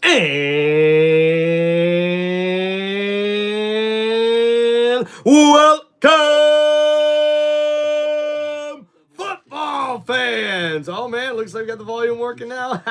And welcome, football fans. Oh man, looks like we got the volume working now.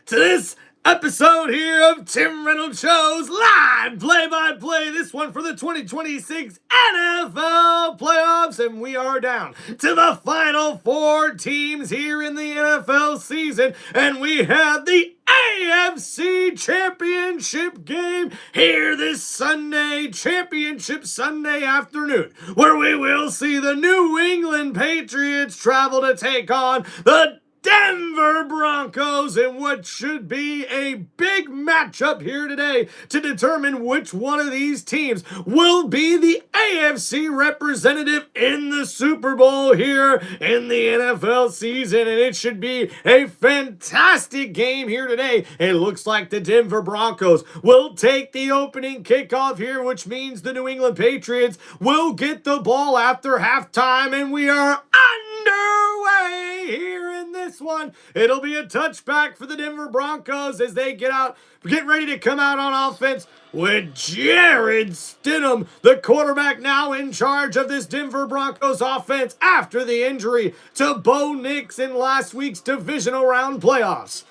To this episode here of Tim Reynolds Show's live play-by-play. This one for the 2026 NFL playoffs, and we are down to the final four teams here in the NFL season, and we have the AFC Championship game here this Sunday, Championship Sunday afternoon, where we will see the New England Patriots travel to take on the Denver Broncos in what should be a big matchup here today to determine which one of these teams will be the AFC representative in the Super Bowl here in the NFL season. And it should be a fantastic game here today. It looks like the Denver Broncos will take the opening kickoff here, which means the New England Patriots will get the ball after halftime, and we are underway here in this one. It'll be a touchback for the Denver Broncos as they get ready to come out on offense with Jarrett Stidham, the quarterback, now in charge of this Denver Broncos offense after the injury to Bo Nix in last week's divisional round playoffs.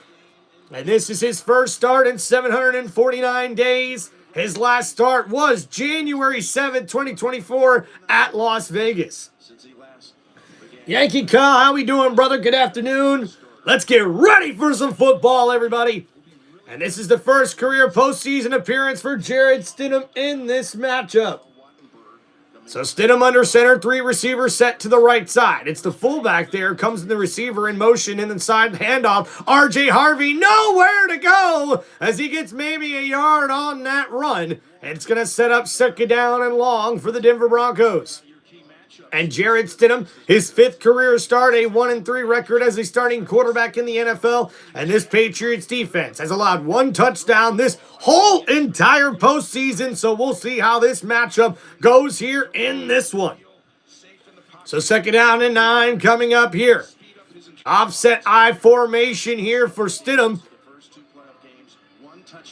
And this is his first start in 749 days. His last start was January 7th, 2024 at Las Vegas. Yankee Kyle, how we doing, brother? Good afternoon. Let's get ready for some football, everybody. And this is the first career postseason appearance for Jarrett Stidham in this matchup. So Stidham under center, three receivers set to the right side. It's the fullback there, comes the receiver in motion, and inside handoff. R.J. Harvey nowhere to go as he gets maybe a yard on that run. And it's going to set up second down and long for the Denver Broncos. And Jarrett Stidham, his fifth career start, a 1-3 record as a starting quarterback in the NFL. And this Patriots defense has allowed one touchdown this whole entire postseason. So we'll see how this matchup goes here in this one. So second down and 9 coming up here. Offset I formation here for Stidham.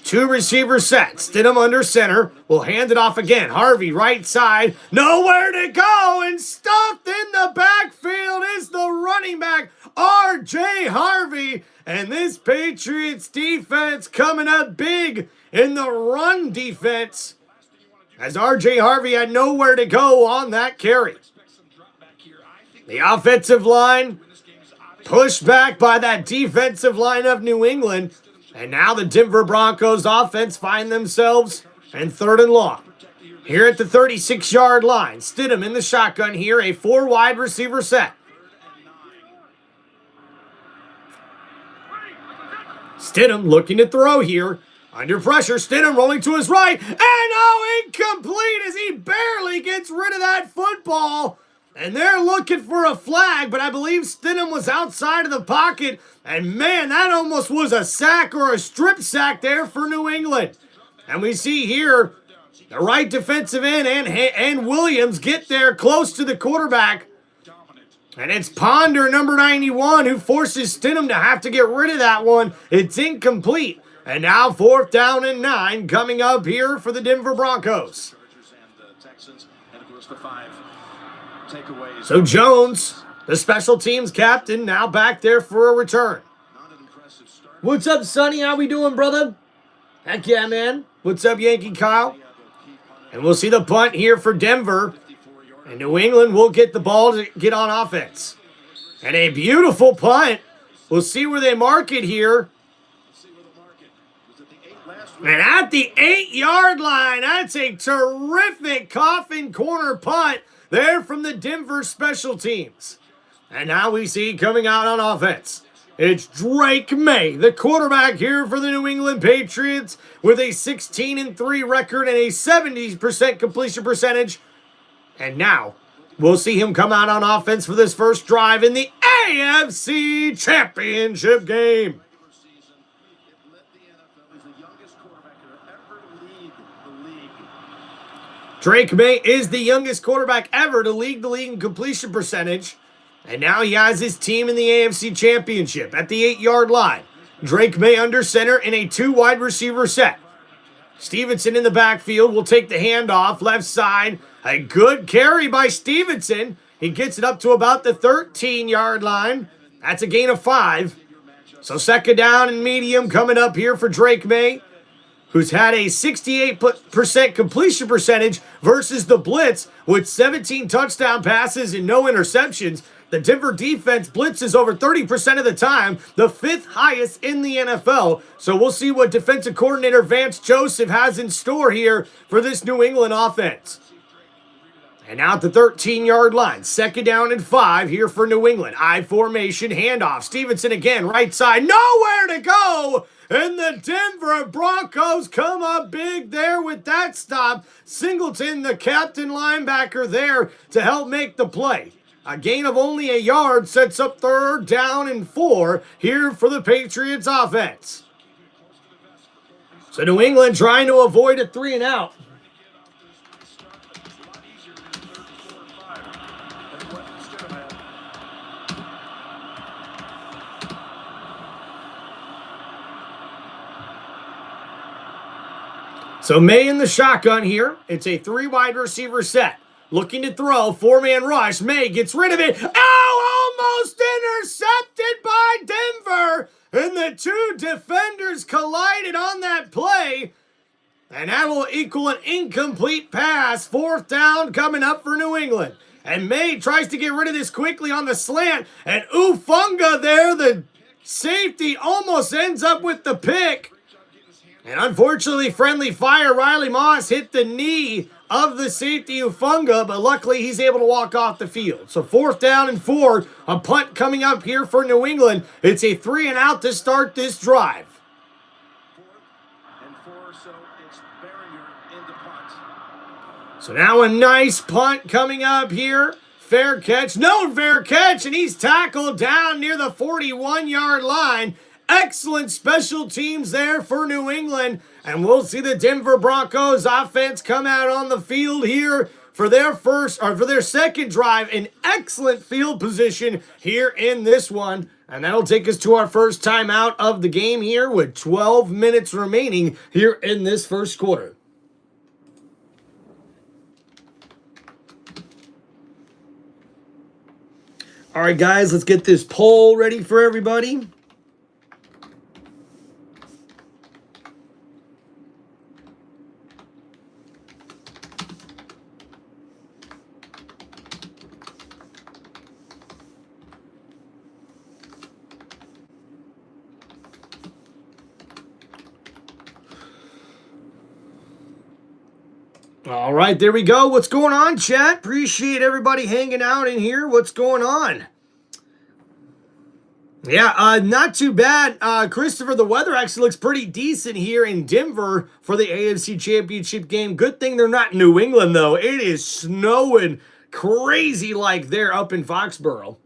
Two receiver sets. Stidham under center. Will hand it off again. Harvey right side. Nowhere to go. And stuffed in the backfield is the running back, R.J. Harvey. And this Patriots defense coming up big in the run defense, as R.J. Harvey had nowhere to go on that carry. The offensive line pushed back by that defensive line of New England. And now the Denver Broncos offense find themselves in third and long. Here at the 36-yard line, Stidham in the shotgun here, a 4 wide receiver set. Stidham looking to throw here. Under pressure, Stidham rolling to his right. And oh, incomplete as he barely gets rid of that football. And they're looking for a flag, but I believe Stidham was outside of the pocket. And man, that almost was a sack or a strip sack there for New England. And we see here the right defensive end and Williams get there close to the quarterback. And it's Ponder, number 91, who forces Stidham to have to get rid of that one. It's incomplete. And now fourth down and 9 coming up here for the Denver Broncos. So Jones, the special teams captain, now back there for a return. What's up, Sonny? How we doing, brother? Heck yeah, man. What's up, Yankee Kyle? And we'll see the punt here for Denver. And New England will get the ball to get on offense. And a beautiful punt. We'll see where they mark it here. And at the 8-yard line, that's a terrific coffin corner punt there from the Denver special teams. And now we see coming out on offense, it's Drake May, the quarterback here for the New England Patriots, with a 16-3 record and a 70% completion percentage. And now we'll see him come out on offense for this first drive in the AFC Championship game. Drake May is the youngest quarterback ever to lead the league in completion percentage. And now he has his team in the AFC Championship at the 8-yard line. Drake May under center in a 2 wide receiver set. Stevenson in the backfield will take the handoff left side. A good carry by Stevenson. He gets it up to about the 13-yard line. That's a gain of 5. So second down and medium coming up here for Drake May, who's had a 68% completion percentage versus the blitz with 17 touchdown passes and no interceptions. The Denver defense blitzes over 30% of the time, the 5th highest in the NFL. So we'll see what defensive coordinator Vance Joseph has in store here for this New England offense. And now at the 13-yard line, second down and 5 here for New England. I formation handoff. Stevenson again, right side, nowhere to go. And the Denver Broncos come up big there with that stop. Singleton, the captain linebacker there to help make the play. A gain of only a yard sets up third down and 4 here for the Patriots offense. So New England trying to avoid a 3 and out. So May in the shotgun here. It's a 3 wide receiver set. Looking to throw, 4-man rush. May gets rid of it. Oh, almost intercepted by Denver. And the 2 defenders collided on that play. And that will equal an incomplete pass. 4th down coming up for New England. And May tries to get rid of this quickly on the slant. And Ufunga there, the safety, almost ends up with the pick. And unfortunately, friendly fire, Riley Moss hit the knee of the safety Ufunga, but luckily he's able to walk off the field. So 4th down and 4, a punt coming up here for New England. It's a 3 and out to start this drive. 4th and 4, so it's Barrier in the punt. So now a nice punt coming up here. Fair catch, no fair catch, and he's tackled down near the 41-yard line. Excellent special teams there for New England. And we'll see the Denver Broncos offense come out on the field here for their second drive. An excellent field position here in this one. And that'll take us to our first timeout of the game here with 12 minutes remaining here in this first quarter. All right, guys, let's get this poll ready for everybody. All right, there we go. What's going on, chat? Appreciate everybody hanging out in here. What's going on? Yeah, not too bad. Christopher, the weather actually looks pretty decent here in Denver for the AFC Championship game. Good thing they're not in New England, though. It is snowing crazy like they're up in Foxborough.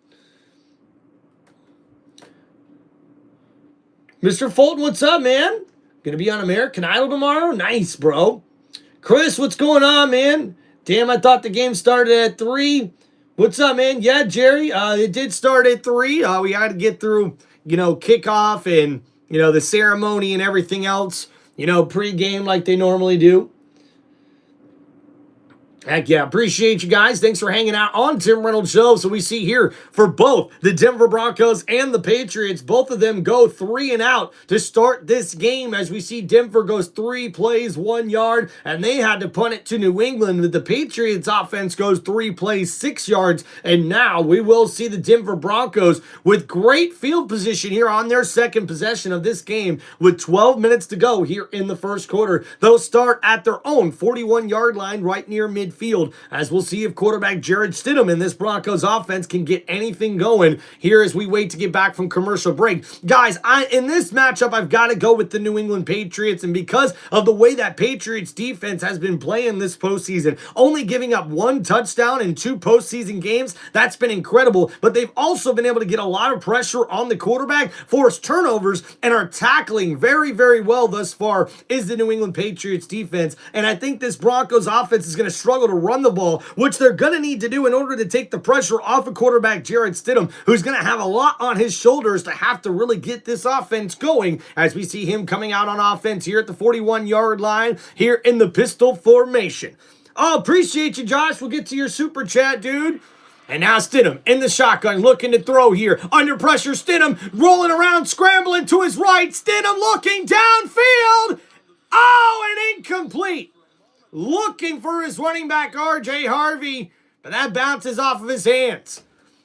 Mr. Fulton, what's up, man? Gonna be on American Idol tomorrow? Nice, bro. Chris, what's going on, man? Damn, I thought the game started at 3. What's up, man? Yeah, Jerry, it did start at 3. We had to get through, kickoff and, the ceremony and everything else, pregame like they normally do. Heck yeah, appreciate you guys. Thanks for hanging out on Tim Reynolds Show. So we see here for both the Denver Broncos and the Patriots, both of them go 3 and out to start this game as we see Denver goes 3 plays, 1 yard, and they had to punt it to New England. The Patriots offense goes 3 plays, 6 yards, and now we will see the Denver Broncos with great field position here on their second possession of this game with 12 minutes to go here in the first quarter. They'll start at their own 41-yard line right near midfield. As we'll see if quarterback Jared Stidham in this Broncos offense can get anything going here as we wait to get back from commercial break. Guys, in this matchup, I've got to go with the New England Patriots, and because of the way that Patriots defense has been playing this postseason, only giving up 1 touchdown in 2 postseason games, that's been incredible, but they've also been able to get a lot of pressure on the quarterback, force turnovers, and are tackling very, very well thus far is the New England Patriots defense, and I think this Broncos offense is going to struggle able to run the ball, which they're going to need to do in order to take the pressure off of quarterback Jarrett Stidham, who's going to have a lot on his shoulders to have to really get this offense going, as we see him coming out on offense here at the 41-yard line here in the pistol formation. Oh, appreciate you, Josh. We'll get to your super chat, dude. And now Stidham in the shotgun, looking to throw here. Under pressure, Stidham rolling around, scrambling to his right. Stidham looking downfield. Oh, and incomplete. Looking for his running back, R.J. Harvey, but that bounces off of his hands.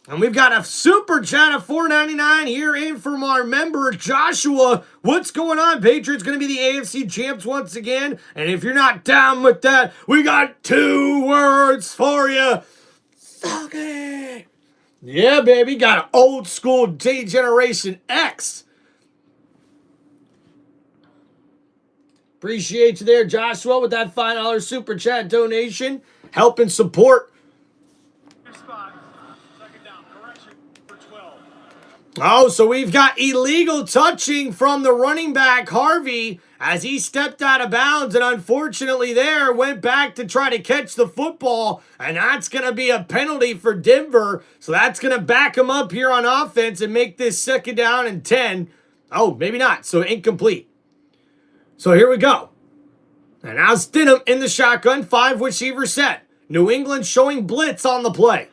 And we've got a super chat of $4.99 here in from our member, Joshua. What's going on? Patriots going to be the AFC champs once again. And if you're not down with that, we got 2 words for you. Suck it. Yeah, baby. Got an old school Generation X. Appreciate you there, Joshua, with that $5 super chat donation. Helping support. Oh, so we've got illegal touching from the running back, Harvey, as he stepped out of bounds and unfortunately there went back to try to catch the football, and that's going to be a penalty for Denver. So that's going to back him up here on offense and make this 2nd down and 10. Oh, maybe not. So incomplete. So here we go. And now Stidham in the shotgun, 5 receiver set. New England showing blitz on the play.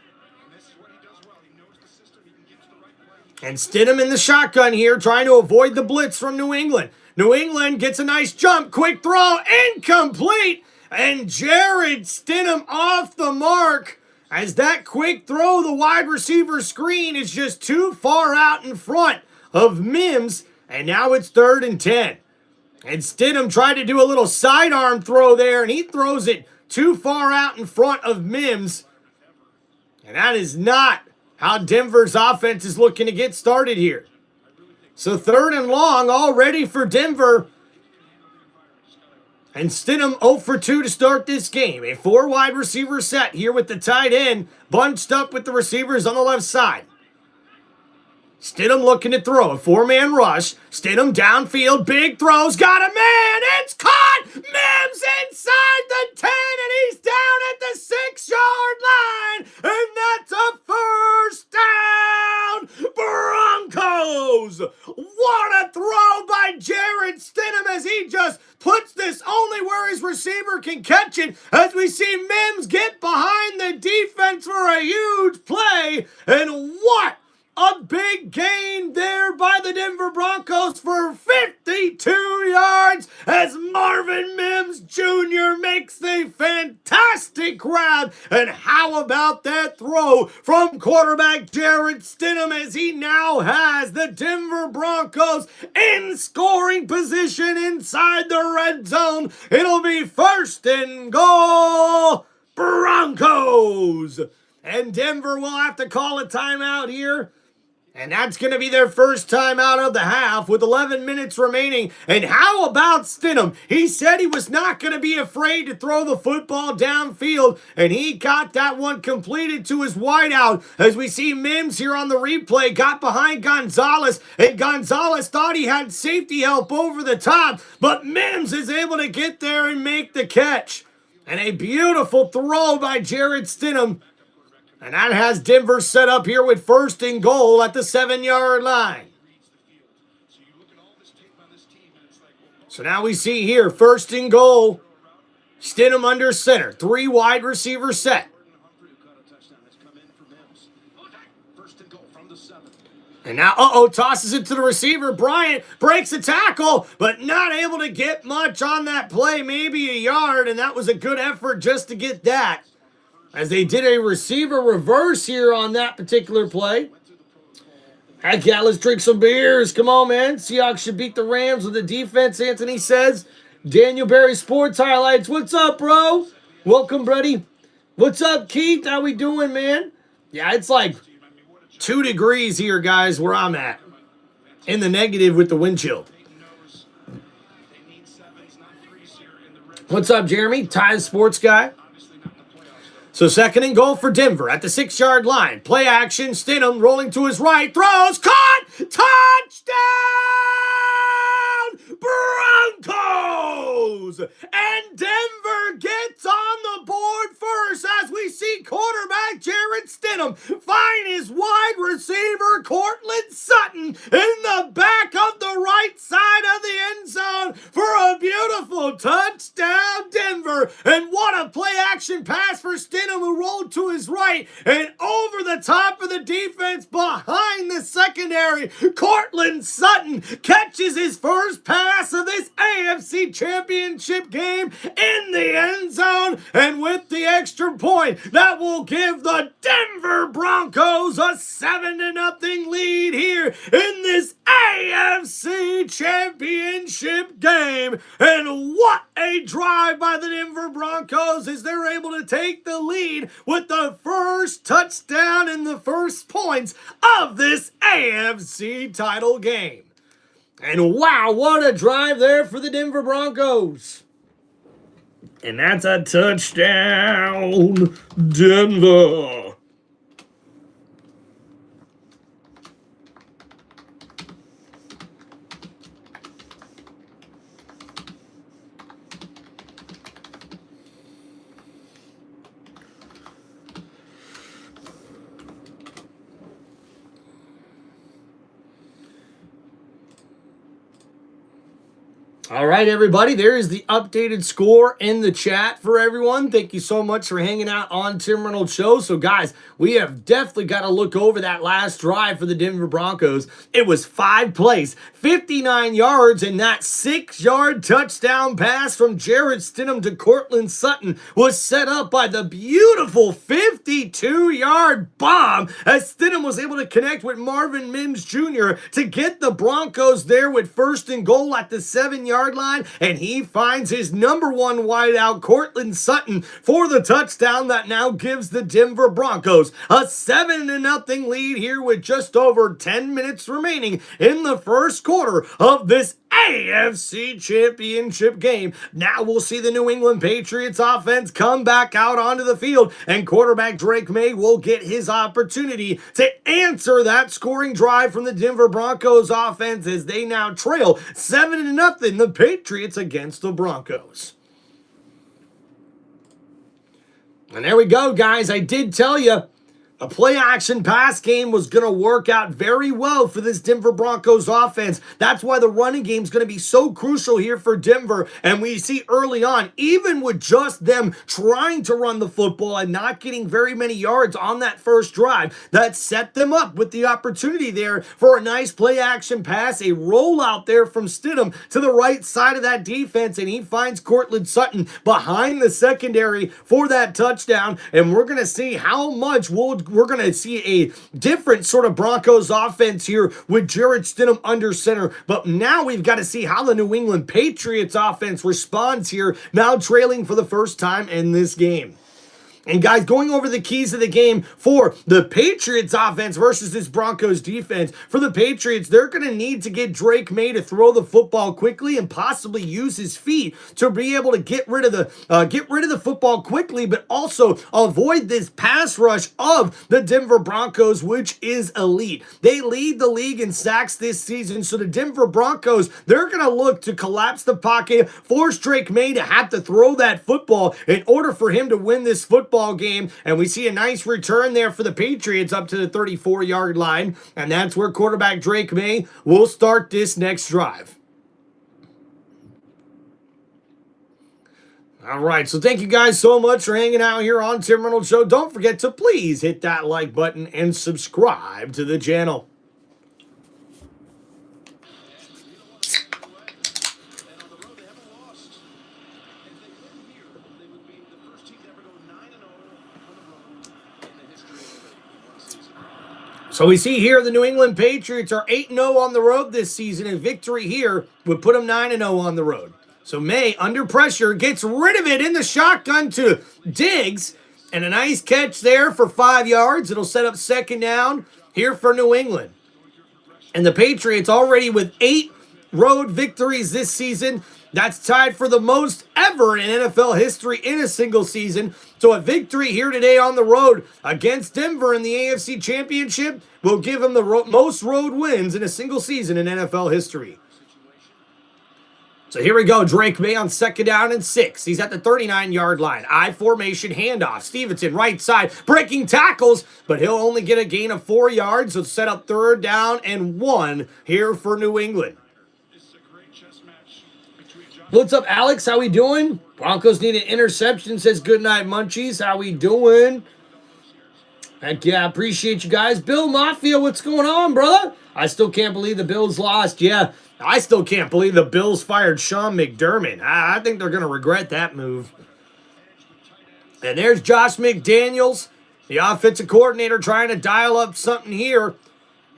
And Stidham in the shotgun here, trying to avoid the blitz from New England. New England gets a nice jump, quick throw, incomplete. And Jarrett Stidham off the mark. As that quick throw, the wide receiver screen is just too far out in front of Mims. And now it's 3rd and 10. And Stidham tried to do a little sidearm throw there, and he throws it too far out in front of Mims. And that is not how Denver's offense is looking to get started here. So 3rd and long already for Denver. And Stidham 0 for 2 to start this game. A 4 wide receiver set here with the tight end bunched up with the receivers on the left side. Stidham looking to throw a 4-man rush. Stidham downfield, big throws, got a man, it's caught! Mims inside the 10, and he's down at the 6-yard line, and that's a 1st down, Broncos! What a throw by Jarrett Stidham as he just puts this only where his receiver can catch it, as we see Mims get behind the defense for a huge play, and what a big gain there by the Denver Broncos for 52 yards as Marvin Mims Jr. makes a fantastic grab. And how about that throw from quarterback Jarrett Stidham as he now has the Denver Broncos in scoring position inside the red zone. It'll be 1st and goal, Broncos. And Denver will have to call a timeout here. And that's going to be their first time out of the half with 11 minutes remaining. And how about Stidham? He said he was not going to be afraid to throw the football downfield. And he got that one completed to his wideout. As we see Mims here on the replay, got behind Gonzalez. And Gonzalez thought he had safety help over the top. But Mims is able to get there and make the catch. And a beautiful throw by Jarrett Stidham. And that has Denver set up here with 1st and goal at the 7-yard line. So now we see here 1st and goal. Stidham under center. 3 wide receiver set. And now, tosses it to the receiver. Bryant breaks a tackle, but not able to get much on that play. Maybe a yard, and that was a good effort just to get that. As they did a receiver reverse here on that particular play. Heck yeah, let's drink some beers. Come on, man. Seahawks should beat the Rams with the defense, Anthony says. Daniel Berry Sports Highlights. What's up, bro? Welcome, buddy. What's up, Keith? How we doing, man? Yeah, it's like 2 degrees here, guys, where I'm at. In the negative with the wind chill. What's up, Jeremy? Ty Sports Guy. So 2nd and goal for Denver at the 6-yard line. Play action. Stidham rolling to his right. Throws. Caught. Touchdown. Broncos. And Denver gets on the board for we see quarterback Jarrett Stidham find his wide receiver Cortland Sutton in the back of the right side of the end zone for a beautiful touchdown, Denver. And what a play action pass for Stidham, who rolled to his right and over the top of the defense behind the secondary. Cortland Sutton catches his first pass of this AFC Championship game in the end zone, and with the extra point, that will give the Denver Broncos a 7-0 lead here in this AFC Championship game. And what a drive by the Denver Broncos as they're able to take the lead with the first touchdown and the first points of this AFC title game. And wow, what a drive there for the Denver Broncos. And that's a touchdown, Denver. All right, everybody, there is the updated score in the chat for everyone. Thank you so much for hanging out on Tim Reynolds Show. So, guys, we have definitely got to look over that last drive for the Denver Broncos. It was 5 plays, 59 yards, and that 6-yard touchdown pass from Jarrett Stidham to Cortland Sutton was set up by the beautiful 52-yard bomb as Stidham was able to connect with Marvin Mims Jr. to get the Broncos there with 1st and goal at the 7-yard line, and he finds his number 1 wideout, Cortland Sutton, for the touchdown that now gives the Denver Broncos a 7-0 lead here with just over 10 minutes remaining in the first quarter of this AFC Championship game. Now we'll see the New England Patriots offense come back out onto the field, and quarterback Drake May will get his opportunity to answer that scoring drive from the Denver Broncos offense as they now trail 7-0, the Patriots against the Broncos. And there we go, guys. I did tell you a play-action pass game was going to work out very well for this Denver Broncos offense. That's why the running game is going to be so crucial here for Denver. And we see early on, even with just them trying to run the football and not getting very many yards on that first drive, that set them up with the opportunity there for a nice play-action pass, a rollout there from Stidham to the right side of that defense, and he finds Cortland Sutton behind the secondary for that touchdown. And we're going to see how much we're going to see a different sort of Broncos offense here with Jarrett Stidham under center. But now we've got to see how the New England Patriots offense responds here, now trailing for the first time in this game. And guys, going over the keys of the game for the Patriots offense versus this Broncos defense. For the Patriots, they're going to need to get Drake May to throw the football quickly and possibly use his feet to be able to get rid of the football quickly, but also avoid this pass rush of the Denver Broncos, which is elite. They lead the league in sacks this season, so the Denver Broncos, they're going to look to collapse the pocket, force Drake May to have to throw that football in order for him to win this football game. And we see a nice return there for the Patriots up to the 34-yard line, and that's where quarterback Drake May will start this next drive. All right, so thank you guys so much for hanging out here on Tim Reynolds Show. Don't forget to please hit that like button and subscribe to the channel. So we see here the New England Patriots are 8-0 on the road this season. A victory here would put them 9-0 on the road. So May, under pressure, gets rid of it in the shotgun to Diggs. And a nice catch there for 5 yards. It'll set up 2nd down here for New England. And the Patriots already with 8 road victories this season. That's tied for the most ever in NFL history in a single season. So a victory here today on the road against Denver in the AFC Championship will give them the most road wins in a single season in NFL history. So here we go. Drake May on 2nd down and 6. He's at the 39-yard line. I formation handoff. Stevenson right side breaking tackles, but he'll only get a gain of 4 yards. So set up 3rd down and 1 here for New England. What's up, Alex? How we doing? Broncos need an interception. Says good night, Munchies. How we doing? Heck yeah, appreciate you guys. Bill Mafia, what's going on, brother? I still can't believe the Bills lost. Yeah, I still can't believe the Bills fired Sean McDermott. I think they're going to regret that move. And there's Josh McDaniels, the offensive coordinator, trying to dial up something here.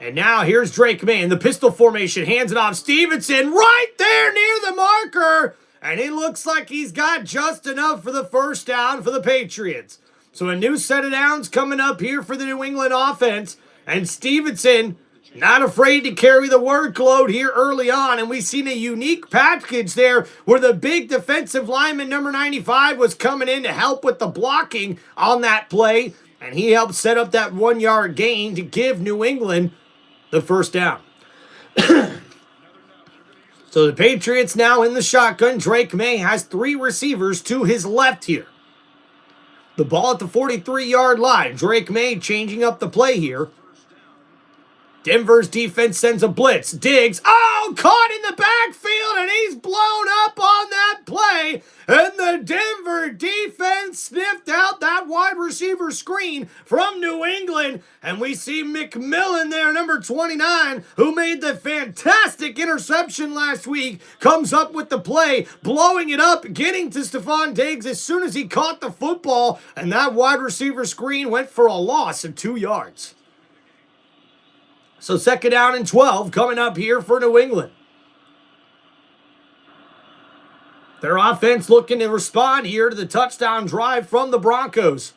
And now here's Drake May in the pistol formation. Hands it off. Stevenson right there near the marker. And it looks like he's got just enough for the 1st down for the Patriots. So a new set of downs coming up here for the New England offense. And Stevenson not afraid to carry the workload here early on. And we've seen a unique package there where the big defensive lineman, number 95, was coming in to help with the blocking on that play. And he helped set up that 1-yard gain to give New England the 1st down. So the Patriots now in the shotgun. Drake May has 3 receivers to his left here. The ball at the 43-yard line. Drake May changing up the play here. Denver's defense sends a blitz. Diggs, caught in the backfield, and he's blown up on that play. And the Denver defense sniffed out that wide receiver screen from New England. And we see McMillan there, number 29, who made the fantastic interception last week, comes up with the play, blowing it up, getting to Stephon Diggs as soon as he caught the football. And that wide receiver screen went for a loss of 2 yards. So 2nd down and 12 coming up here for New England. Their offense looking to respond here to the touchdown drive from the Broncos.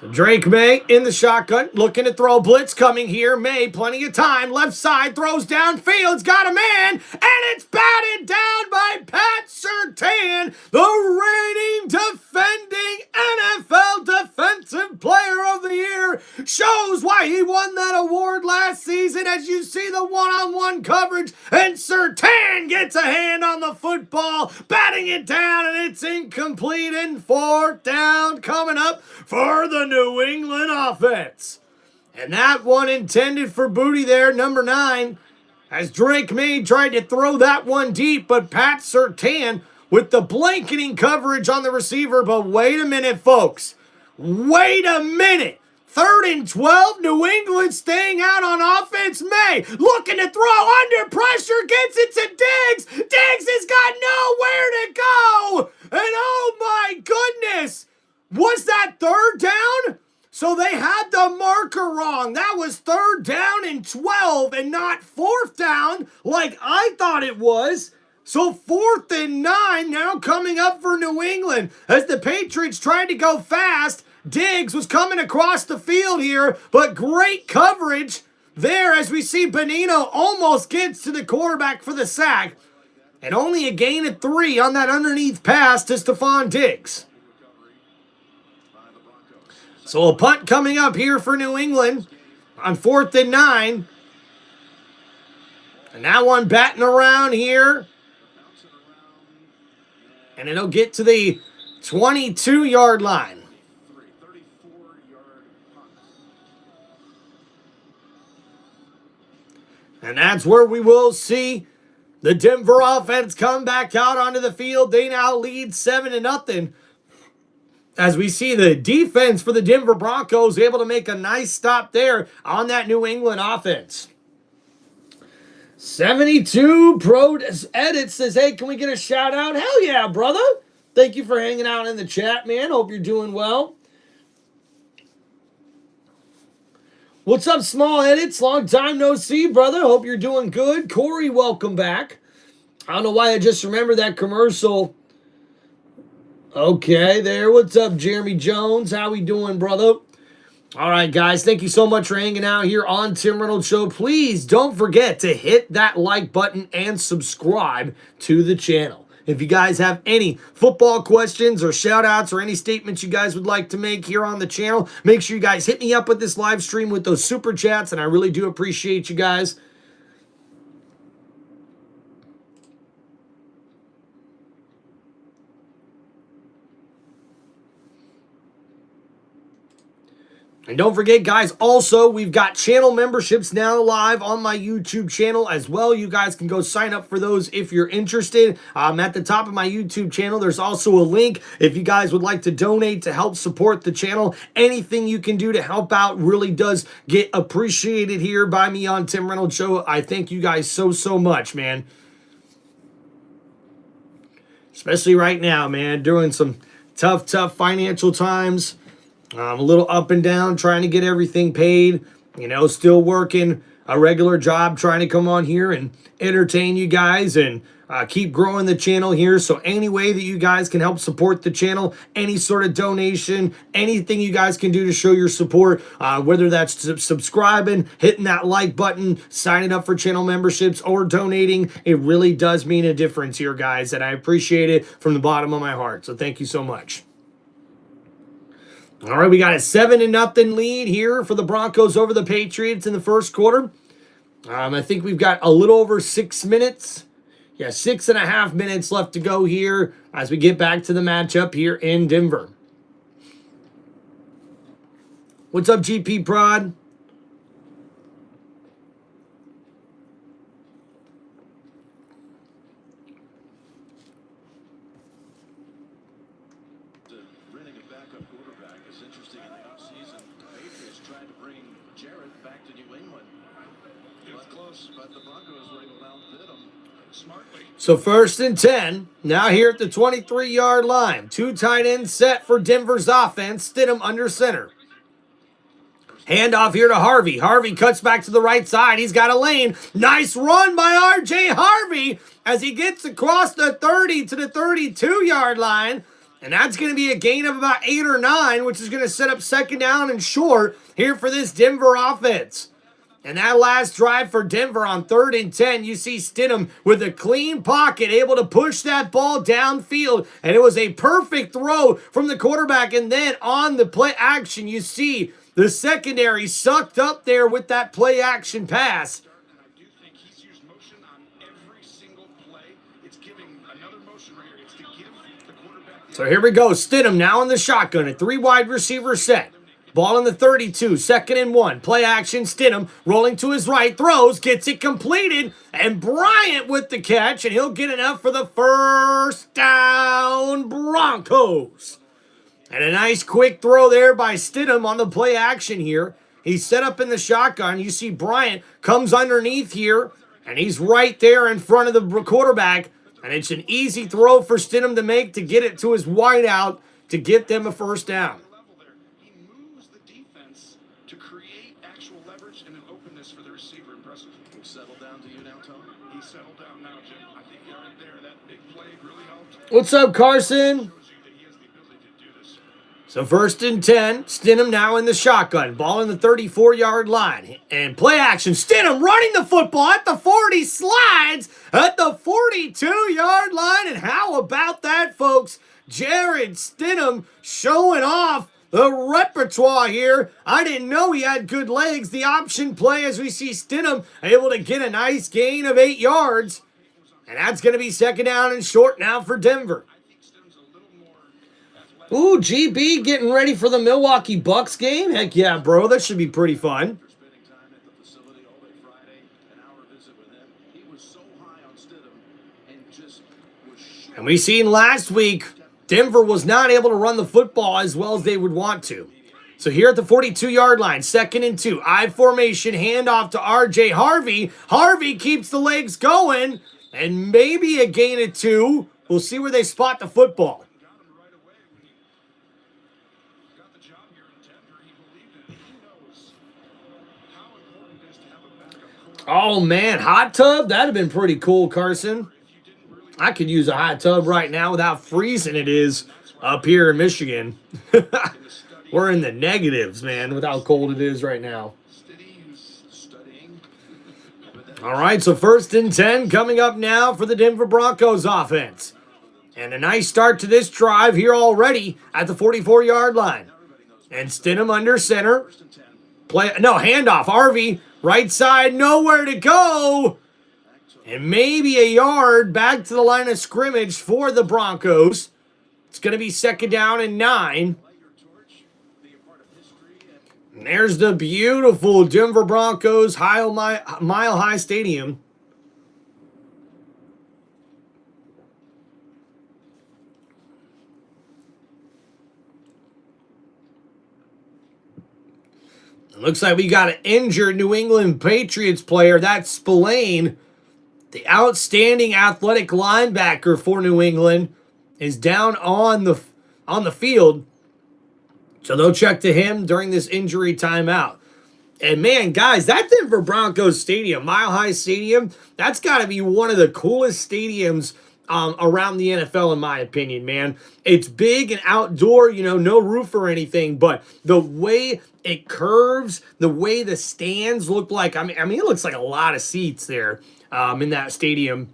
So Drake May in the shotgun, looking to throw. Blitz coming here. May, plenty of time. Left side, throws downfield. Got a man, and it's batted down by Pat Surtain, the reigning defending NFL Defensive Player of the Year. Shows why he won that award last season as you see the one-on-one coverage, and Surtain gets a hand on the football, batting it down, and it's incomplete, and 4th down coming up for the New England offense. And that one intended for Booty there, number 9, as Drake May tried to throw that one deep, but Pat Surtain with the blanketing coverage on the receiver. But wait a minute, folks. Wait a minute. 3rd and 12, New England staying out on offense. May looking to throw under pressure, gets it to Diggs. Diggs has got nowhere to go. And oh my goodness, was that 3rd down? So they had the marker wrong. That was 3rd down and 12 and not 4th down like I thought it was. So 4th and 9 now coming up for New England as the Patriots tried to go fast. Diggs was coming across the field here, but great coverage there as we see Benino almost gets to the quarterback for the sack. And only a gain of 3 on that underneath pass to Stephon Diggs. So a punt coming up here for New England on 4th and 9. And that one batting around here. And it'll get to the 22-yard line. And that's where we will see the Denver offense come back out onto the field. They now lead 7-0. As we see the defense for the Denver Broncos able to make a nice stop there on that New England offense. 72 Pro Edit says, hey, can we get a shout out? Hell yeah, brother. Thank you for hanging out in the chat, man. Hope you're doing well. What's up, Small Edits? Long time no see, brother. Hope you're doing good. Corey, welcome back. I don't know why I just remember that commercial. Okay, there. What's up, Jeremy Jones? How we doing, brother? All right, guys. Thank you so much for hanging out here on Tim Reynolds Show. Please don't forget to hit that like button and subscribe to the channel. If you guys have any football questions or shout-outs or any statements you guys would like to make here on the channel, make sure you guys hit me up with this live stream with those super chats, and I really do appreciate you guys. And don't forget, guys, also, we've got channel memberships now live on my YouTube channel as well. You guys can go sign up for those if you're interested. At the top of my YouTube channel, there's also a link if you guys would like to donate to help support the channel. Anything you can do to help out really does get appreciated here by me on Tim Reynolds Show. I thank you guys so much, man. Especially right now, man, during some tough financial times. I'm a little up and down trying to get everything paid, still working a regular job, trying to come on here and entertain you guys and keep growing the channel here. So any way that you guys can help support the channel, any sort of donation, anything you guys can do to show your support, whether that's subscribing, hitting that like button, signing up for channel memberships, or donating, it really does mean a difference here, guys, and I appreciate it from the bottom of my heart. So thank you so much. All right, we got a 7-0 lead here for the Broncos over the Patriots in the first quarter. I think we've got a little over 6 minutes. Yeah, 6.5 minutes left to go here as we get back to the matchup here in Denver. What's up, GP Prod? Renting a backup quarterback is interesting in the offseason. Patriots tried to bring Jarrett back to New England. It was close, but the Broncos were able to outbid them smartly. So 1st and 10, now here at the 23-yard line. 2 tight ends set for Denver's offense. Stidham under center. Handoff here to Harvey. Harvey cuts back to the right side. He's got a lane. Nice run by R.J. Harvey as he gets across the 30 to the 32-yard line. And that's going to be a gain of about 8 or 9, which is going to set up 2nd down and short here for this Denver offense. And that last drive for Denver on 3rd and 10, you see Stidham with a clean pocket, able to push that ball downfield. And it was a perfect throw from the quarterback. And then on the play action, you see the secondary sucked up there with that play action pass. And I do think he's used motion on every single play. It's giving another motion right here. It's to give the quarterback. So here we go. Stidham now in the shotgun. A 3 wide receiver set. Ball in the 32. 2nd and 1. Play action. Stidham rolling to his right. Throws. Gets it completed. And Bryant with the catch. And he'll get enough for the 1st down Broncos. And a nice quick throw there by Stidham on the play action here. He's set up in the shotgun. You see Bryant comes underneath here. And he's right there in front of the quarterback. And it's an easy throw for Stidham to make to get it to his wideout to get them a 1st down. He moves the defense to create actual leverage and an openness for the receiver. Impressive. He'll settle down to you now, Tony. He's settled down now, Jim. I think right there, that big play really helped. What's up, Carson? So 1st and 10, Stidham now in the shotgun. Ball in the 34-yard line. And play action. Stidham running the football at the 40, slides at the 42-yard line. And how about that, folks? Jared Stidham showing off the repertoire here. I didn't know he had good legs. The option play as we see Stidham able to get a nice gain of 8 yards. And that's going to be 2nd down and short now for Denver. Ooh, GB getting ready for the Milwaukee Bucks game? Heck yeah, bro. That should be pretty fun. Spending time at the facility all day Friday, an hour visit with him. He was so high on Stidham and just was shooting. And we seen last week, Denver was not able to run the football as well as they would want to. So here at the 42-yard line, 2nd and 2. I formation, handoff to R.J. Harvey. Harvey keeps the legs going, and maybe a gain of 2. We'll see where they spot the football. Oh, man, hot tub? That'd have been pretty cool, Carson. I could use a hot tub right now without freezing it is up here in Michigan. We're in the negatives, man, with how cold it is right now. All right, so 1st and 10 coming up now for the Denver Broncos offense. And a nice start to this drive here already at the 44-yard line. And Stidham under center. Handoff. Harvey, right side, nowhere to go. And maybe a yard back to the line of scrimmage for the Broncos. It's going to be 2nd down and 9. And there's the beautiful Denver Broncos Mile High Stadium. It looks like we got an injured New England Patriots player. That's Spillane, the outstanding athletic linebacker for New England, is down on the field. So they'll check to him during this injury timeout. And man, guys, that Denver Broncos stadium, Mile High Stadium, that's got to be one of the coolest stadiums around the NFL, in my opinion, man. It's big and outdoor, no roof or anything, but the way it curves, the way the stands look like, I mean, it looks like a lot of seats there in that stadium.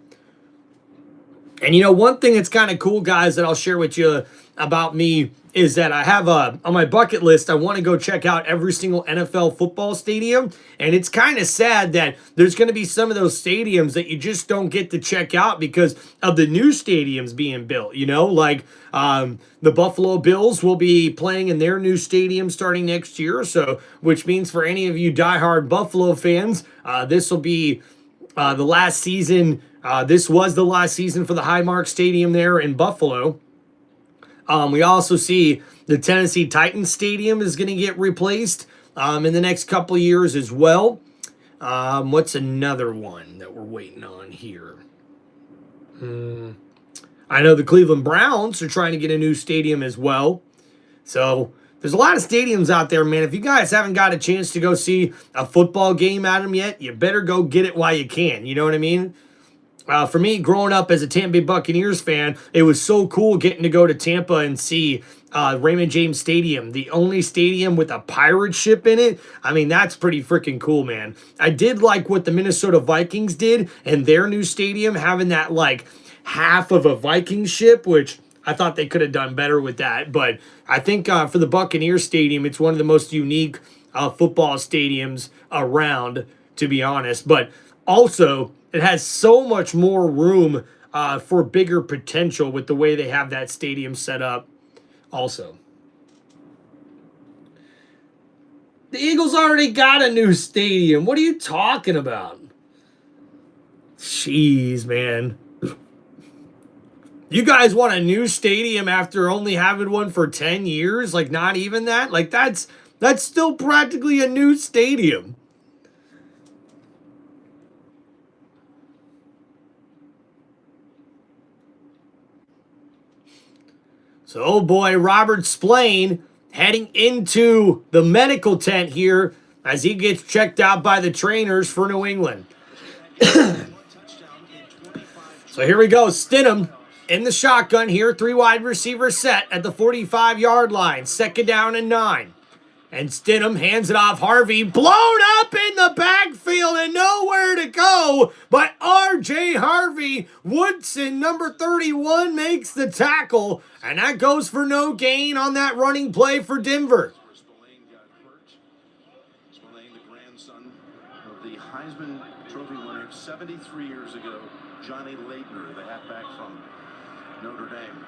And one thing that's kind of cool, guys, that I'll share with you about me is that I have on my bucket list, I want to go check out every single NFL football stadium. And it's kind of sad that there's going to be some of those stadiums that you just don't get to check out because of the new stadiums being built, like the Buffalo Bills will be playing in their new stadium starting next year. So, which means for any of you diehard Buffalo fans, this will be the last season. This was the last season for the Highmark Stadium there in Buffalo. We also see the Tennessee Titans Stadium is going to get replaced in the next couple of years as well. What's another one that we're waiting on here? I know the Cleveland Browns are trying to get a new stadium as well. So there's a lot of stadiums out there, man. If you guys haven't got a chance to go see a football game at them yet, you better go get it while you can. You know what I mean? For me, growing up as a Tampa Bay Buccaneers fan, it was so cool getting to go to Tampa and see Raymond James Stadium, the only stadium with a pirate ship in it. I mean, that's pretty freaking cool, man. I did like what the Minnesota Vikings did in their new stadium, having that like half of a Viking ship, which I thought they could have done better with that. But I think for the Buccaneers Stadium, it's one of the most unique football stadiums around, to be honest. But also, it has so much more room for bigger potential with the way they have that stadium set up also. The Eagles already got a new stadium. What are you talking about? Jeez, man. You guys want a new stadium after only having one for 10 years? Like, not even that? Like, that's still practically a new stadium. So, oh boy, Robert Spillane heading into the medical tent here as he gets checked out by the trainers for New England. So here we go, Stidham in the shotgun here, 3 wide receiver set at the 45-yard line, 2nd down and 9. And Stidham hands it off. Harvey blown up in the backfield and nowhere to go. But R.J. Harvey Woodson, number 31, makes the tackle. And that goes for no gain on that running play for Denver. Spillane got hurt. Spillane, the grandson of the Heisman Trophy winner 73 years ago, Johnny Laettner, the halfback from Notre Dame.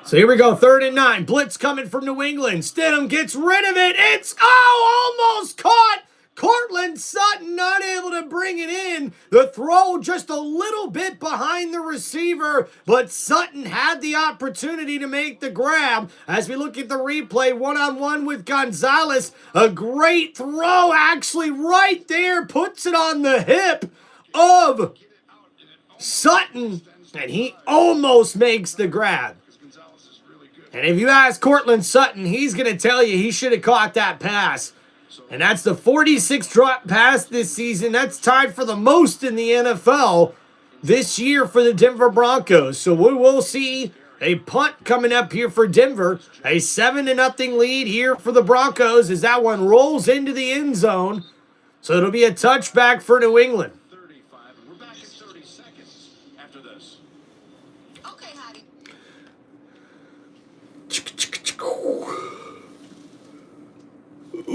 So here we go, 3rd and 9. Blitz coming from New England. Stidham gets rid of it. It's, almost caught. Cortland Sutton not able to bring it in. The throw just a little bit behind the receiver, but Sutton had the opportunity to make the grab. As we look at the replay, one-on-one with Gonzalez. A great throw, actually, right there. Puts it on the hip of Sutton, and he almost makes the grab. And if you ask Cortland Sutton, he's going to tell you he should have caught that pass. And that's the 46th drop pass this season. That's tied for the most in the NFL this year for the Denver Broncos. So we will see a punt coming up here for Denver. A 7-0 lead here for the Broncos as that one rolls into the end zone. So it'll be a touchback for New England. 35, and we're back in 30 seconds after this. Okay, Hattie.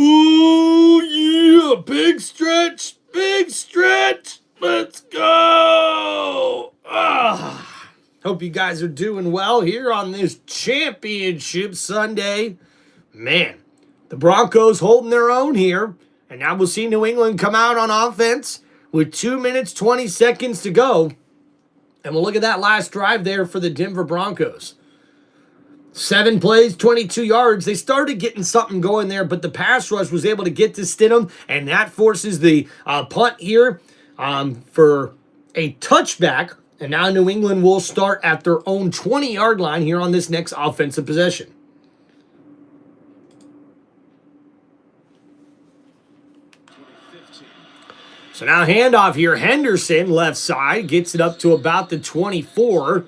Ooh, yeah, big stretch, let's go. Hope you guys are doing well here on this Championship Sunday. Man, The Broncos holding their own here. And now we'll see New England come out on offense with 2 minutes, 20 seconds to go. And we'll look at that last drive there for the Denver Broncos. 7 plays, 22 yards. They started getting something going there, but the pass rush was able to get to Stidham, and that forces the punt here for a touchback. And now New England will start at their own 20-yard line here on this next offensive possession. So now handoff here. Henderson, left side, gets it up to about the 24.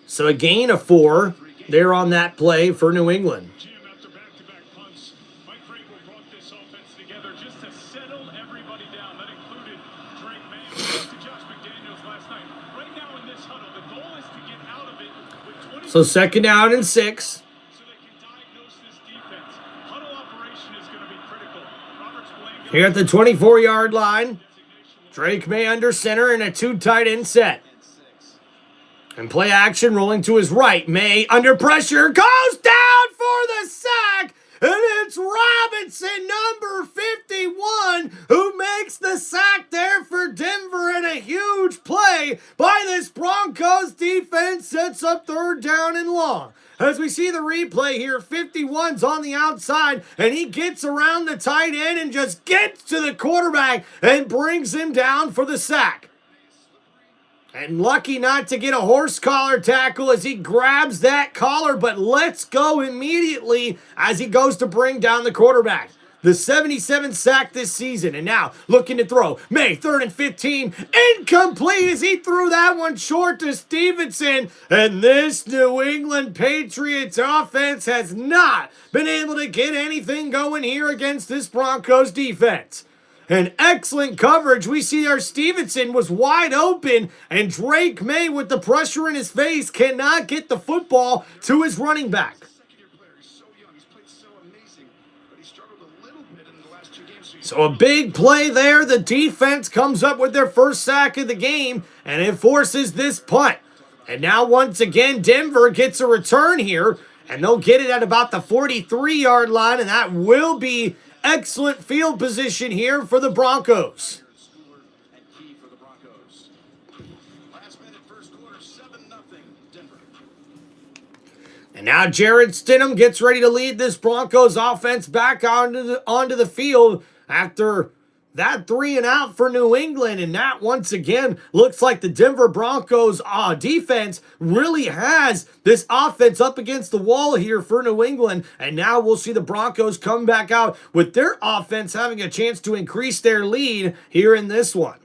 So a gain of 4 there on that play for New England. Jim, after back-to-back punts, Mike Vrabel brought this offense together just to settle everybody down. That included Drake May. We talked to Josh McDaniels last night. Right now in this huddle, the goal is to get out of it with 20. So second down and 6. So they can diagnose this defense. Huddle operation is going to be critical. Roberts Blanco. Here at the 24-yard line. Drake May under center in a 2 tight end set. And play action rolling to his right. May under pressure goes down for the sack. And it's Robinson, number 51, who makes the sack there for Denver. And a huge play by this Broncos defense sets up third down and long. As we see the replay here, 51's on the outside, and he gets around the tight end and just gets to the quarterback and brings him down for the sack. And lucky not to get a horse collar tackle as he grabs that collar, but lets go immediately as he goes to bring down the quarterback. The 77th sack this season, and now looking to throw. May, 3rd and 15, incomplete as he threw that one short to Stevenson. And this New England Patriots offense has not been able to get anything going here against this Broncos defense. And excellent coverage. We see our Stevenson was wide open, and Drake May, with the pressure in his face, cannot get the football to his running back. So a big play there. The defense comes up with their first sack of the game, and it forces this punt. And now once again, Denver gets a return here, and they'll get it at about the 43-yard line, and that will be excellent field position here for the Broncos. And now Jared Stidham gets ready to lead this Broncos offense back onto the field after that 3 and out for New England. And that once again looks like the Denver Broncos defense really has this offense up against the wall here for New England. And now we'll see the Broncos come back out with their offense having a chance to increase their lead here in this one.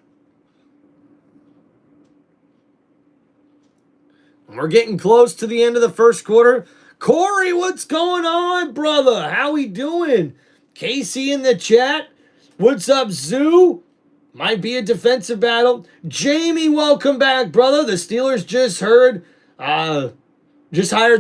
We're getting close to the end of the first quarter. Corey, what's going on, brother? How we doing? Casey in the chat. What's up, Zoo? Might be a defensive battle. Jamie, welcome back, brother. The Steelers just hired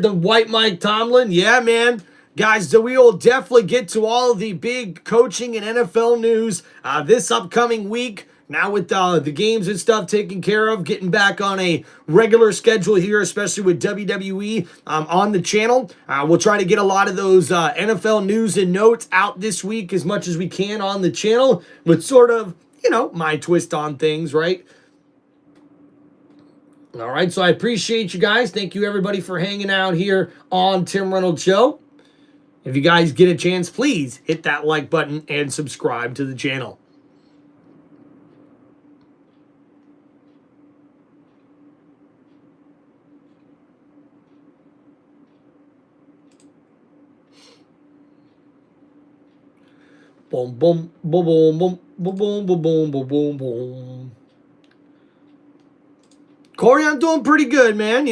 the white Mike Tomlin. Yeah, man. Guys, so we will definitely get to all of the big coaching and NFL news this upcoming week. Now with the games and stuff taken care of, getting back on a regular schedule here, especially with WWE on the channel. We'll try to get a lot of those NFL news and notes out this week as much as we can on the channel with sort of, my twist on things, right? All right, so I appreciate you guys. Thank you, everybody, for hanging out here on Tim Reynolds Show. If you guys get a chance, please hit that like button and subscribe to the channel. Boom, boom, boom, boom, boom, boom, boom, boom, boom, boom, boom. Corey, I'm doing pretty good, man.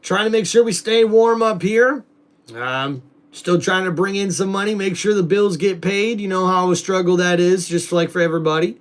Trying to make sure we stay warm up here. Still trying to bring in some money, make sure the bills get paid. You know how a struggle that is, just like for everybody.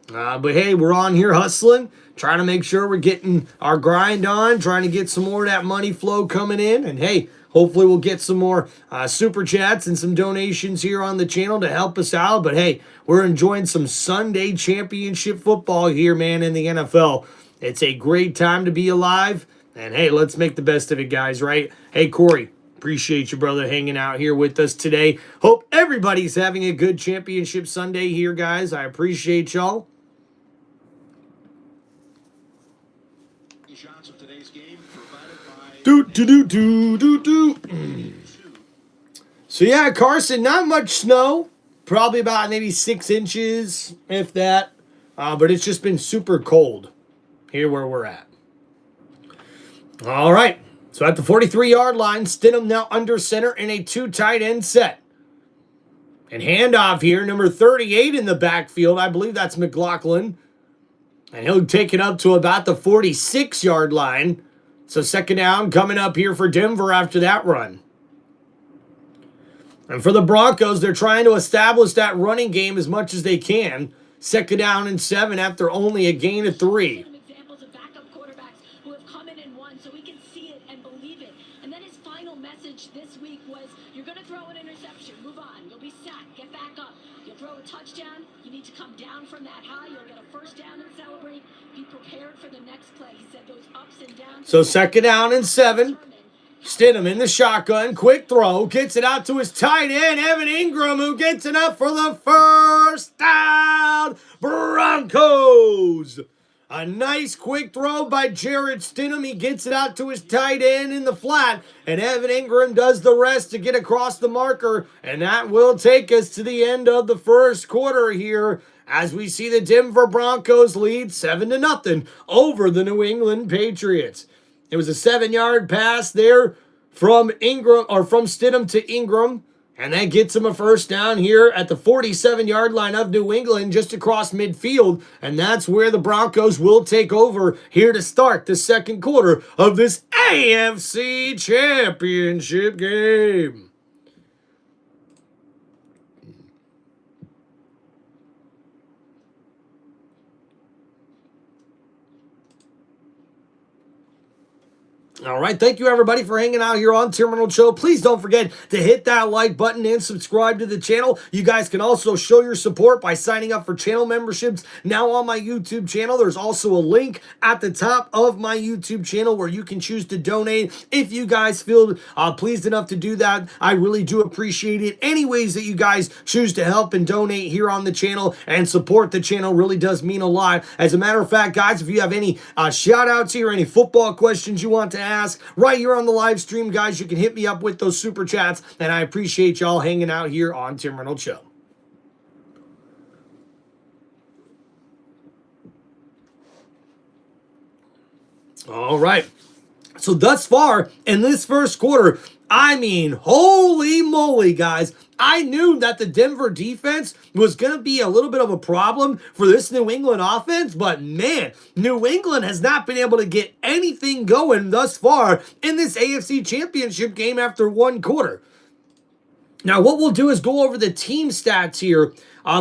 But hey, we're on here hustling, trying to make sure we're getting our grind on, trying to get some more of that money flow coming in. And hey, hopefully we'll get some more super chats and some donations here on the channel to help us out. But hey, we're enjoying some Sunday championship football here, man, in the NFL. It's a great time to be alive. And hey, let's make the best of it, guys, right? Hey, Corey, Appreciate you, brother, hanging out here with us today. Hope everybody's having a good championship Sunday here, guys. I appreciate y'all. Shots of today's game provided by So, yeah, Carson, not much snow. Probably about maybe 6 inches, if that. But it's just been super cold here where we're at. All right. So at the 43-yard line, Stidham now under center in a 2 tight end set. And handoff here, number 38 in the backfield. I believe that's McLaughlin. And he'll take it up to about the 46-yard line. So second down coming up here for Denver after that run. And for the Broncos, they're trying to establish that running game as much as they can. Second down and 7 after only a gain of 3. Examples of backup quarterbacks who have come in and won, so we can see it and believe it. And then his final message this week was, you're going to throw an interception, move on, you'll be sacked, get back up. You'll throw a touchdown, you need to come down from that high, you'll get a first down and celebrate. Be prepared for the next play. He said those ups and downs. So second down and 7. Stidham in the shotgun, quick throw, gets it out to his tight end, Evan Ingram, who gets it up for the first down. Broncos. A nice quick throw by Jarrett Stidham. He gets it out to his tight end in the flat, and Evan Ingram does the rest to get across the marker, and that will take us to the end of the first quarter here as we see the Denver Broncos lead 7-0 over the New England Patriots. It was a 7-yard pass there from Ingram, or from Stidham to Ingram. And that gets him a first down here at the 47-yard line of New England, just across midfield. And that's where the Broncos will take over here to start the second quarter of this AFC Championship game. All right, thank you everybody for hanging out here on TimReynoldsShow. Please don't forget to hit that like button and subscribe to the channel. You guys can also show your support by signing up for channel memberships now on my YouTube channel. There's also a link at the top of my YouTube channel where you can choose to donate if you guys feel pleased enough to do that. I really do appreciate it. Any ways that you guys choose to help and donate here on the channel and support the channel really does mean a lot. As a matter of fact, guys, if you have any shout outs here, any football questions you want to ask right here on the live stream, guys, you can hit me up with those super chats, and I appreciate y'all hanging out here on Tim Reynolds Show. All right, so thus far in this first quarter, I mean, holy moly, guys, I knew that the Denver defense was going to be a little bit of a problem for this New England offense, but man, New England has not been able to get anything going thus far in this AFC Championship game after one quarter. Now, what we'll do is go over the team stats here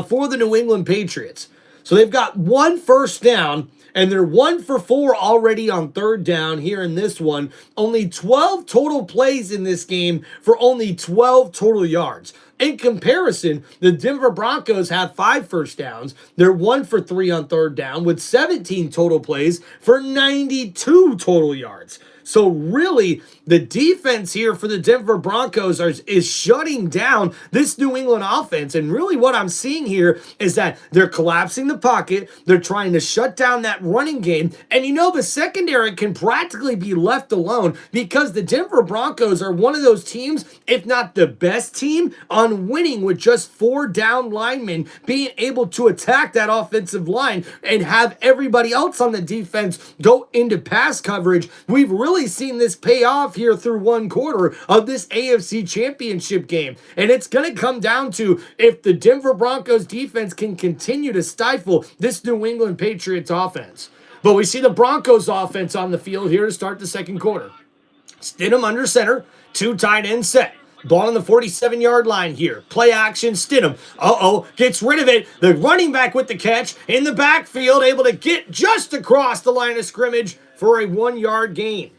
for the New England Patriots. So they've got 1 first down, and they're 1 for 4 already on third down here in this one. Only 12 total plays in this game for only 12 total yards. In comparison, the Denver Broncos have 5 first downs. They're 1 for 3 on third down with 17 total plays for 92 total yards. So really, the defense here for the Denver Broncos is shutting down this New England offense. And really what I'm seeing here is that they're collapsing the pocket. They're trying to shut down that running game. And you know, the secondary can practically be left alone because the Denver Broncos are one of those teams, if not the best team, on winning with just 4 down linemen being able to attack that offensive line and have everybody else on the defense go into pass coverage. We've really seen this pay off here through one quarter of this AFC Championship game. And it's going to come down to if the Denver Broncos defense can continue to stifle this New England Patriots offense. But we see the Broncos offense on the field here to start the second quarter. Stidham under center, 2 tight end set. Ball on the 47-yard line here. Play action, Stidham. Gets rid of it. The running back with the catch in the backfield, able to get just across the line of scrimmage for a 1-yard gain.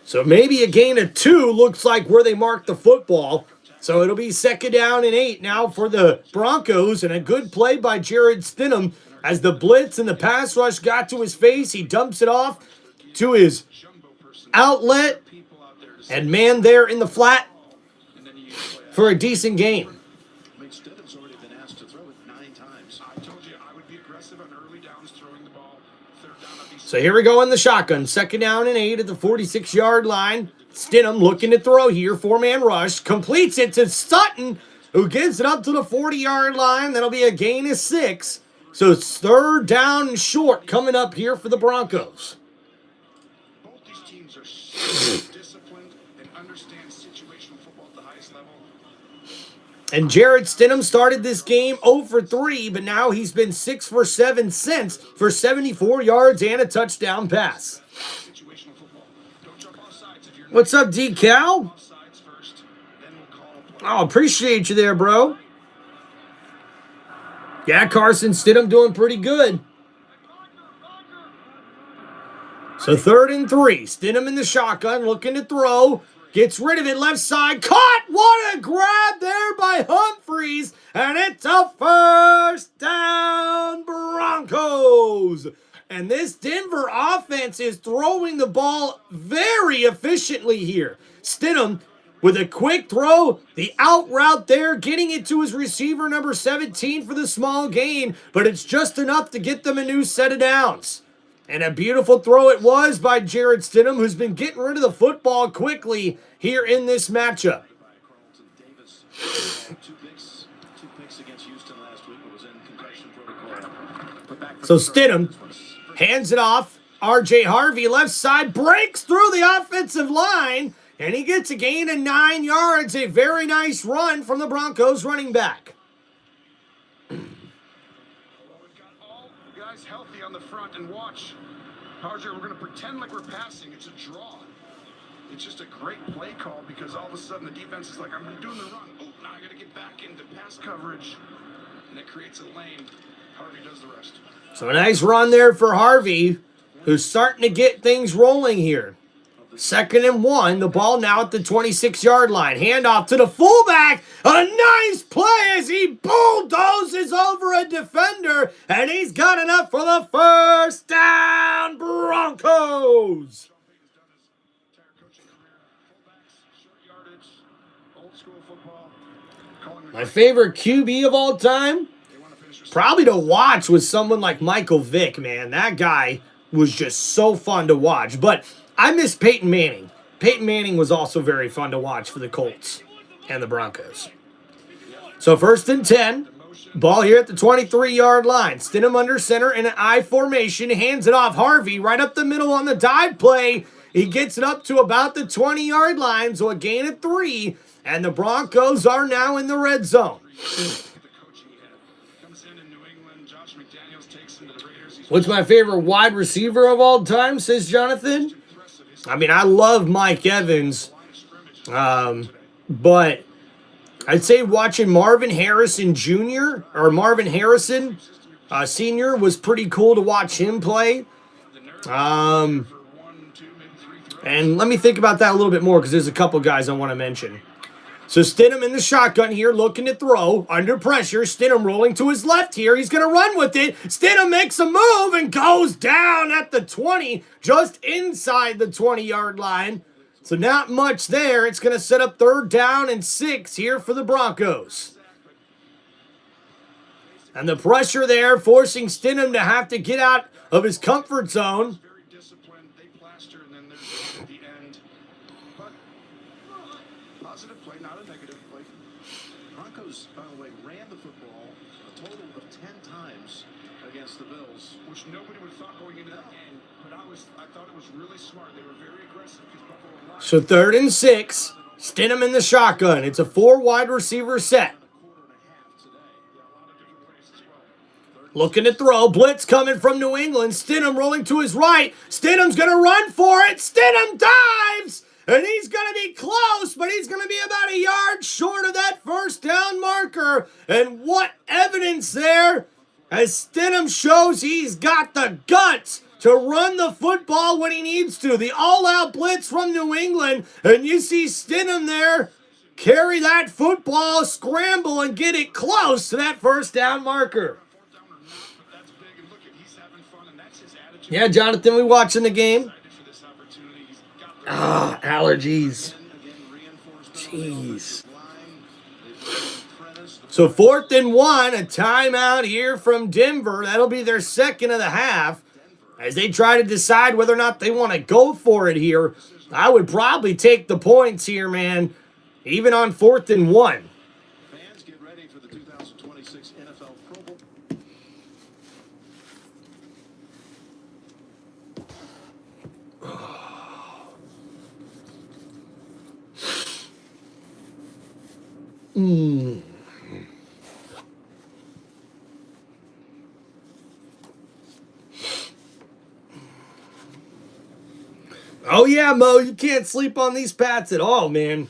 So maybe a gain of 2 looks like where they marked the football. So it'll be second down and 8 now for the Broncos, and a good play by Jarrett Stidham as the blitz and the pass rush got to his face. He dumps it off to his outlet, and man there in the flat for a decent game. Stidham's already been asked to throw it 9 times. I told you I would be aggressive on early downs throwing the ball. Third down, I'd be So here we go in the shotgun. 2nd down and 8 at the 46-yard line. Stidham looking to throw here. 4-man rush. Completes it to Sutton, who gives it up to the 40-yard line. That'll be a gain of 6. So it's 3rd down and short coming up here for the Broncos. both these teams are so disciplined and understand situational football at the highest level. And Jarrett Stidham started this game 0 for 3, but now he's been 6 for 7 since for 74 yards and a touchdown pass. Situational football. Don't jump off sides if you're What's up, DeCal? off sides first, then we'll call a play. Oh, appreciate you there, bro. Yeah, Carson Stidham doing pretty good. So 3rd and 3. Stidham in the shotgun, looking to throw. Gets rid of it, left side. Caught! What a grab there by Humphries. And it's a 1st down, Broncos. And this Denver offense is throwing the ball very efficiently here. Stidham with a quick throw, the out route there, getting it to his receiver number 17 for the small gain, but it's just enough to get them a new set of downs. And a beautiful throw it was by Jarrett Stidham, who's been getting rid of the football quickly here in this matchup. Two picks against Houston last week. It was in concussion protocol. So Stidham hands it off. R.J. Harvey, left side, breaks through the offensive line, and he gets a gain of 9 yards. A very nice run from the Broncos running back. Well, we've got all guys healthy on the front, and watch. Harger, we're going to pretend like we're passing. It's a draw. It's just a great play call because all of a sudden the defense is like, I'm doing the run. Oh, now I got to get back into pass coverage. And it creates a lane. Harvey does the rest. So a nice run there for Harvey, who's starting to get things rolling here. 2nd and 1. The ball now at the 26-yard line. Handoff to the fullback. A nice play as he bulldozes over a defender. And he's got enough for the 1st down, Broncos. My favorite QB of all time? Probably to watch was someone like Michael Vick, man. That guy was just so fun to watch. But I miss Peyton Manning. Peyton Manning was also very fun to watch for the Colts and the Broncos. So 1st and 10. Ball here at the 23-yard line. Stidham under center in an I formation. Hands it off Harvey right up the middle on the dive play. He gets it up to about the 20-yard line, so a gain of 3. And the Broncos are now in the red zone. What's my favorite wide receiver of all time, says Jonathan? I mean, I love Mike Evans. But I'd say watching Marvin Harrison Jr. or Marvin Harrison Sr. was pretty cool to watch him play. And let me think about that a little bit more because there's a couple guys I want to mention. So Stidham in the shotgun here, looking to throw, under pressure. Stidham rolling to his left here. He's going to run with it. Stidham makes a move and goes down at the 20, just inside the 20-yard line. So not much there. It's going to set up 3rd down and 6 here for the Broncos. And the pressure there, forcing Stidham to have to get out of his comfort zone. Very disciplined. They plaster, and then there's at the end. But positive play, not a negative play. Broncos, by the way, ran the football a total of 10 times against the Bills, which nobody would have thought going into that game. But I thought it was really smart. They were very aggressive because Buffalo lost. So 3rd and 6. Stidham in the shotgun. It's a 4 wide receiver set. Looking to throw. Blitz coming from New England. Stidham rolling to his right. Stidham's going to run for it. Stidham dives. And he's going to be close, but he's going to be about a yard short of that 1st down marker. And what evidence there as Stidham shows he's got the guts to run the football when he needs to. The all-out blitz from New England. And you see Stidham there carry that football, scramble, and get it close to that 1st down marker. Yeah, Jonathan, we watching the game. Allergies. Jeez. So 4th and 1, a timeout here from Denver. That'll be their second of the half. As they try to decide whether or not they want to go for it here, I would probably take the points here, man, even on 4th and 1. Fans, get ready for the 2026 NFL Pro Bowl. Oh, yeah, Mo, you can't sleep on these Pats at all, man.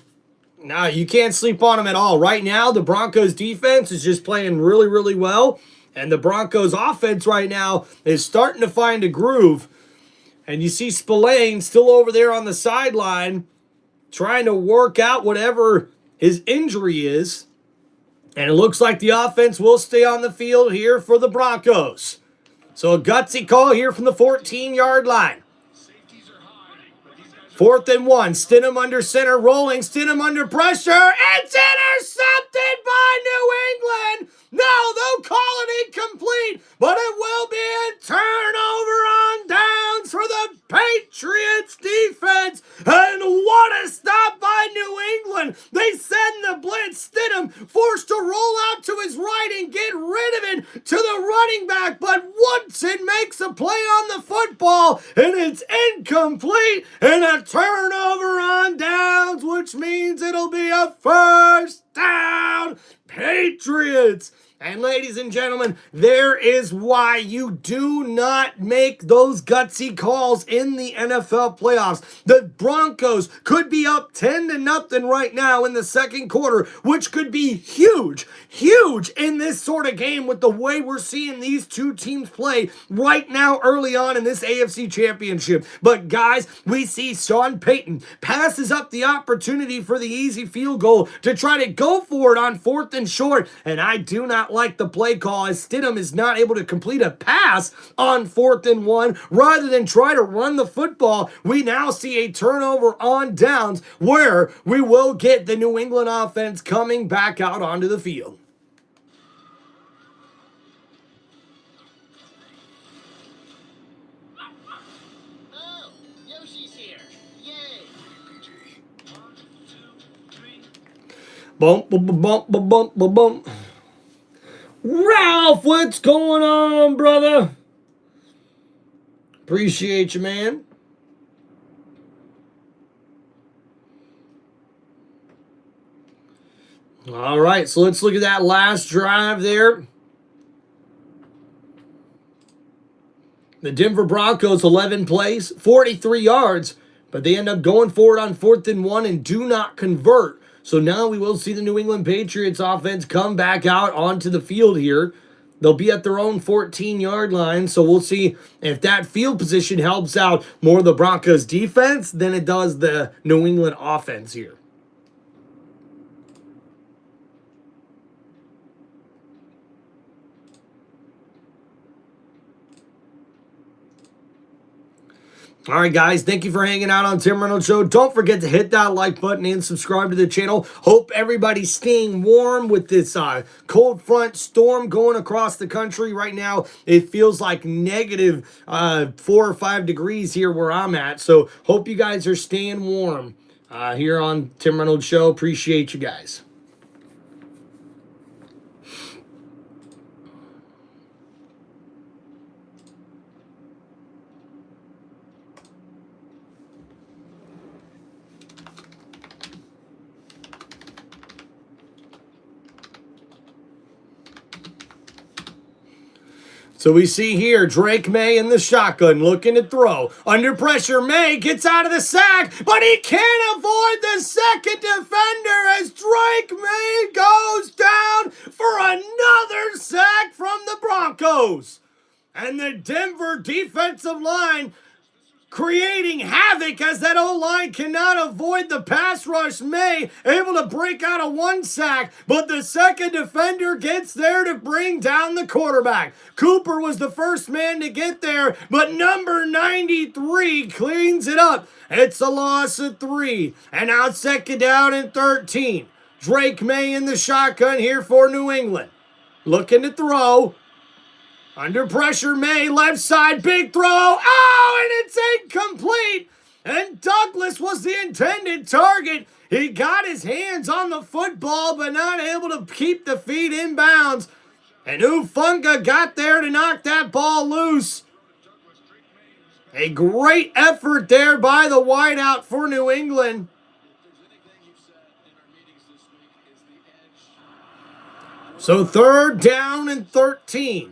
No, you can't sleep on them at all. Right now, the Broncos defense is just playing really, really well. And the Broncos offense right now is starting to find a groove. And you see Spillane still over there on the sideline trying to work out whatever his injury is. And it looks like the offense will stay on the field here for the Broncos. So a gutsy call here from the 14-yard line. 4th and 1. Stidham under center, rolling. Stidham under pressure. It's intercepted by New England. No, they'll call it incomplete, but it will be a turnover on downs for the Patriots defense. And what a stop by New England. They send the blitz. Stidham forced to roll out to his right and get rid of it to the running back. But Woodson makes a play on the football, and it's incomplete and a turnover on downs, which means it'll be a first down. Patriots. And ladies and gentlemen, there is why you do not make those gutsy calls in the NFL playoffs. The Broncos could be up 10-0 right now in the second quarter, which could be huge in this sort of game with the way we're seeing these two teams play right now early on in this AFC championship. But guys, we see Sean Payton passes up the opportunity for the easy field goal to try to go for it on 4th and short, and I do not like the play call as Stidham is not able to complete a pass on 4th and 1. Rather than try to run the football, we now see a turnover on downs where we will get the New England offense coming back out onto the field. Oh, Yoshi's here. Yay. Bump, bump, bump, bump, bump, bump, bump. Ralph, what's going on, brother? Appreciate you, man. All right, so let's look at that last drive there. The Denver Broncos, 11 plays, 43 yards, but they end up going for it on 4th and 1 and do not convert. So now we will see the New England Patriots offense come back out onto the field here. They'll be at their own 14-yard line, so we'll see if that field position helps out more the Broncos defense than it does the New England offense here. All right, guys, thank you for hanging out on Tim Reynolds Show. Don't forget to hit that like button and subscribe to the channel. Hope everybody's staying warm with this cold front storm going across the country right now. It feels like negative 4 or 5 degrees here where I'm at. So hope you guys are staying warm here on Tim Reynolds Show. Appreciate you guys. So we see here Drake May in the shotgun looking to throw. Under pressure, May gets out of the sack, but he can't avoid the second defender as Drake May goes down for another sack from the Broncos. And the Denver defensive line creating havoc as that O-line cannot avoid the pass rush. May able to break out a 1 sack, but the second defender gets there to bring down the quarterback. Cooper was the first man to get there, but number 93 cleans it up. It's a loss of 3, and now it's 2nd down and 13. Drake May in the shotgun here for New England. Looking to throw. Under pressure, May, left side, big throw. Oh, and it's incomplete. And Douglas was the intended target. He got his hands on the football, but not able to keep the feet in bounds. And Ufunga got there to knock that ball loose. A great effort there by the wideout for New England. So 3rd down and 13.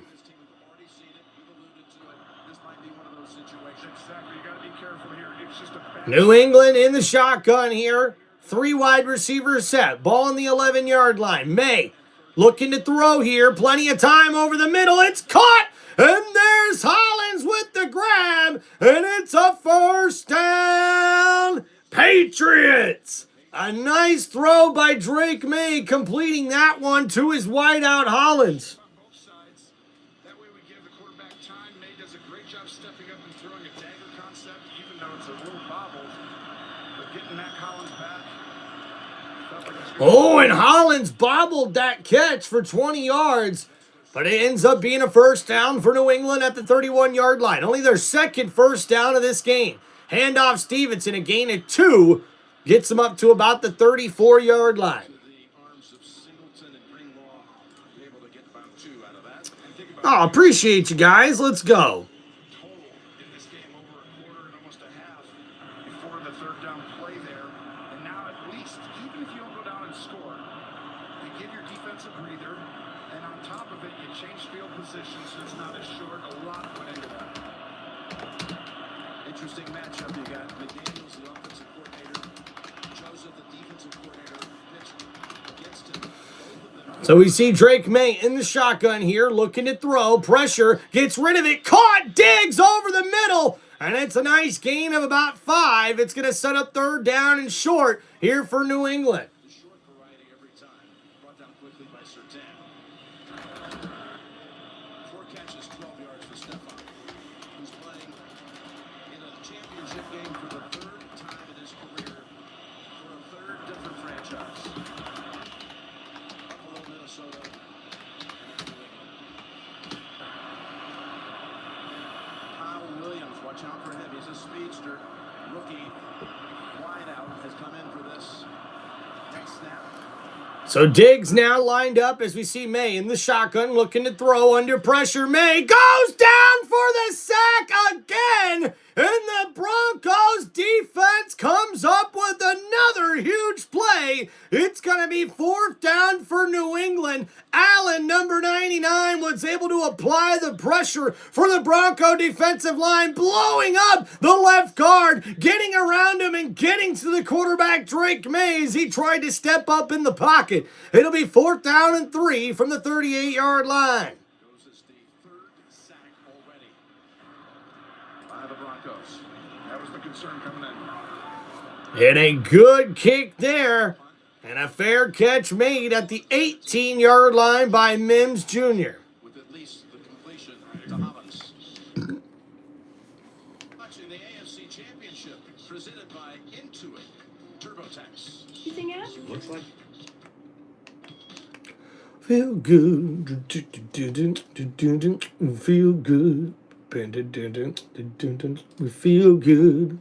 New England in the shotgun here. 3 wide receivers set. Ball on the 11-yard line. May looking to throw here. Plenty of time over the middle. It's caught. And there's Hollins with the grab. And it's a 1st down. Patriots. A nice throw by Drake May, completing that one to his wideout Hollins. Both sides. That way we give the quarterback time. May does a great job stepping up and throwing a dagger concept, even though it's a little bobbled. But getting Mac Hollins back. Oh, and Hollins bobbled that catch for 20 yards. But it ends up being a 1st down for New England at the 31-yard line. Only their 2nd 1st down of this game. Handoff Stevenson, a gain of 2. Gets them up to about the 34-yard line. Oh, appreciate you guys. Let's go. Total in this game over a quarter and almost a half before the 3rd down play there. And now at least, even if you don't go down and score, you give your defense a breather. And on top of it, you change field position so it's not as short. A lot went into that. Interesting matchup. You got McDaniels, the offensive coordinator. Joseph, the defensive coordinator, pitched against him. So we see Drake May in the shotgun here, looking to throw. Pressure, gets rid of it. Caught, Diggs over the middle. And it's a nice gain of about 5. It's going to set up 3rd down and short here for New England. The short variety every time. Brought down quickly by Sertan. 4 catches, 12 yards for Stidham, who's playing in a championship game for the 3rd time in his career for a 3rd different franchise. Buffalo, Minnesota, and New England. Kyle Williams, watch out for him. He's a speedster. Rookie wideout has come in for this next snap. So Diggs now lined up as we see May in the shotgun looking to throw under pressure. May goes down for the sack again. And the Broncos defense comes up with another huge play. It's going to be 4th down for New England. Allen, number 99, was able to apply the pressure for the Bronco defensive line, blowing up the left guard, getting around him and getting to the quarterback Drake May as he tried to step up in the pocket. It'll be 4th down and 3 from the 38-yard line. Goes as the 3rd sack already by the Broncos. That was the concern coming in. And a good kick there. And a fair catch made at the 18-yard line by Mims Jr. With at least the completion to Hollins. Watching the AFC Championship presented by Intuit TurboTax. Looks like Feel good. Feel good. We feel good.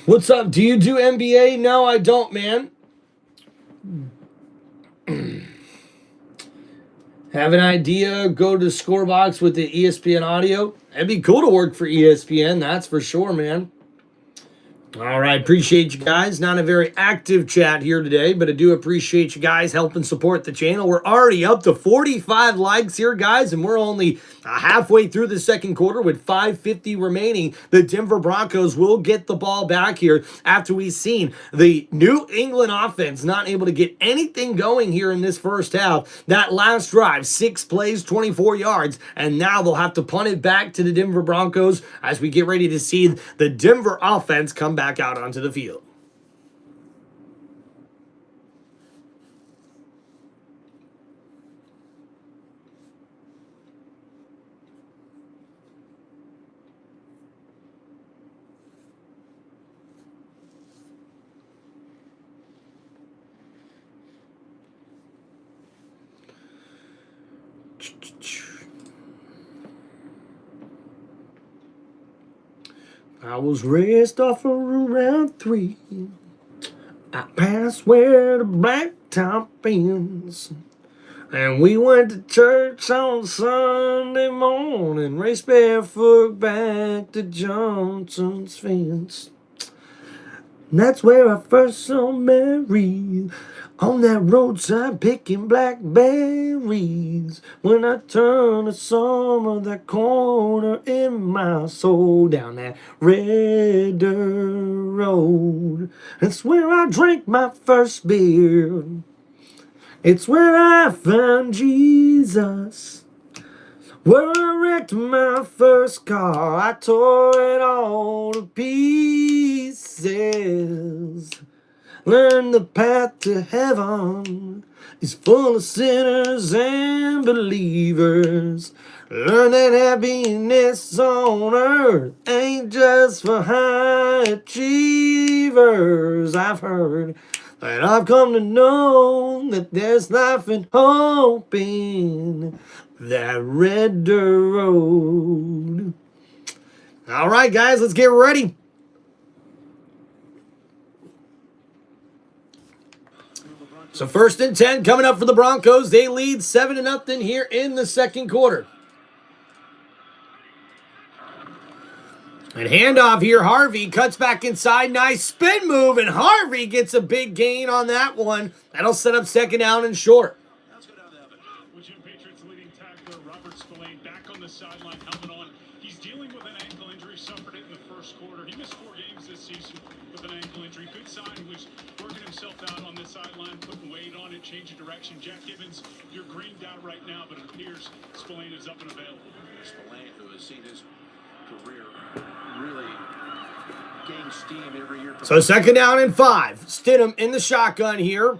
What's up? Do you do NBA? No, I don't, man. Have an idea? Go to Scorebox with the ESPN audio. It'd be cool to work for ESPN, that's for sure, man. All right, appreciate you guys. Not a very active chat here today, but I do appreciate you guys helping support the channel. We're already up to 45 likes here, guys, and we're only halfway through the second quarter with 5:50 remaining. The Denver Broncos will get the ball back here after we've seen the New England offense not able to get anything going here in this first half. That last drive, 6 plays, 24 yards, and now they'll have to punt it back to the Denver Broncos as we get ready to see the Denver offense come back out onto the field. I was raised off of around 3. I passed where the blacktop ends. And we went to church on Sunday morning, raced barefoot back to Johnson's fence. And that's where I first saw Mary, on that roadside picking blackberries. When I turned the some of that corner in my soul down that red dirt road. That's where I drank my first beer. It's where I found Jesus. Where I wrecked my first car, I tore it all to pieces. Learn the path to heaven is full of sinners and believers. Learn that happiness on earth ain't just for high achievers. I've heard that I've come to know that there's life and hope in that red dirt road. All right, guys, let's get ready. So 1st and 10 coming up for the Broncos. They lead 7-0 here in the second quarter. And handoff here, Harvey cuts back inside. Nice spin move, and Harvey gets a big gain on that one. That'll set up 2nd down and short. Let's go down to Evan. With Jim Patriots leading tackler Robert Spillane back on the sideline, helmet on. He's dealing with an ankle injury, suffered it in the first quarter. He missed 4 games this season with an ankle injury. Good sign. He was working himself out on the sideline, putting weight on it, changing direction. Jack Gibbons, you're greened out right now, but it appears Spillane is up and available. Spillane, who has seen his career really gain steam every year. So 2nd down and 5. Stidham in the shotgun here.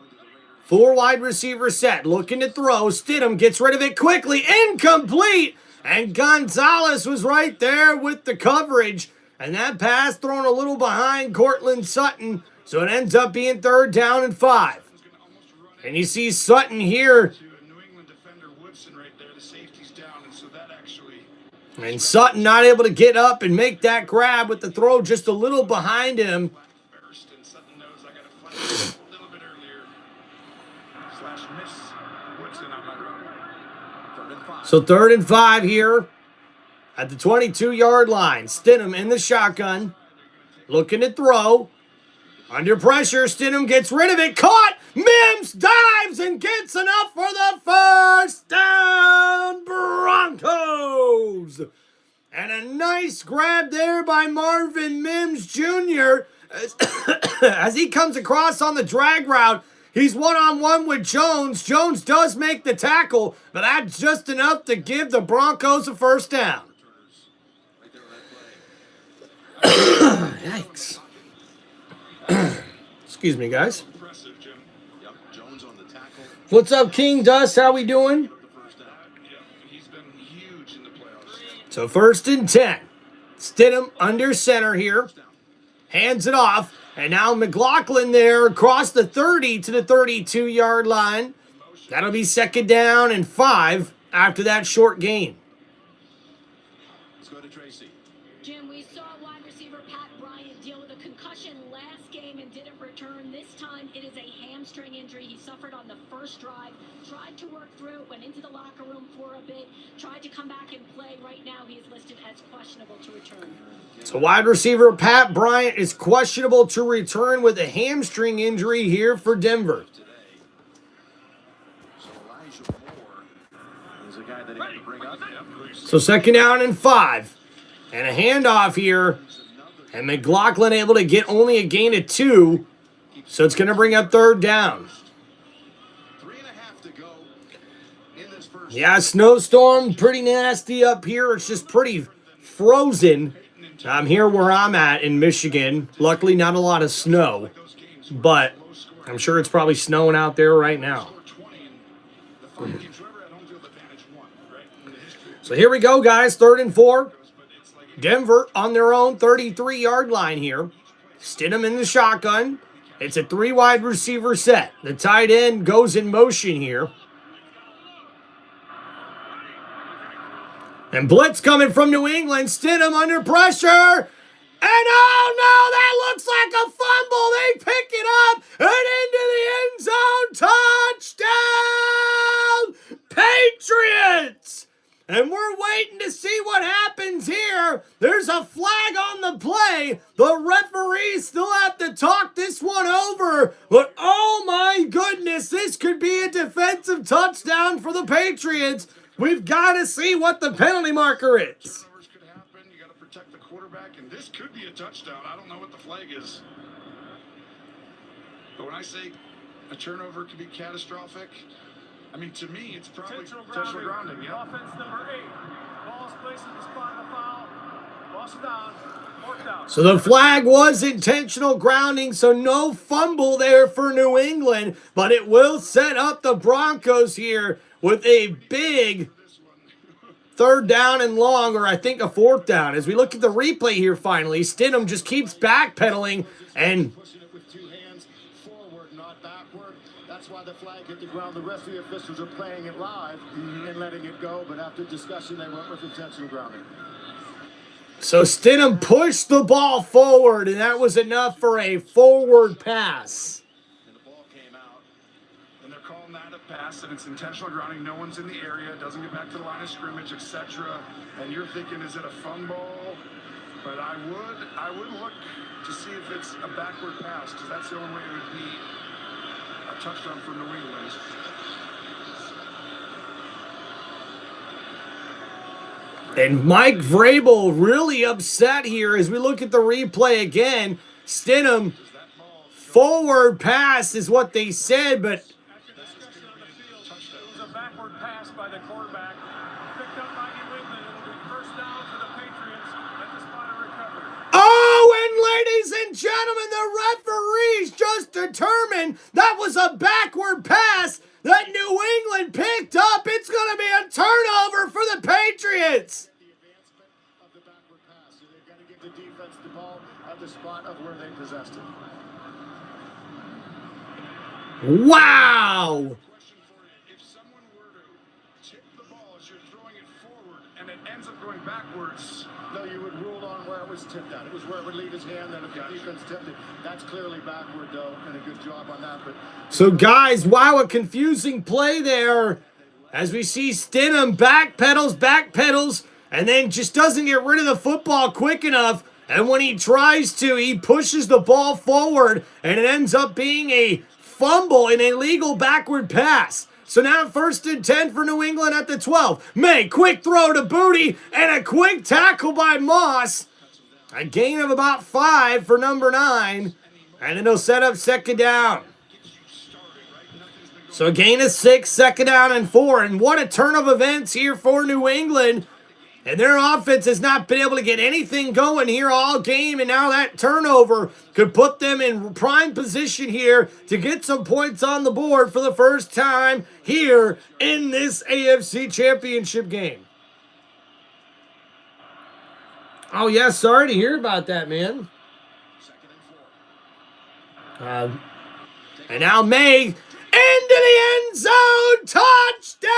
4 wide receiver set, looking to throw. Stidham gets rid of it quickly. Incomplete. And Gonzalez was right there with the coverage. And that pass thrown a little behind Cortland Sutton. So it ends up being 3rd down and 5. And you see Sutton here. And Sutton not able to get up and make that grab with the throw just a little behind him. So 3rd and 5 here at the 22-yard line. Stidham in the shotgun, looking to throw. Under pressure, Stidham gets rid of it. Caught! Mims dives and gets enough for the 1st down, Broncos! And a nice grab there by Marvin Mims Jr. as he comes across on the drag route. He's one-on-one with Jones. Jones does make the tackle, but that's just enough to give the Broncos a 1st down. Yikes. Excuse me, guys. What's up, King Dust? How we doing? So 1st and 10. Stidham under center here. Hands it off. And now McLaughlin there across the 30 to the 32-yard line. That'll be 2nd down and 5 after that short gain. Let's go to Tracy. Jim, we saw wide receiver Pat Bryant deal with a concussion last game and didn't return. This time it is a hamstring injury he suffered on the first drive. Tried to work through it, went into the locker room for a bit, tried to come back and play. Right now, he is listed as questionable to return. So wide receiver Pat Bryant is questionable to return with a hamstring injury here for Denver. So second down and 5. And a handoff here. And McLaughlin able to get only a gain of 2. So it's going to bring up third down. 3.5 to go in this first. Yeah, snowstorm, pretty nasty up here. It's just pretty frozen. I'm here where I'm at in Michigan. Luckily, not a lot of snow. But I'm sure it's probably snowing out there right now. So here we go, guys. 3rd and 4. Denver on their own 33-yard line here. Stidham in the shotgun. It's a 3-wide receiver set. The tight end goes in motion here. And blitz coming from New England. Stidham under pressure. And oh no, that looks like a fumble. They pick it up and into the end zone. Touchdown, Patriots. And we're waiting to see what happens here. There's a flag on the play. The referees still have to talk this one over. But oh my goodness, this could be a defensive touchdown for the Patriots. We've got to see what the penalty marker is. Turnovers could happen. You got to protect the quarterback, and this could be a touchdown. I don't know what the flag is. But when I say a turnover could be catastrophic, I mean, to me, it's probably intentional grounding. Yeah. Offense number 8. Ball's placed in the spot of the foul. Ball's down. Fourth down. So the flag was intentional grounding, so no fumble there for New England, but it will set up the Broncos here with a big 3rd down and long, or I think a 4th down. As we look at the replay here finally, Stidham just keeps backpedaling and Pushing it with 2 hands forward, not backward. That's why the flag hit the ground. The rest of the officials are playing it live and letting it go, but after discussion, they went with intentional grounding. so Stidham pushed the ball forward, and that was enough for a forward pass. And the ball came out, and they're calling that a pass, and it's intentional grounding. No one's in the area, doesn't get back to the line of scrimmage, etc. And you're thinking, is it a fumble? But I would look to see if it's a backward pass, because that's the only way it would be a touchdown for New England. And Mike Vrabel really upset here as we look at the replay again. Stidham, forward pass is what they said, but After discussion on the field, it was a backward pass by the quarterback. Picked up by New England. It'll be first down for the Patriots at the spot of recovery. oh, and ladies and gentlemen, the referees just determined that was a backward pass that New England picked up. It's going to be a turnover for the Patriots. The advancement of the backward pass. So they've got to give the defense the ball at the spot of where they possessed it. Wow. Question for you: if someone were to tip the ball as you're throwing it forward and it ends up going backwards, No, you would rule on where it was tipped at. It was where it would leave his hand, then if the defense tipped it. That's clearly backward, though, and a good job on that. But So, guys, wow, a confusing play there. As we see Stidham backpedals, and then just doesn't get rid of the football quick enough. And when he tries to, he pushes the ball forward, and it ends up being a fumble, an illegal backward pass. So now 1st and 10 for New England at the 12. May, quick throw to Booty, and a quick tackle by Moss. A gain of about 5 for number 9. And it'll set up 2nd down. So a gain of 6, 2nd down and 4. And what a turn of events here for New England. And their offense has not been able to get anything going here all game. And now that turnover could put them in prime position here to get some points on the board for the first time here in this AFC Championship game. Oh, yeah, sorry to hear about that, man. And now May into the end zone. Touchdown,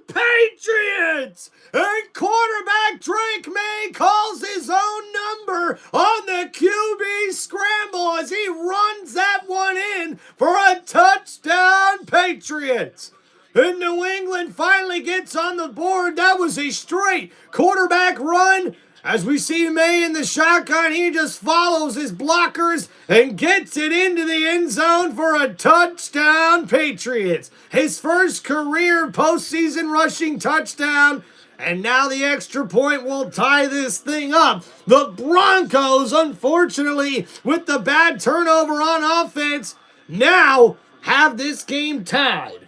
Patriots! And quarterback Drake May calls his own number on the QB scramble as he runs that one in for a touchdown, Patriots. And New England finally finally gets on the board. That was a straight quarterback run. As we see May in the shotgun, he just follows his blockers and gets it into the end zone for a touchdown, Patriots. His first career postseason rushing touchdown. And now the extra point will tie this thing up. The Broncos, unfortunately, with the bad turnover on offense, now have this game tied.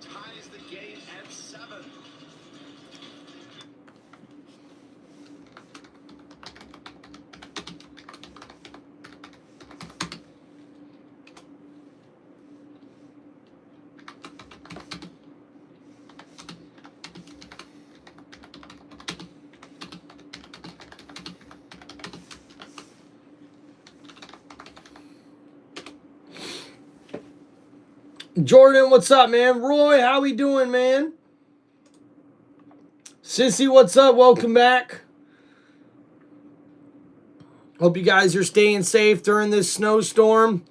Ties the game at 7. Jordan, what's up, man? Roy, how we doing, man? Sissy, what's up? Welcome back. Hope you guys are staying safe during this snowstorm.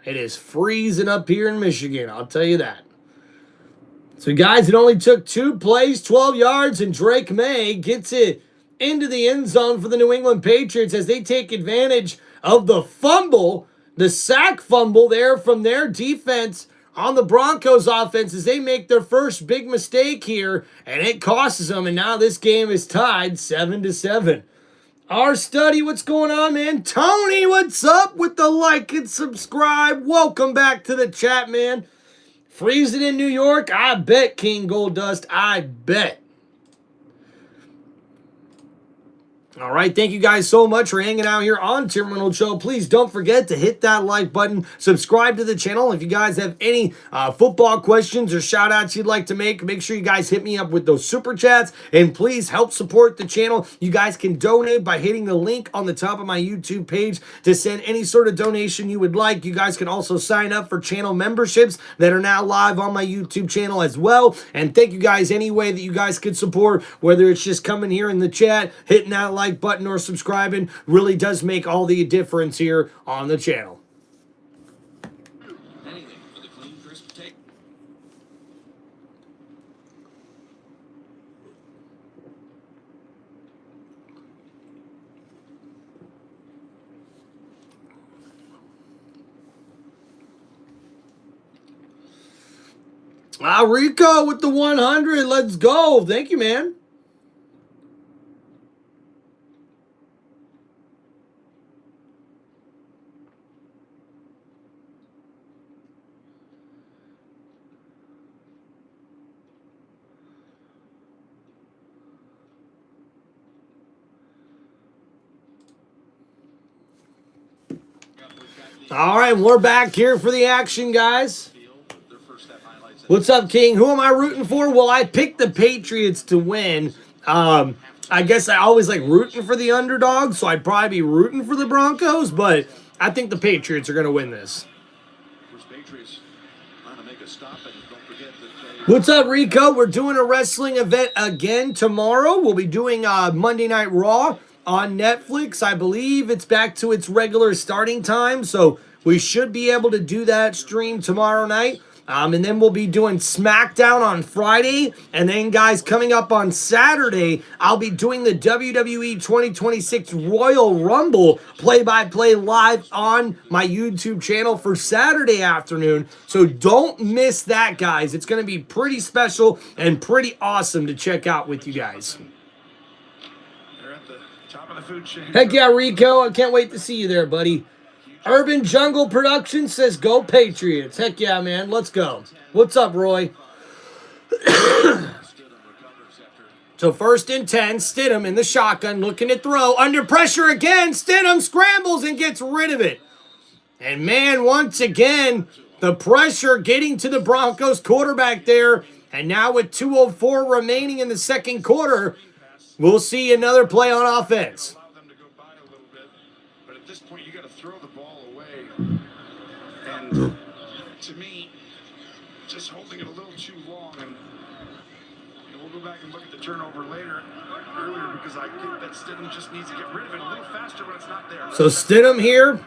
It is freezing up here in Michigan, I'll tell you that. So, guys, it only took 2 plays, 12 yards, and Drake May gets it into the end zone for the New England Patriots as they take advantage of the fumble, the sack fumble there from their defense on the Broncos offense as they make their first big mistake here, and it costs them, and now this game is tied 7-7. Our study, what's going on, man? Tony, what's up with the like and subscribe? Welcome back to the chat, man. Freezing in New York? I bet, King Gold Dust. I bet. All right, thank you guys so much for hanging out here on Tim Reynolds Show. Please don't forget to hit that like button, subscribe to the channel. If you guys have any football questions or shout outs you'd like to make sure you guys hit me up with those super chats, and please help support the channel. You guys can donate by hitting the link on the top of my YouTube page to send any sort of donation you would like. You guys can also sign up for channel memberships that are now live on my YouTube channel as well. And thank you guys any way that you guys could support, whether it's just coming here in the chat, hitting that like button, or subscribing, really does make all the difference here on the channel. Anything for the clean, crisp take. Rico with the 100. Let's go. Thank you, man. All right, we're back here for the action, guys. What's up, King? Who am I rooting for? Well, I picked the Patriots to win. I guess I always like rooting for the underdog, so I'd probably be rooting for the Broncos, but I think the Patriots are going to win this. What's up, Rico? We're doing a wrestling event again tomorrow. We'll be doing Monday Night Raw on Netflix. I believe it's back to its regular starting time, so we should be able to do that stream tomorrow night. And then we'll be doing SmackDown on Friday. And then, guys, coming up on Saturday, I'll be doing the WWE 2026 Royal Rumble play-by-play live on my YouTube channel for Saturday afternoon. So don't miss that, guys. It's going to be pretty special and pretty awesome to check out with you guys. They're at the top of the food chain. Heck yeah, Rico. I can't wait to see you there, buddy. Urban Jungle Productions says, go Patriots. Heck yeah, man. Let's go. What's up, Roy? So 1st and 10, Stidham in the shotgun looking to throw. Under pressure again. Stidham scrambles and gets rid of it. And, man, once again, the pressure getting to the Broncos quarterback there. And now with 2:04 remaining in the second quarter, we'll see another play on offense. Allow them to go by a little bit, but at this point you got to throw the ball away. And to me, just holding it a little too long. And we'll go back and look at the turnover earlier, because I think that Stidham just needs to get rid of it a little faster when it's not there. So Stidham here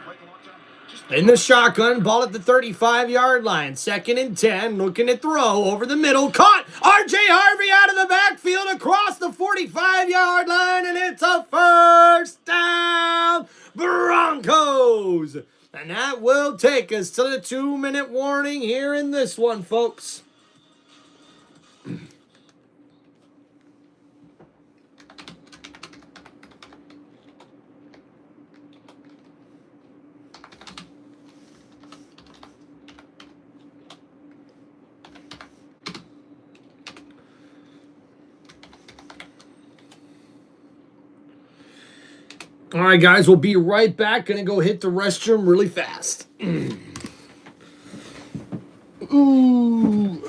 In the shotgun, ball at the 35-yard line. 2nd and 10, looking to throw over the middle. Caught! R.J. Harvey out of the backfield across the 45-yard line, and it's a first down, Broncos! And that will take us to the 2-minute warning here in this one, folks. All right, guys, we'll be right back. Gonna go hit the restroom really fast. Ooh.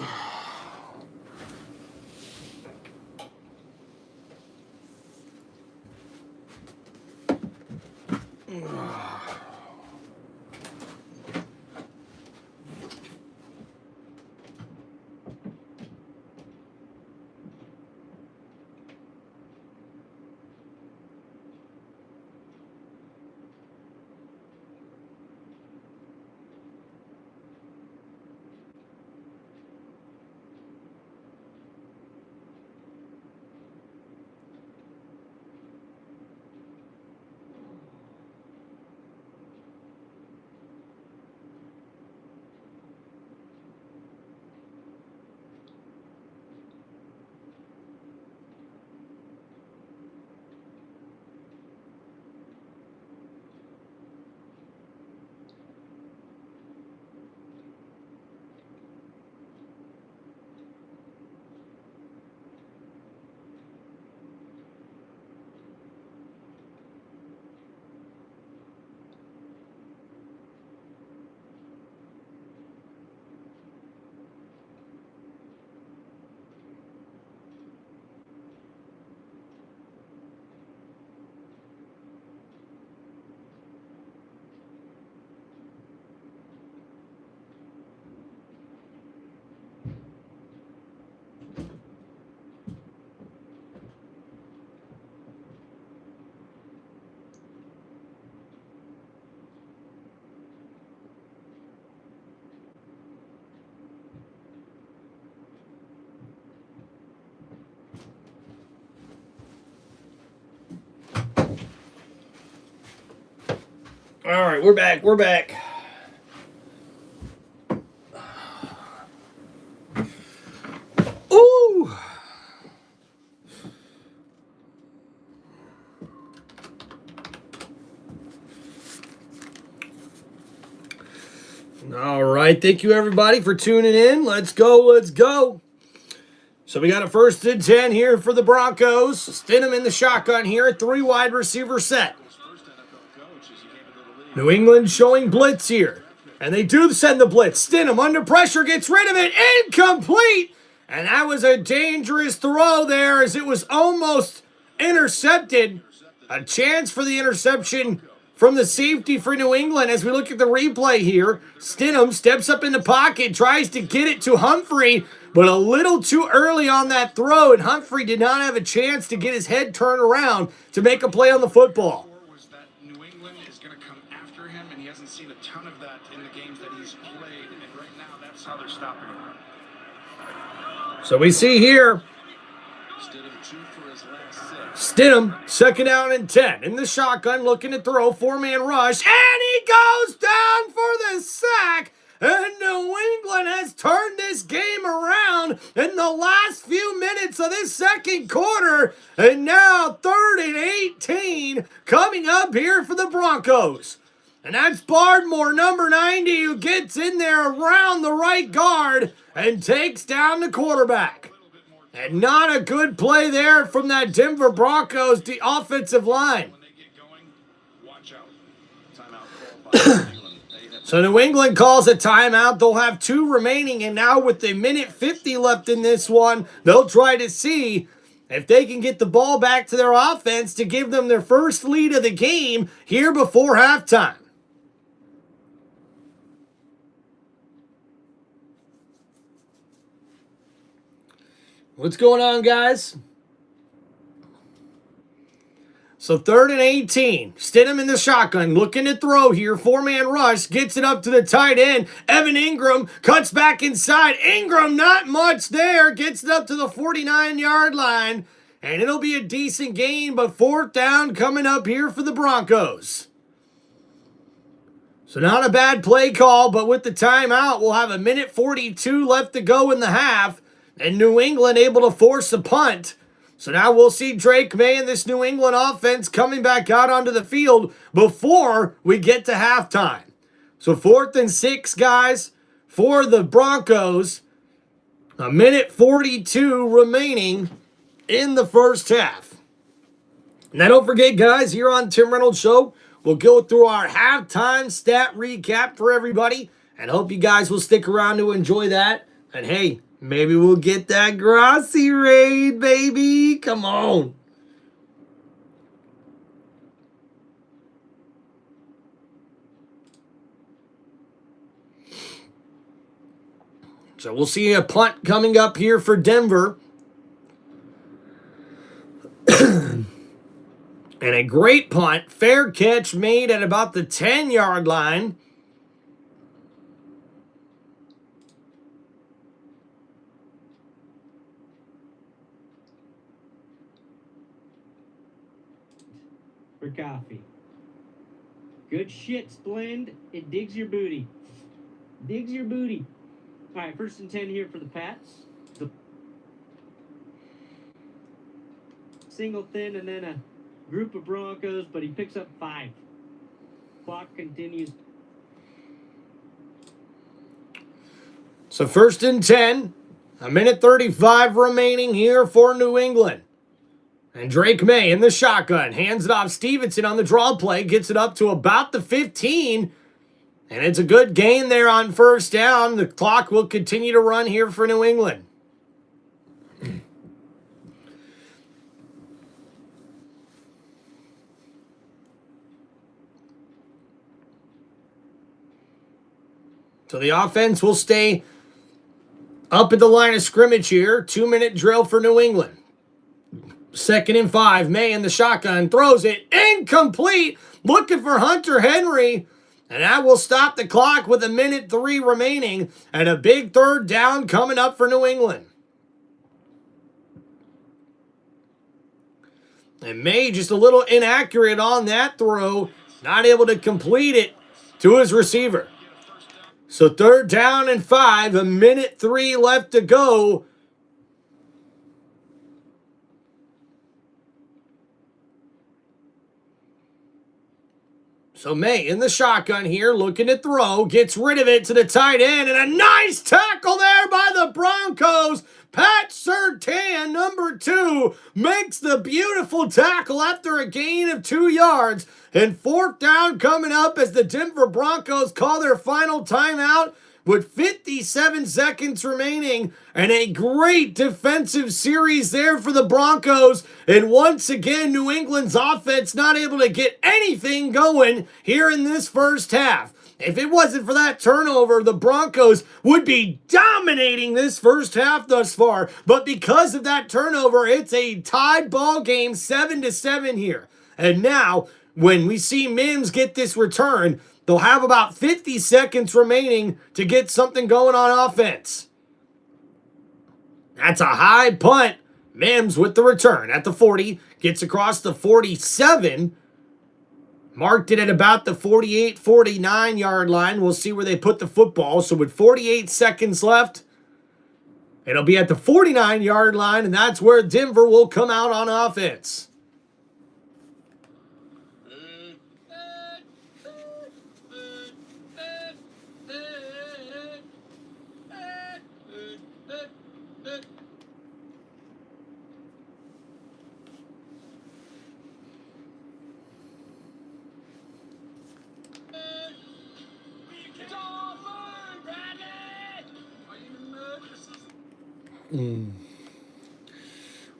All right, we're back. We're back. Ooh. All right, thank you everybody for tuning in. Let's go, let's go. So we got a 1st and 10 here for the Broncos. Stidham in the shotgun here, 3 wide receiver set. New England showing blitz here. And they do send the blitz. Stidham under pressure, gets rid of it. Incomplete! And that was a dangerous throw there as it was almost intercepted. A chance for the interception from the safety for New England. As we look at the replay here, Stidham steps up in the pocket, tries to get it to Humphrey, but a little too early on that throw, and Humphrey did not have a chance to get his head turned around to make a play on the football. Was that New England is going to come after him, and he hasn't seen a ton of that in the games that he's played, and right now that's how they're stopping him. So we see here, Stidham, 2nd down and 10. In the shotgun, looking to throw, 4-man rush, and he goes down for the sack. And New England has turned this game around in the last few minutes of this 2nd quarter. And now 3rd and 18 coming up here for the Broncos. And that's Bardmore, number 90, who gets in there around the right guard and takes down the quarterback. And not a good play there from that Denver Broncos, the offensive line. When they get going, watch out. Timeout called by New England. So New England calls a timeout. They'll have 2 remaining, and now with a minute 50 left in this one, they'll try to see if they can get the ball back to their offense to give them their first lead of the game here before halftime. What's going on, guys? So 3rd and 18. Stidham in the shotgun, looking to throw here. 4-man rush, gets it up to the tight end. Evan Ingram cuts back inside. Ingram, not much there. Gets it up to the 49-yard line. And it'll be a decent gain, but 4th down coming up here for the Broncos. So not a bad play call, but with the timeout, we'll have 1:42 left to go in the half. And New England able to force a punt. So now we'll see Drake May and this New England offense coming back out onto the field before we get to halftime. So 4th and 6, guys, for the Broncos. 1:42 remaining in the first half. Now don't forget, guys, here on Tim Reynolds Show, we'll go through our halftime stat recap for everybody. And hope you guys will stick around to enjoy that. And hey, maybe we'll get that Grossi raid, baby. Come on. So we'll see a punt coming up here for Denver. And a great punt. Fair catch made at about the 10-yard line. For coffee. Good shit, Splend. It digs your booty. Digs your booty. All right, 1st and 10 here for the Pats. The single thin and then a group of Broncos, but he picks up 5. Clock continues. So 1st and 10. 1:35 remaining here for New England. And Drake May in the shotgun. Hands it off. Stevenson on the draw play. Gets it up to about the 15. And it's a good gain there on 1st down. The clock will continue to run here for New England. So the offense will stay up at the line of scrimmage here. 2-minute drill for New England. 2nd and 5. May in the shotgun. Throws it. Incomplete. Looking for Hunter Henry. And that will stop the clock with 1:03 remaining. And a big 3rd down coming up for New England. And May just a little inaccurate on that throw. Not able to complete it to his receiver. So 3rd down and 5. 1:03 left to go. So May in the shotgun here, looking to throw, gets rid of it to the tight end, and a nice tackle there by the Broncos. Pat Surtain, number 2, makes the beautiful tackle after a gain of 2 yards. And 4th down coming up as the Denver Broncos call their final timeout with 57 seconds remaining. And a great defensive series there for the Broncos. And once again, New England's offense not able to get anything going here in this first half. If it wasn't for that turnover, the Broncos would be dominating this first half thus far. But because of that turnover, it's a tied ball game, 7-7 here. And now, when we see Mims get this return, they'll have about 50 seconds remaining to get something going on offense. That's a high punt. Mims with the return at the 40. Gets across the 47. Marked it at about the 48, 49-yard line. We'll see where they put the football. So with 48 seconds left, it'll be at the 49-yard line, and that's where Denver will come out on offense.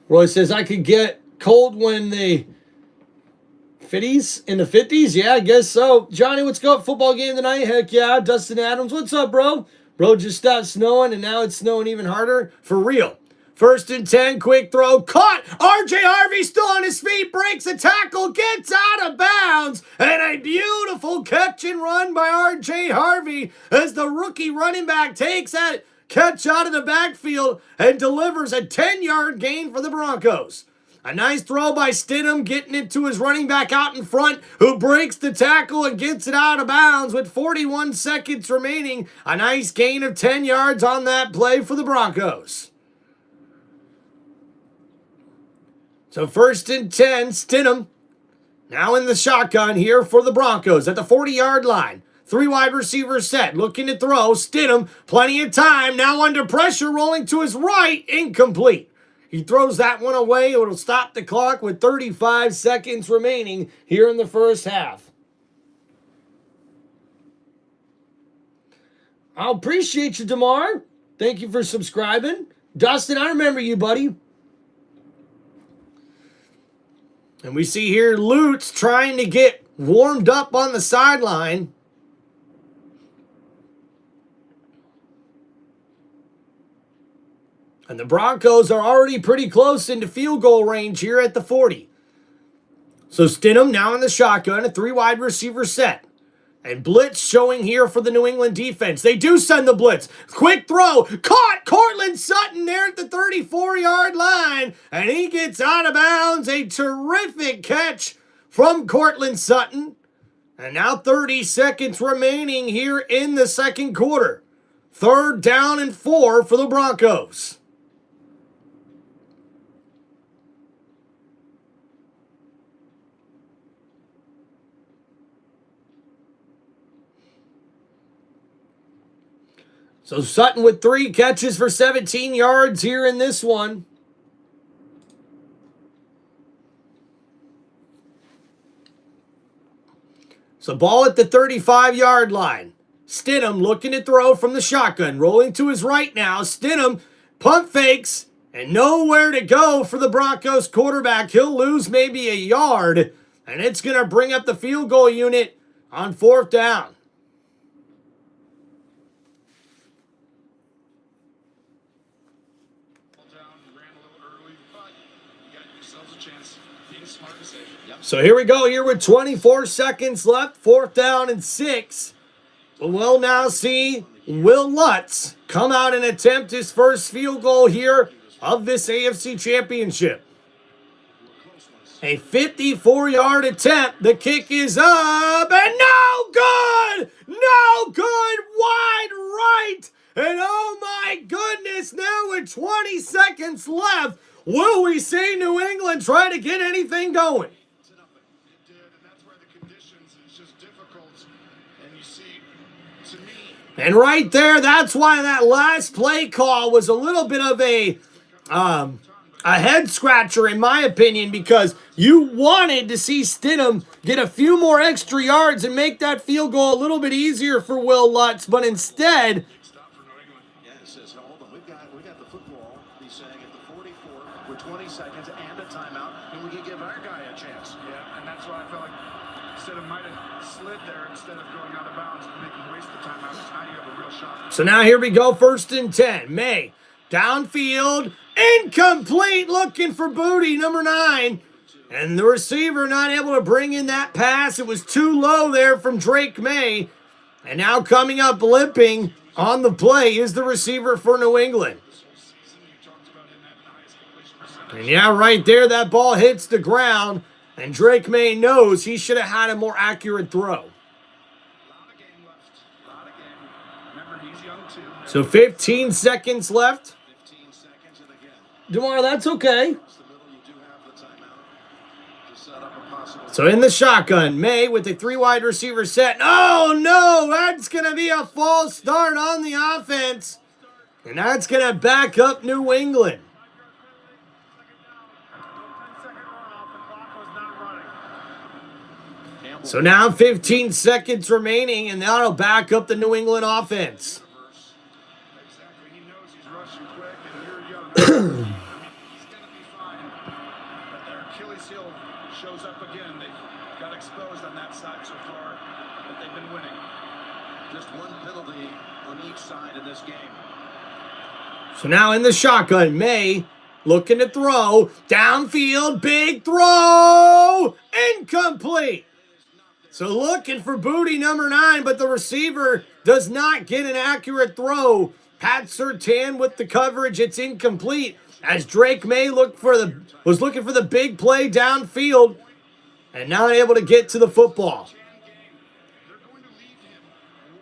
Roy says, I could get cold when the 50s, in the 50s? Yeah, I guess so. Johnny, what's going on? Football game tonight? Heck yeah. Dustin Adams, what's up, bro? Bro, just stopped snowing, and now it's snowing even harder. For real. First and 10, quick throw, caught. R.J. Harvey still on his feet, breaks a tackle, gets out of bounds, and a beautiful catch and run by R.J. Harvey as the rookie running back takes that catch out of the backfield and delivers a 10-yard gain for the Broncos. A nice throw by Stidham, getting it to his running back out in front, who breaks the tackle and gets it out of bounds with 41 seconds remaining. A nice gain of 10 yards on that play for the Broncos. So first and 10, Stidham now in the shotgun here for the Broncos at the 40-yard line. 3 wide receivers set, looking to throw. Stidham, plenty of time, now under pressure, rolling to his right, incomplete. He throws that one away. It'll stop the clock with 35 seconds remaining here in the first half. I appreciate you, DeMar. Thank you for subscribing. Dustin, I remember you, buddy. And we see here Lutz trying to get warmed up on the sideline. And the Broncos are already pretty close into field goal range here at the 40. So Stidham now in the shotgun, a 3 wide receiver set. And blitz showing here for the New England defense. They do send the blitz. Quick throw. Caught Cortland Sutton there at the 34-yard line. And he gets out of bounds. A terrific catch from Cortland Sutton. And now 30 seconds remaining here in the second quarter. 3rd down and 4 for the Broncos. So Sutton with 3 catches for 17 yards here in this one. So ball at the 35-yard line. Stidham looking to throw from the shotgun. Rolling to his right now. Stidham pump fakes and nowhere to go for the Broncos quarterback. He'll lose maybe a yard. And it's going to bring up the field goal unit on 4th down. So here we go here with 24 seconds left. 4th down and 6. We'll now see Will Lutz come out and attempt his first field goal here of this AFC Championship. A 54-yard attempt. The kick is up and no good! No good! Wide right! And oh my goodness, now with 20 seconds left, will we see New England try to get anything going? And right there, that's why that last play call was a little bit of a head scratcher in my opinion, because you wanted to see Stidham get a few more extra yards and make that field goal a little bit easier for Will Lutz, but instead, Yeah, it says, hold on, we got the football, he's saying, at the 44 with 20 seconds and a timeout, and we can give our guy a chance. Yeah, and that's why I felt like Stidham might have slid there instead of going out of bounds and making waste the timeout. Now you have a real shot. so now here we go, 1st and 10. May, downfield, incomplete, looking for Booty, number 9. And the receiver not able to bring in that pass. It was too low there from Drake May. And now coming up limping on the play is the receiver for New England. And yeah, right there, that ball hits the ground. And Drake May knows he should have had a more accurate throw. So 15 seconds left. DeMar, that's okay. So in the shotgun, May with the 3 wide receiver set. Oh no, that's going to be a false start on the offense. And that's going to back up New England. So now 15 seconds remaining, and that'll back up the New England offense. Exactly. He knows he's rushing quick, and you're young. He's going to be fine. But their Achilles heel shows up again. They got exposed on that side so far, but they've been winning. Just one penalty on each side in this game. So now in the shotgun, May looking to throw. Downfield, big throw. Incomplete. So looking for booty number 9, but the receiver does not get an accurate throw. Pat Surtain with the coverage. It's incomplete as Drake May was looking for the big play downfield and not able to get to the football. They're going to leave him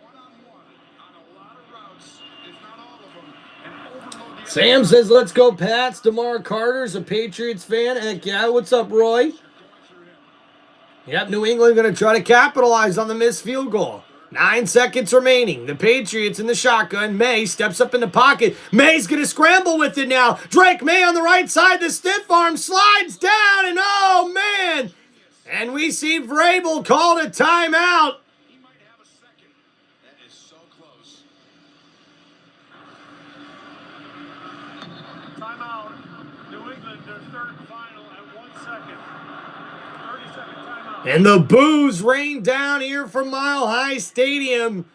one-on-one on a lot of routes, if not all of them, and overload the Sam says, let's go Pats. DeMar Carter's a Patriots fan. Heck yeah, what's up, Roy? Yep, New England going to try to capitalize on the missed field goal. 9 seconds remaining. The Patriots in the shotgun. May steps up in the pocket. May's going to scramble with it now. Drake May on the right side. The stiff arm slides down, and oh, man. And we see Vrabel called a timeout. He might have a second. That is so close. Timeout. New England, their third and final at 1 second. 30-second timeout. And the boos rain down here from Mile High Stadium.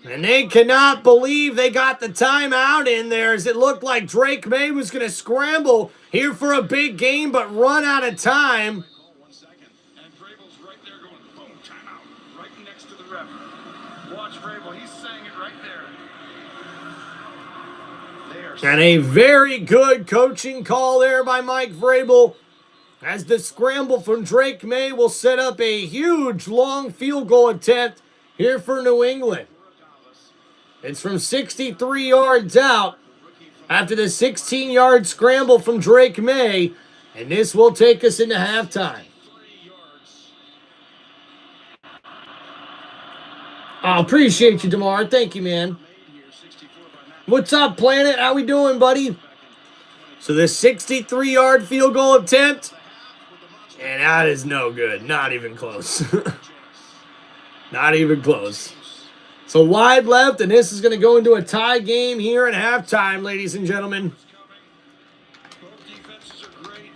And they cannot believe they got the timeout in there, as it looked like Drake May was going to scramble here for a big game but run out of time. Call 1 second. And Vrabel's right there going, boom, timeout. Right next to the ref. Watch Vrabel. He's saying it right there. They are And a very good coaching call there by Mike Vrabel, as the scramble from Drake May will set up a huge long field goal attempt here for New England. It's from 63 yards out after the 16-yard scramble from Drake May, and this will take us into halftime. 3 yards. I appreciate you, DeMar. Thank you, man. Made here, 64 by Matt. What's up, Planet? How we doing, buddy? So the 63-yard field goal attempt, and that is no good. Not even close. Not even close. So wide left, and this is going to go into a tie game here at halftime, ladies and gentlemen. Both defenses are great.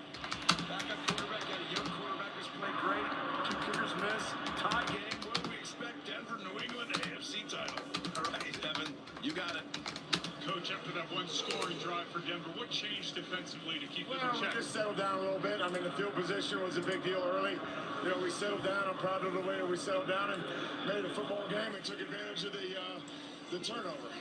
Backup quarterback got a young quarterback who's played great. 2 kickers missed. Tie game. What do we expect? Denver, New England, AFC title. All right, Evan, you got it. Coach, after that one scoring drive for Denver, what changed defensively to keep them Well, in we check? just settled down a little bit. I mean, the field position was a big deal early. You know, we settled down. I'm proud of the way that we settled down and made a football game and took advantage of the turnover.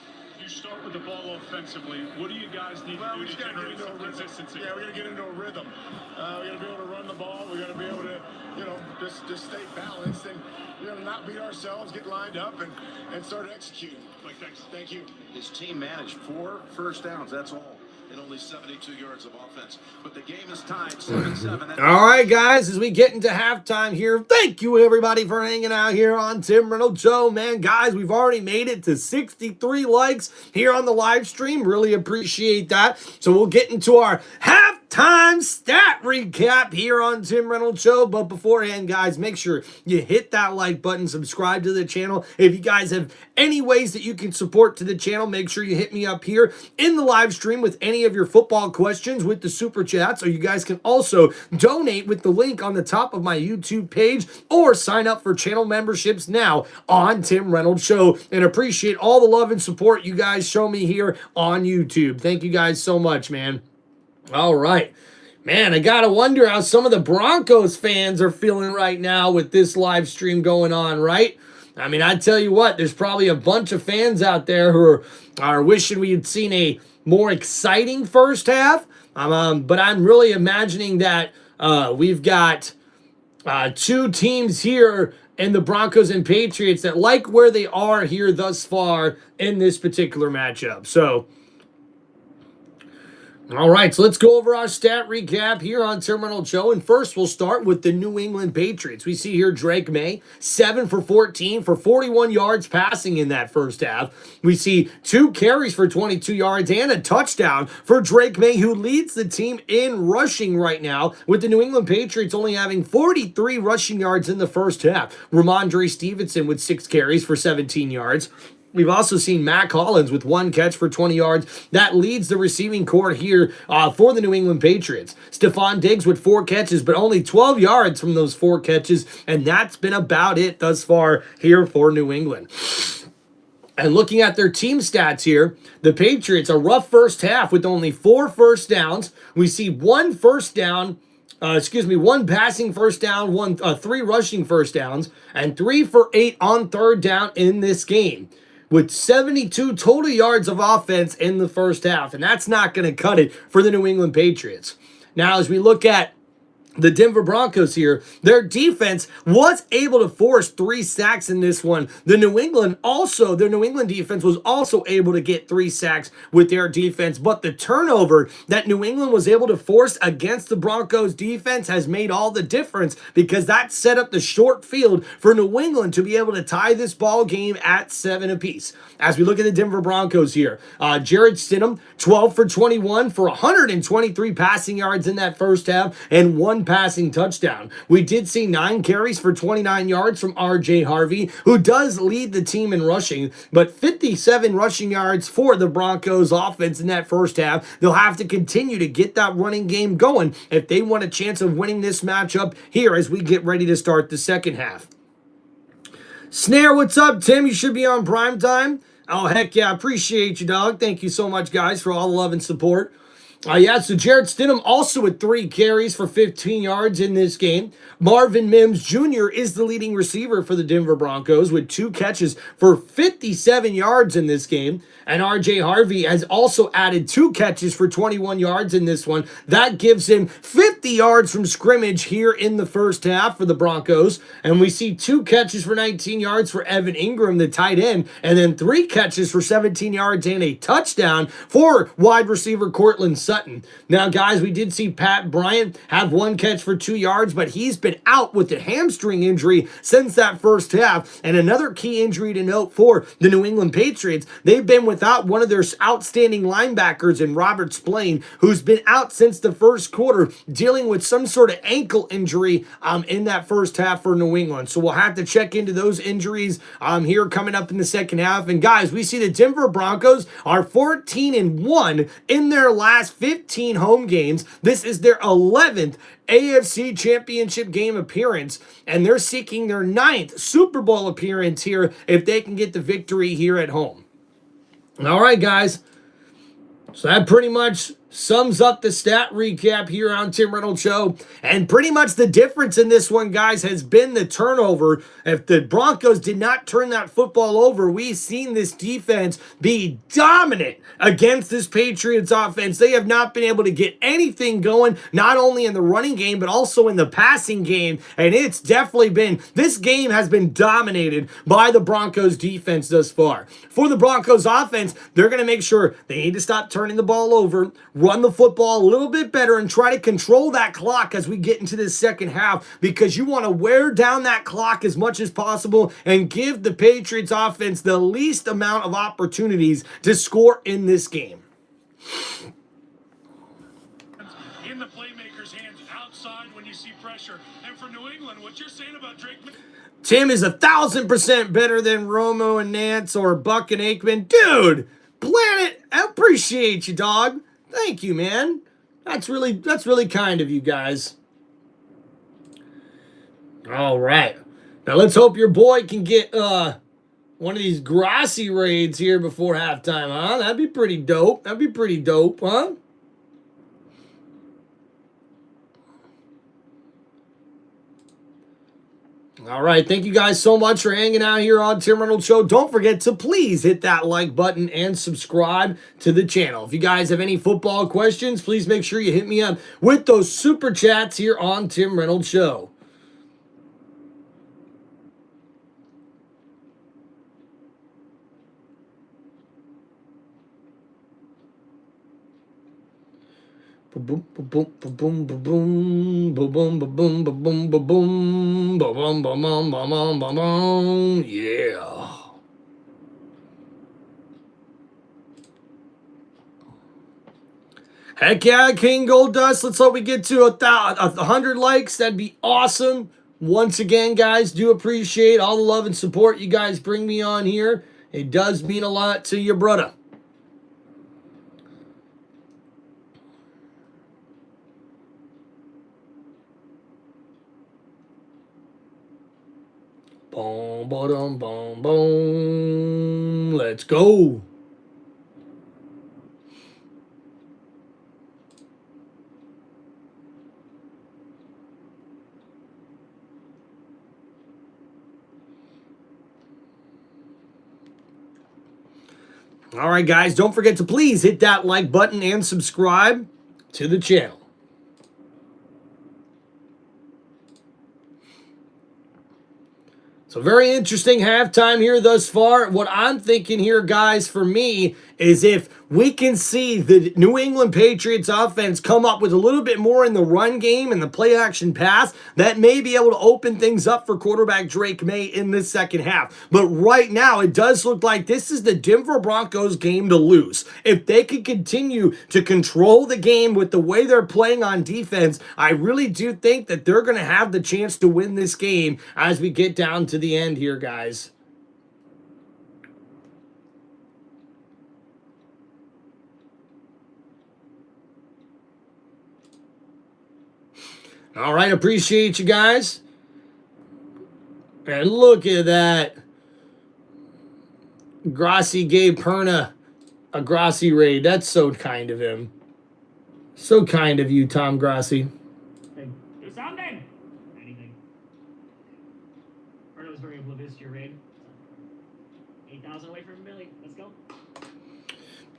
You start with the ball offensively. What do you guys need Well, to we do just to got to generate get into a some rhythm. consistency? Yeah, we got to get into a rhythm. We got to be able to run the ball. We got to be able to, you know, just stay balanced and, you know, not beat ourselves, get lined up and start executing. Like, thanks. Thank you. His team managed 4 first downs. That's all. And only 72 yards of offense. But the game is tied 7-7. All right, guys, as we get into halftime here, thank you, everybody, for hanging out here on Tim Reynolds Show. Man, guys, we've already made it to 63 likes here on the live stream. Really appreciate that. So we'll get into our halftime stat recap here on Tim Reynolds Show. But beforehand, guys, make sure you hit that like button, subscribe to the channel. If you guys have any ways that you can support to the channel, make sure you hit me up here in the live stream with any of your football questions with the super chats, or you guys can also donate with the link on the top of my YouTube page, or sign up for channel memberships now on Tim Reynolds Show, and appreciate all the love and support you guys show me here on YouTube. Thank you guys so much, man. All right. Man, I gotta wonder how some of the Broncos fans are feeling right now with this live stream going on, right? I mean, I tell you what, there's probably a bunch of fans out there who are wishing we had seen a more exciting first half. But I'm really imagining that we've got 2 teams here in the Broncos and Patriots that like where they are here thus far in this particular matchup. So, all right, so let's go over our stat recap here on Tim Reynolds Show. And first, we'll start with the New England Patriots. We see here Drake May, 7 for 14 for 41 yards passing in that first half. We see 2 carries for 22 yards and a touchdown for Drake May, who leads the team in rushing right now, with the New England Patriots only having 43 rushing yards in the first half. Ramondre Stevenson with 6 carries for 17 yards. We've also seen Matt Collins with 1 catch for 20 yards. That leads the receiving corps here for the New England Patriots. Stephon Diggs with 4 catches, but only 12 yards from those 4 catches, and that's been about it thus far here for New England. And looking at their team stats here, the Patriots, a rough first half with only 4 first downs. We see one passing first down, 3 rushing first downs, and 3 for 8 on third down in this game, with 72 total yards of offense in the first half. And that's not going to cut it for the New England Patriots. Now, as we look at the Denver Broncos here, their defense was able to force 3 sacks in this one. Their New England defense was also able to get 3 sacks with their defense, but the turnover that New England was able to force against the Broncos defense has made all the difference, because that set up the short field for New England to be able to tie this ball game at 7 apiece. As we look at the Denver Broncos here, Jared Stidham, 12 for 21 for 123 passing yards in that first half and 1 passing touchdown. We did see 9 carries for 29 yards from RJ Harvey, who does lead the team in rushing, but 57 rushing yards for the Broncos offense in that first half. They'll have to continue to get that running game going if they want a chance of winning this matchup here as we get ready to start the second half. Snare, what's up, Tim? You should be on prime time. Oh, heck yeah. Appreciate you, dog. Thank you so much, guys, for all the love and support. So Jared Stidham also with 3 carries for 15 yards in this game. Marvin Mims Jr. is the leading receiver for the Denver Broncos with 2 catches for 57 yards in this game. And RJ Harvey has also added 2 catches for 21 yards in this one. That gives him 50 yards from scrimmage here in the first half for the Broncos. And we see 2 catches for 19 yards for Evan Ingram, the tight end, and then 3 catches for 17 yards and a touchdown for wide receiver Cortland Sutton. Now, guys, we did see Pat Bryant have 1 catch for 2 yards, but he's been out with a hamstring injury since that first half. And another key injury to note for the New England Patriots, they've been without one of their outstanding linebackers in Robert Spillane, who's been out since the first quarter, dealing with some sort of ankle injury in that first half for New England. So we'll have to check into those injuries here coming up in the second half. And guys, we see the Denver Broncos are 14-1 in their last 15 home games. This is their 11th AFC Championship game appearance, and they're seeking their 9th Super Bowl appearance here if they can get the victory here at home. All right, guys. So that pretty much sums up the stat recap here on Tim Reynolds Show. And pretty much the difference in this one, guys, has been the turnover. If the Broncos did not turn that football over, we've seen this defense be dominant against this Patriots offense. They have not been able to get anything going, not only in the running game, but also in the passing game. And it's definitely been, this game has been dominated by the Broncos defense thus far. For the Broncos offense, they're going to make sure they need to stop turning the ball over, run the football a little bit better, and try to control that clock as we get into this second half, because you want to wear down that clock as much as possible and give the Patriots offense the least amount of opportunities to score in this game. In the playmaker's hands outside when you see pressure. And for New England, what you're saying about Drake... Tim is 1,000% better than Romo and Nance or Buck and Aikman. Dude, Planet, I appreciate you, dog. Thank you, man. That's really kind of you guys. All right. Now let's hope your boy can get one of these Grassi raids here before halftime, huh? That'd be pretty dope. That'd be pretty dope, huh? All right, thank you guys so much for hanging out here on Tim Reynolds Show. Don't forget to please hit that like button and subscribe to the channel. If you guys have any football questions, please make sure you hit me up with those super chats here on Tim Reynolds Show. Boom, boom, boom, boom, boom, boom, boom, boom, boom, boom, boom, boom, boom, boom, boom, boom, boom, boom, boom, yeah. Heck yeah, King Gold Dust. Let's hope we get to 100 likes. That'd be awesome. Once again, guys, do appreciate all the love and support you guys bring me on here. It does mean a lot to your brother. Boom, boom, boom, boom. Let's go. All right, guys, don't forget to please hit that like button and subscribe to the channel. So very interesting halftime here thus far. What I'm thinking here, guys, for me, is if we can see the New England Patriots offense come up with a little bit more in the run game and the play action pass, that may be able to open things up for quarterback Drake May in this second half. But right now, it does look like this is the Denver Broncos game to lose. If they can continue to control the game with the way they're playing on defense, I really do think that they're going to have the chance to win this game as we get down to the end here, guys. All right, appreciate you guys. And look at that. Grassi gave Perna a Grassi raid. That's so kind of him. So kind of you, Tom Grassi. Hey, do something. Anything. Perna was very oblivious to your raid. 8,000 away from Billy. Let's go.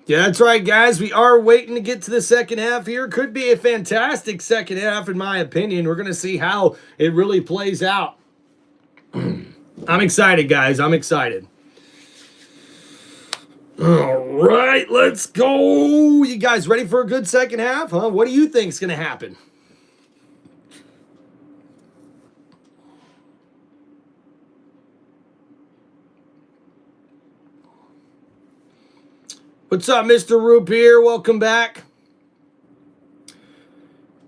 Yeah, that's right, guys. We are waiting to get to the second half here. Could be a fantastic second half, in my opinion. We're going to see how it really plays out. I'm excited, guys. I'm excited. All right, let's go. You guys ready for a good second half, huh? What do you think is going to happen? What's up, Mr. Roop here? Welcome back.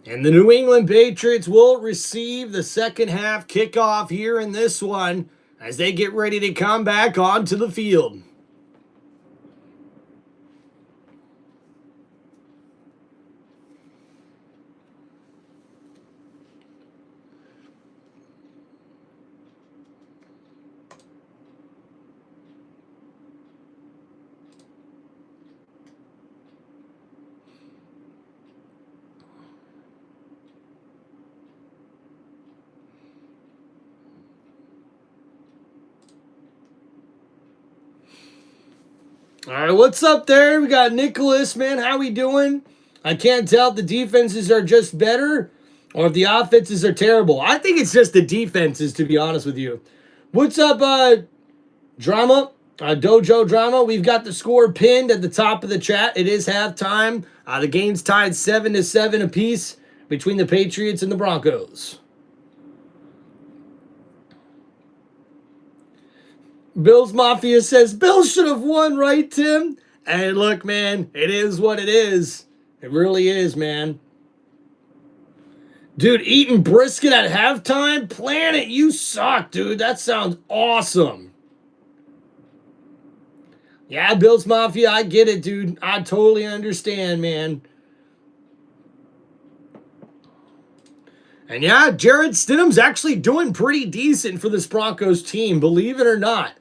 And the New England Patriots will receive the second half kickoff here in this one as they get ready to come back onto the field. All right, what's up there? We got Nicholas, man. How we doing? I can't tell if the defenses are just better or if the offenses are terrible. I think it's just the defenses, to be honest with you. What's up, Drama? Dojo Drama. We've got the score pinned at the top of the chat. It is halftime. The game's tied 7-7 apiece between the Patriots and the Broncos. Bills Mafia says, Bills should have won, right, Tim? And look, man, it is what it is. It really is, man. Dude, eating brisket at halftime? Planet, you suck, dude. That sounds awesome. Yeah, Bills Mafia, I get it, dude. I totally understand, man. And yeah, Jared Stidham's actually doing pretty decent for this Broncos team, believe it or not.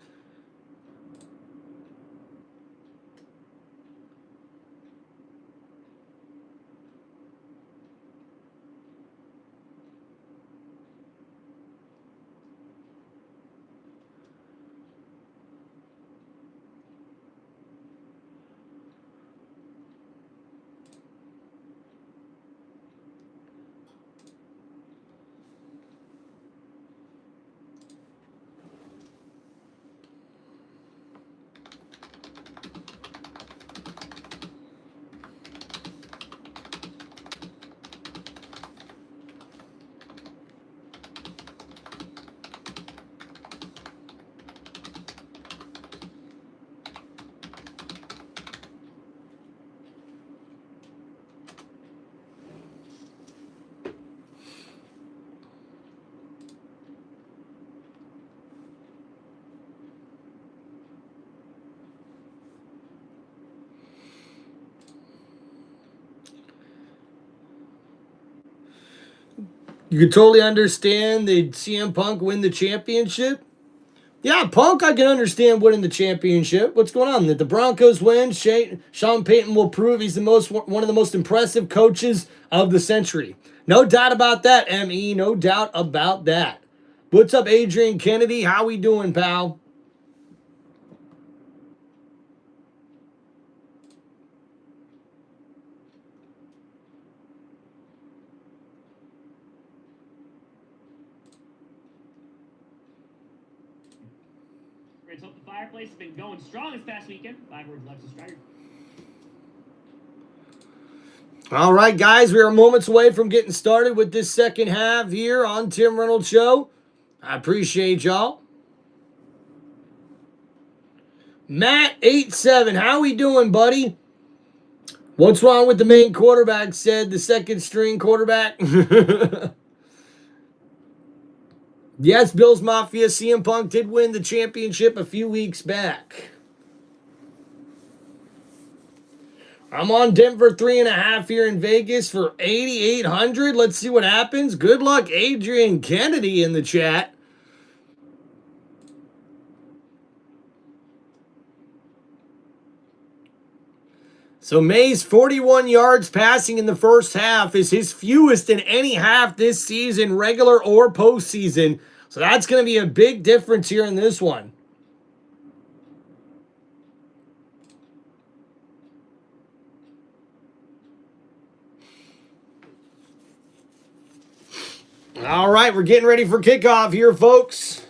You can totally understand the CM Punk win the championship. Yeah, Punk, I can understand winning the championship. What's going on? That the Broncos win. Sean Payton will prove he's one of the most impressive coaches of the century. No doubt about that, M.E. No doubt about that. What's up, Adrian Kennedy? How we doing, pal? Let's hope the fireplace has been going strong this past weekend. 5 words left to Strider. All right, guys, we are moments away from getting started with this second half here on Tim Reynolds Show. I appreciate y'all. Matt87, how we doing, buddy? What's wrong with the main quarterback, said the second string quarterback. Yes, Bills Mafia, CM Punk did win the championship a few weeks back. I'm on Denver 3.5 here in Vegas for 8,800. Let's see what happens. Good luck, Adrian Kennedy in the chat. So May's 41 yards passing in the first half is his fewest in any half this season, regular or postseason. So that's going to be a big difference here in this one. All right, we're getting ready for kickoff here, folks.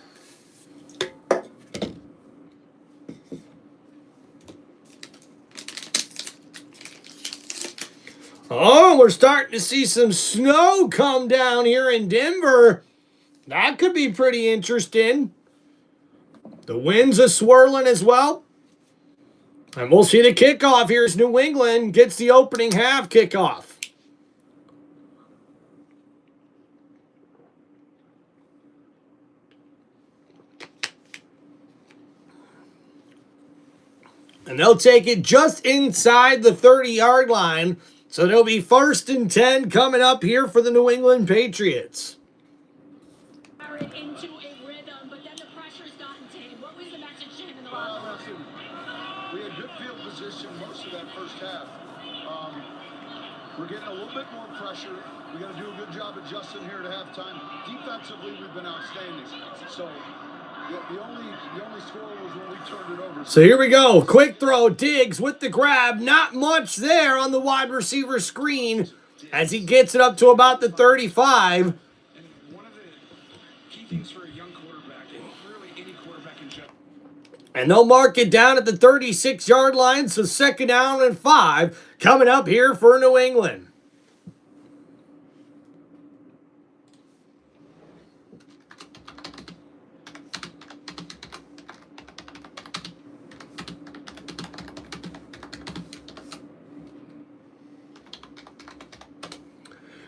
Oh, we're starting to see some snow come down here in Denver. That could be pretty interesting. The winds are swirling as well. And we'll see the kickoff here as New England gets the opening half kickoff. And they'll take it just inside the 30-yard line. So there'll be 1st and 10 coming up here for the New England Patriots. Into a rhythm, but then the pressure's gotten to him. What was the message to him in the locker room? We had good field position most of that first half. We're getting a little bit more pressure. We got to do a good job adjusting here at halftime. Defensively, we've been outstanding. So the only score was when we turned it over. So here we go. Quick throw. Diggs with the grab. Not much there on the wide receiver screen as he gets it up to about the 35. And one of the key things for a young quarterback, and really any quarterback in general, And they'll mark it down at the 36-yard line. So 2nd down and 5 coming up here for New England.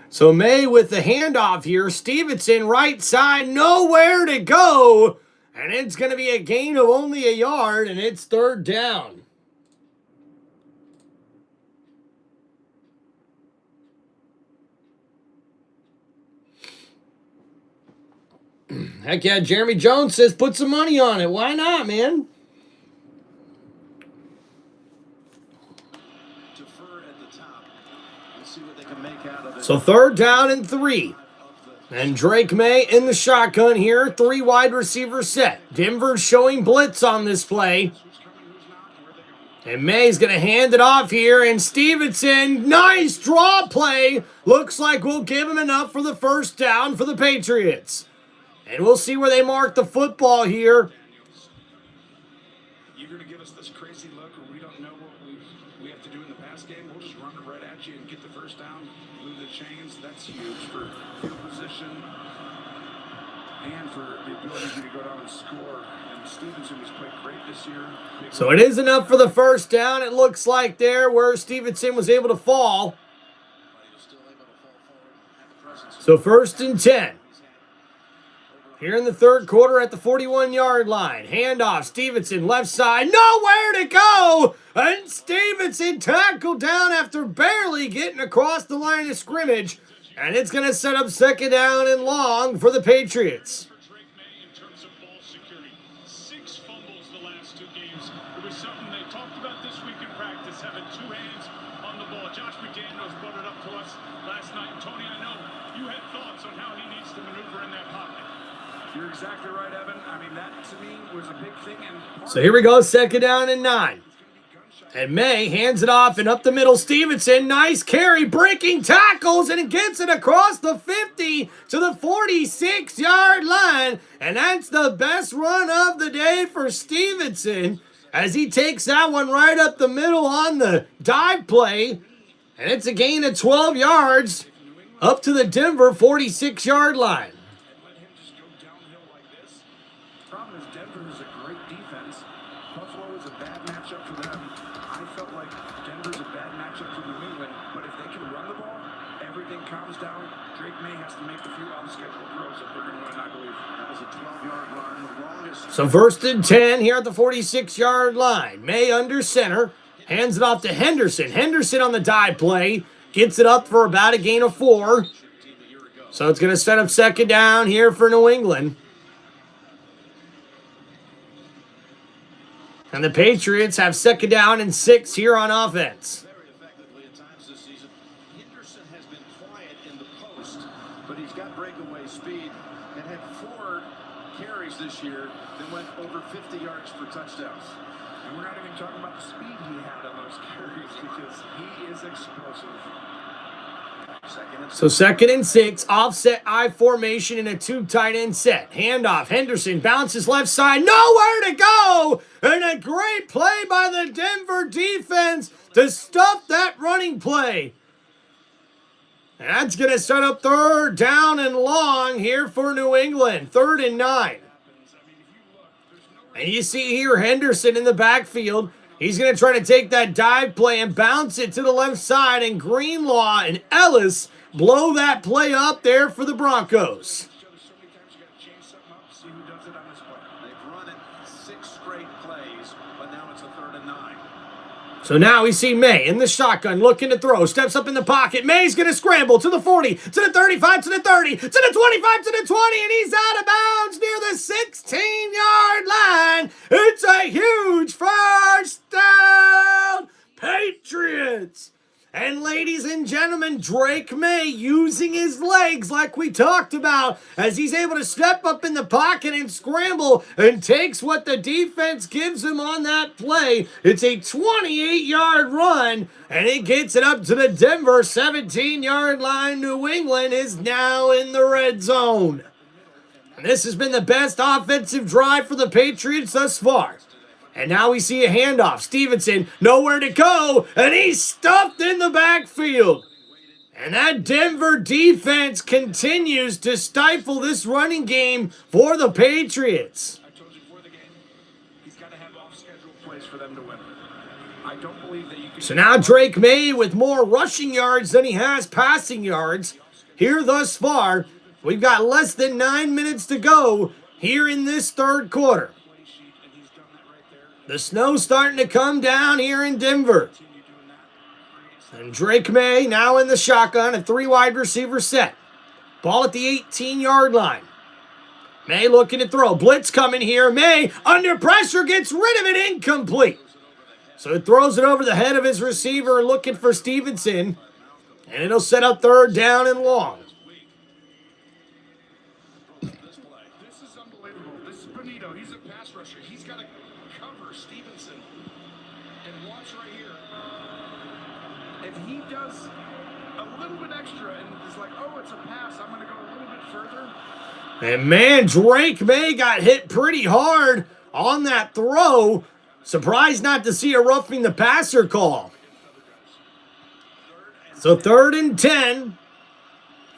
So May with the handoff here. Stevenson right side, nowhere to go. And it's going to be a gain of only a yard, and it's 3rd down. Heck yeah, Jeremy Jones says put some money on it. Why not, man? defer at the top and see what they can make out of it. So 3rd down and 3. And Drake May in the shotgun here. 3 wide receiver set. Denver's showing blitz on this play. And May's going to hand it off here. And Stevenson, nice draw play. Looks like we'll give him enough for the 1st down for the Patriots. And we'll see where they mark the football here. You're going to give us this crazy look where we don't know what we have to do in the pass game. We'll just run it right at you and get the 1st down, move the chains. That's huge for field position and for the ability to go down and score. And Stevenson has played great this year. So it is enough for the 1st down, it looks like there, where Stevenson was able to fall. So 1st and 10. Here in the 3rd quarter at the 41-yard line. Handoff, Stevenson, left side, nowhere to go! And Stevenson tackled down after barely getting across the line of scrimmage. And it's going to set up 2nd down and long for the Patriots. For Drake May in terms of ball security. You're exactly right, Evan. I mean, that to me was a big thing. And So here we go, 2nd down and 9. And May hands it off and up the middle. Stevenson, nice carry, breaking tackles, and it gets it across the 50 to the 46-yard line. And that's the best run of the day for Stevenson as he takes that one right up the middle on the dive play. And it's a gain of 12 yards up to the Denver 46-yard line. let him just go downhill like this. Problem is, Denver is a great defense. Buffalo is a bad matchup for them. I felt like Denver's a bad matchup for New England, but if they can run the ball, everything calms down. Drake May has to make a few off-schedule throws if they're going to win, I believe. That was a 12-yard run, the longest. So 1st and 10 here at the 46-yard line. May under center, hands it off to Henderson. Henderson on the dive play, gets it up for about a gain of 4. So it's going to set up 2nd down here for New England. And the Patriots have 2nd down and 6 here on offense. Very effectively at times this season. Henderson has been quiet in the post, but he's got breakaway speed and had 4 carries this year that went over 50 yards for touchdowns. And we're not even talking about the speed he had on those carries because he is explosive. So 2nd and 6, offset I formation in a 2 tight end set. Handoff, Henderson bounces left side, nowhere to go! And a great play by the Denver defense to stuff that running play. And that's going to set up 3rd down and long here for New England. 3rd and 9. And you see here Henderson in the backfield. He's going to try to take that dive play and bounce it to the left side. And Greenlaw and Ellis blow that play up there for the Broncos. They've run it 6 straight plays, but now it's a 3rd and 9. So now we see May in the shotgun looking to throw. Steps up in the pocket. May's going to scramble to the 40, to the 35, to the 30, to the 25, to the 20, and he's out of bounds near the 16-yard line. It's a huge 1st down, Patriots. And ladies and gentlemen, Drake May using his legs like we talked about as he's able to step up in the pocket and scramble and takes what the defense gives him on that play. It's a 28-yard run and it gets it up to the Denver 17-yard line. New England is now in the red zone. And this has been the best offensive drive for the Patriots thus far. And now we see a handoff. Stevenson, nowhere to go, and he's stuffed in the backfield. And that Denver defense continues to stifle this running game for the Patriots. I told you before the game, he's got to have off-schedule plays for them to win. I don't believe that you can... So now Drake May with more rushing yards than he has passing yards. Here thus far, we've got less than 9 minutes to go here in this 3rd quarter. The snow's starting to come down here in Denver. And Drake May now in the shotgun, a 3 wide receiver set. Ball at the 18-yard line. May looking to throw. Blitz coming here. May under pressure gets rid of it, incomplete. So it throws it over the head of his receiver looking for Stevenson. And it'll set up 3rd down and long. This is unbelievable. This is Benito. He's a pass rusher. He's got to cover Stevenson. And watch right here. If he does a little bit extra and is like, oh, it's a pass, I'm going to go a little bit further. And man, Drake May got hit pretty hard on that throw. Surprised not to see a roughing the passer call. So 3rd and 10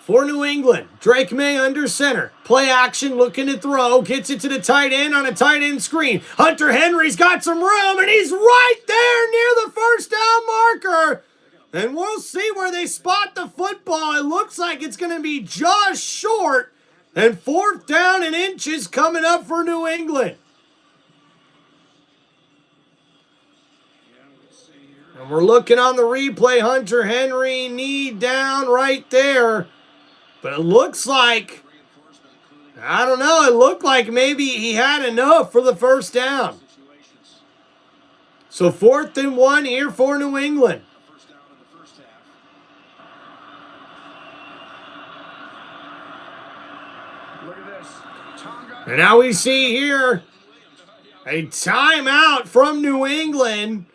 for New England. Drake May under center. Play action, looking to throw. Gets it to the tight end on a tight end screen. Hunter Henry's got some room, and he's right there near the 1st down marker. And we'll see where they spot the football. It looks like it's going to be just short. And 4th down and inches coming up for New England. And we're looking on the replay. Hunter Henry, knee down right there. But it looks like, I don't know, it looked like maybe he had enough for the 1st down. So 4th and 1 here for New England. Look at this. Tonga. And now we see here a timeout from New England.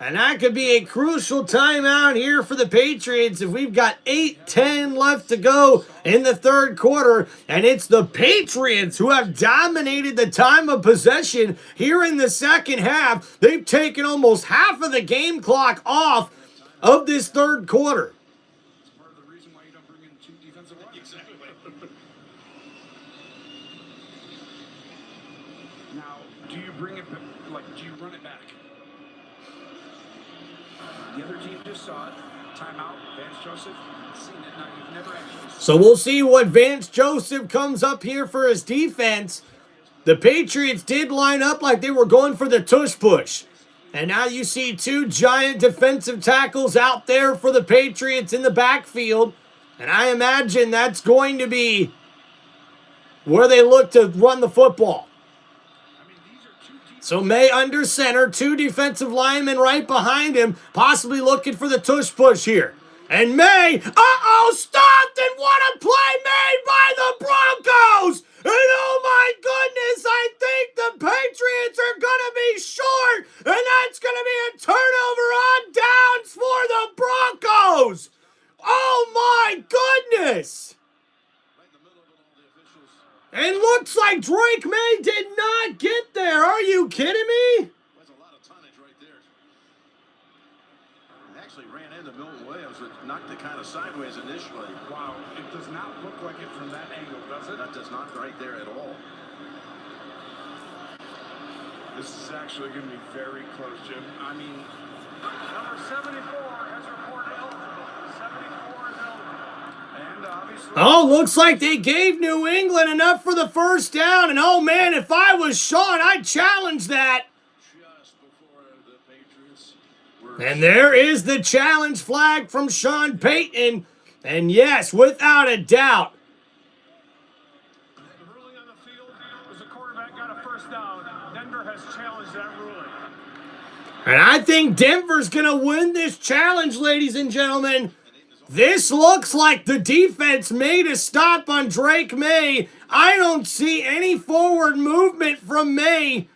And that could be a crucial timeout here for the Patriots if we've got 8:10 left to go in the third quarter. And it's the Patriots who have dominated the time of possession here in the second half. They've taken almost half of the game clock off of this third quarter. It's part of the reason why you don't bring in 2 defensive linemen. Exactly. Now, do you bring it, do you run it back? The other team just saw it. Timeout. Vance Joseph. Seen it. Now, you've never actually seen it. So we'll see what Vance Joseph comes up here for his defense. The Patriots did line up like they were going for the tush push. And now you see 2 giant defensive tackles out there for the Patriots in the backfield. And I imagine that's going to be where they look to run the football. So May under center, 2 defensive linemen right behind him, possibly looking for the tush push here. And May, stopped, and what a play made by the Broncos! And oh my goodness, I think the Patriots are going to be short, and that's going to be a turnover on downs for the Broncos! Oh my goodness! And looks like Drake May did not get there. Are you kidding me? That's a lot of tonnage right there. He actually ran into Milton Williams, which knocked it kind of sideways initially. Wow, it does not look like it from that angle, does it? That does not right there at all. This is actually going to be very close, Jim. I mean, Number 74 has reported eligible. 74 is eligible. and obviously... Oh, looks like they gave New England enough for the first down. And oh man, if I was Sean, I'd challenge that. Just before the Patriots were... And there is the challenge flag from Sean Payton. And yes, without a doubt, The ruling on the field was the quarterback got a first down. Denver has challenged that ruling. and I think Denver's going to win this challenge, ladies and gentlemen. This looks like the defense made a stop on Drake May. I don't see any forward movement from May.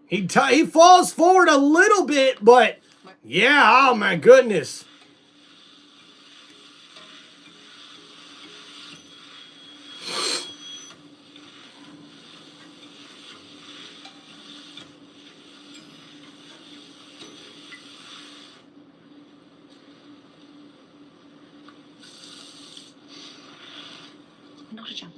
He falls forward a little bit, but yeah, oh my goodness. Not a chance.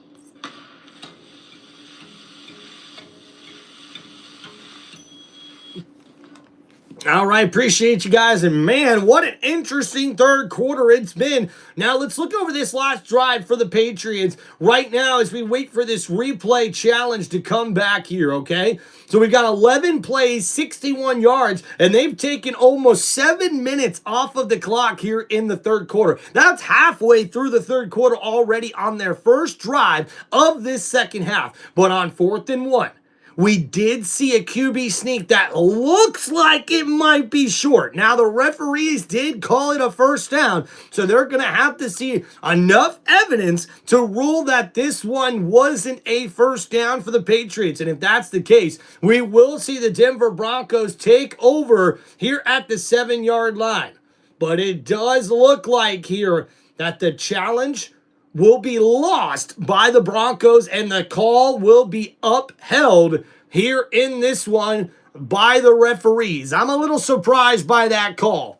All right, appreciate you guys. And man, what an interesting third quarter it's been. Now let's look over this last drive for the Patriots right now as we wait for this replay challenge to come back here, okay? So we've got 11 plays, 61 yards, and they've taken almost 7 minutes off of the clock here in the third quarter. That's halfway through the third quarter already on their first drive of this second half. But on 4th and 1, we did see a QB sneak that looks like it might be short. Now, the referees did call it a first down, so they're going to have to see enough evidence to rule that this one wasn't a first down for the Patriots. And if that's the case, we will see the Denver Broncos take over here at the 7-yard line. But it does look like here that the challenge will be lost by the Broncos, and the call will be upheld here in this one by the referees. I'm a little surprised by that call.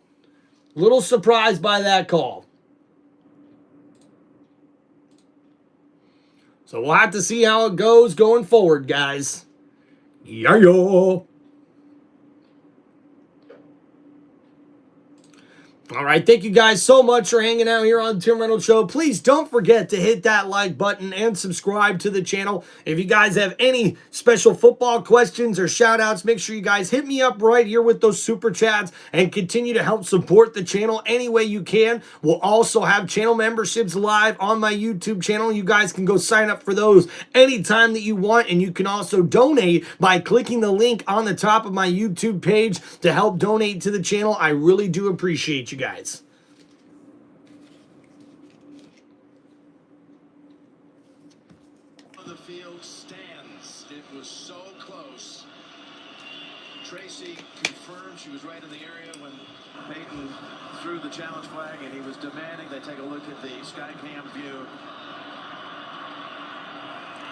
Little surprised by that call. So we'll have to see how it goes going forward, guys. Yeah. All right, thank you guys so much for hanging out here on the Tim Reynolds Show. Please don't forget to hit that like button and subscribe to the channel. If you guys have any special football questions or shout outs, make sure you guys hit me up right here with those super chats and continue to help support the channel any way you can. We'll also have channel memberships live on my YouTube channel. You guys can go sign up for those anytime that you want, and you can also donate by clicking the link on the top of my YouTube page to help donate to the channel. I really do appreciate you guys. the field stands. It was so close. Tracy confirmed she was right in the area when Peyton threw the challenge flag, and he was demanding they take a look at the Skycam view.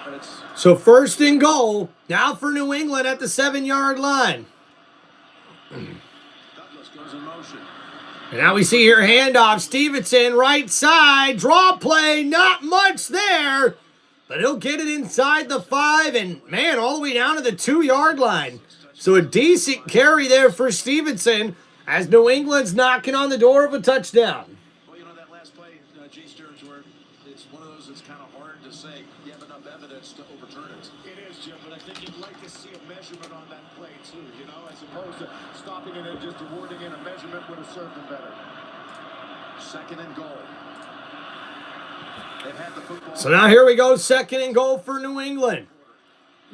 But it's So first and goal, now for New England at the 7-yard line. Douglas goes in motion. And now we see here handoff, Stevenson, right side, draw play, not much there, but he'll get it inside the 5 and, man, all the way down to the 2-yard line. So a decent carry there for Stevenson as New England's knocking on the door of a touchdown. Well, you know, that last play, G. Stearns, where it's one of those that's kind of hard to say. You have enough evidence to overturn it. It is, Jim, but I think you'd like to see a measurement on that play, too, you know, as opposed to stopping it and just awarding it a measurement would have served them better. Second and goal. They've had the football. So now here we go, second and goal for New England.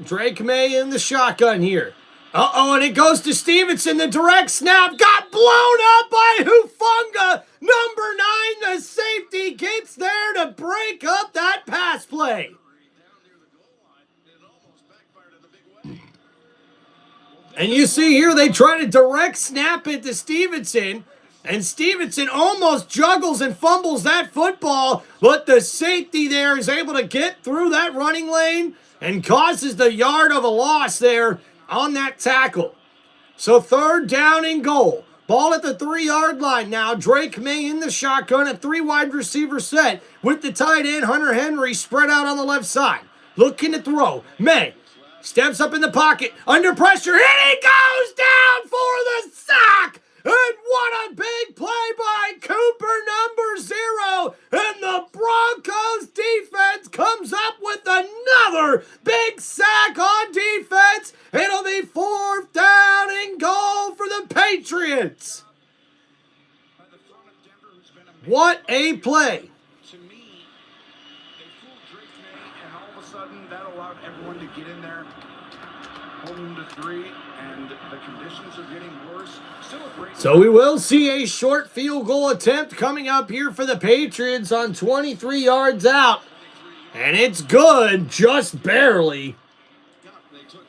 Drake May in the shotgun here. Uh-oh, and it goes to Stevenson. The direct snap got blown up by Hufanga. Number 9, the safety, gets there to break up that pass play. And you see here, they try to direct snap it to Stevenson. And Stevenson almost juggles and fumbles that football. But the safety there is able to get through that running lane and causes the yard of a loss there on that tackle. So third down and goal. Ball at the 3-yard line now. Drake May in the shotgun, a 3-wide receiver set with the tight end Hunter Henry spread out on the left side. Looking to throw. May steps up in the pocket, under pressure, and he goes down for the sack! And what a big play by Cooper, number 0. And the Broncos defense comes up with another big sack on defense. It'll be 4th down and goal for the Patriots. What a play. To me, they fooled Drake May, and all of a sudden that allowed everyone to get in there, hold them to 3, and the conditions are getting worse. Still a great. So we will see a short field goal attempt coming up here for the Patriots on 23 yards out. And it's good, just barely. They took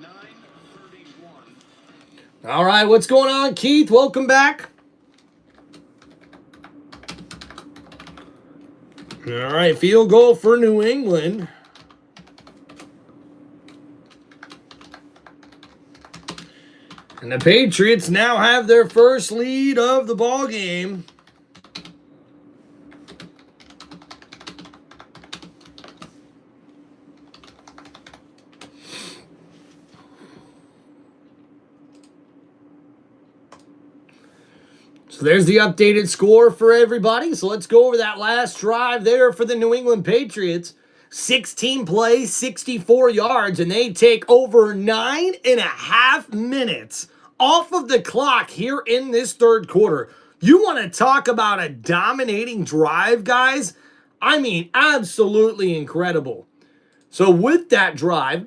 9:31. All right, what's going on, Keith? Welcome back. All right, field goal for New England. And the Patriots now have their first lead of the ball game. So there's the updated score for everybody. So let's go over that last drive there for the New England Patriots. 16 plays, 64 yards, and they take over 9.5 minutes off of the clock here in this third quarter. You want to talk about a dominating drive, guys? I mean, absolutely incredible. So with that drive,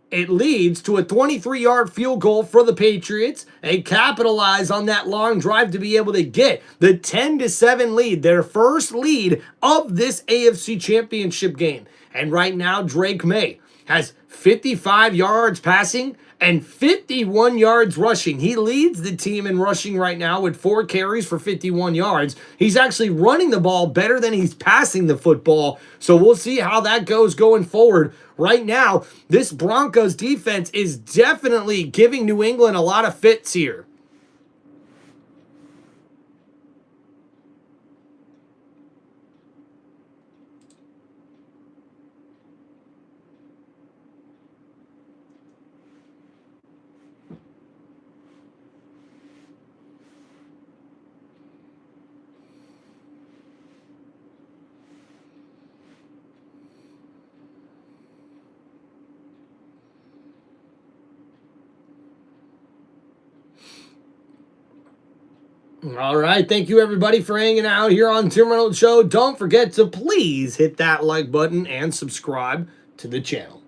it leads to a 23-yard field goal for the Patriots. They capitalize on that long drive to be able to get the 10-7 lead, their first lead of this AFC Championship game. And right now, Drake May has 55 yards passing and 51 yards rushing. He leads the team in rushing right now with 4 carries for 51 yards. He's actually running the ball better than he's passing the football. So we'll see how that goes going forward. Right now, this Broncos defense is definitely giving New England a lot of fits here. All right, thank you everybody for hanging out here on Tim Reynolds Show. Don't forget to please hit that like button and subscribe to the channel.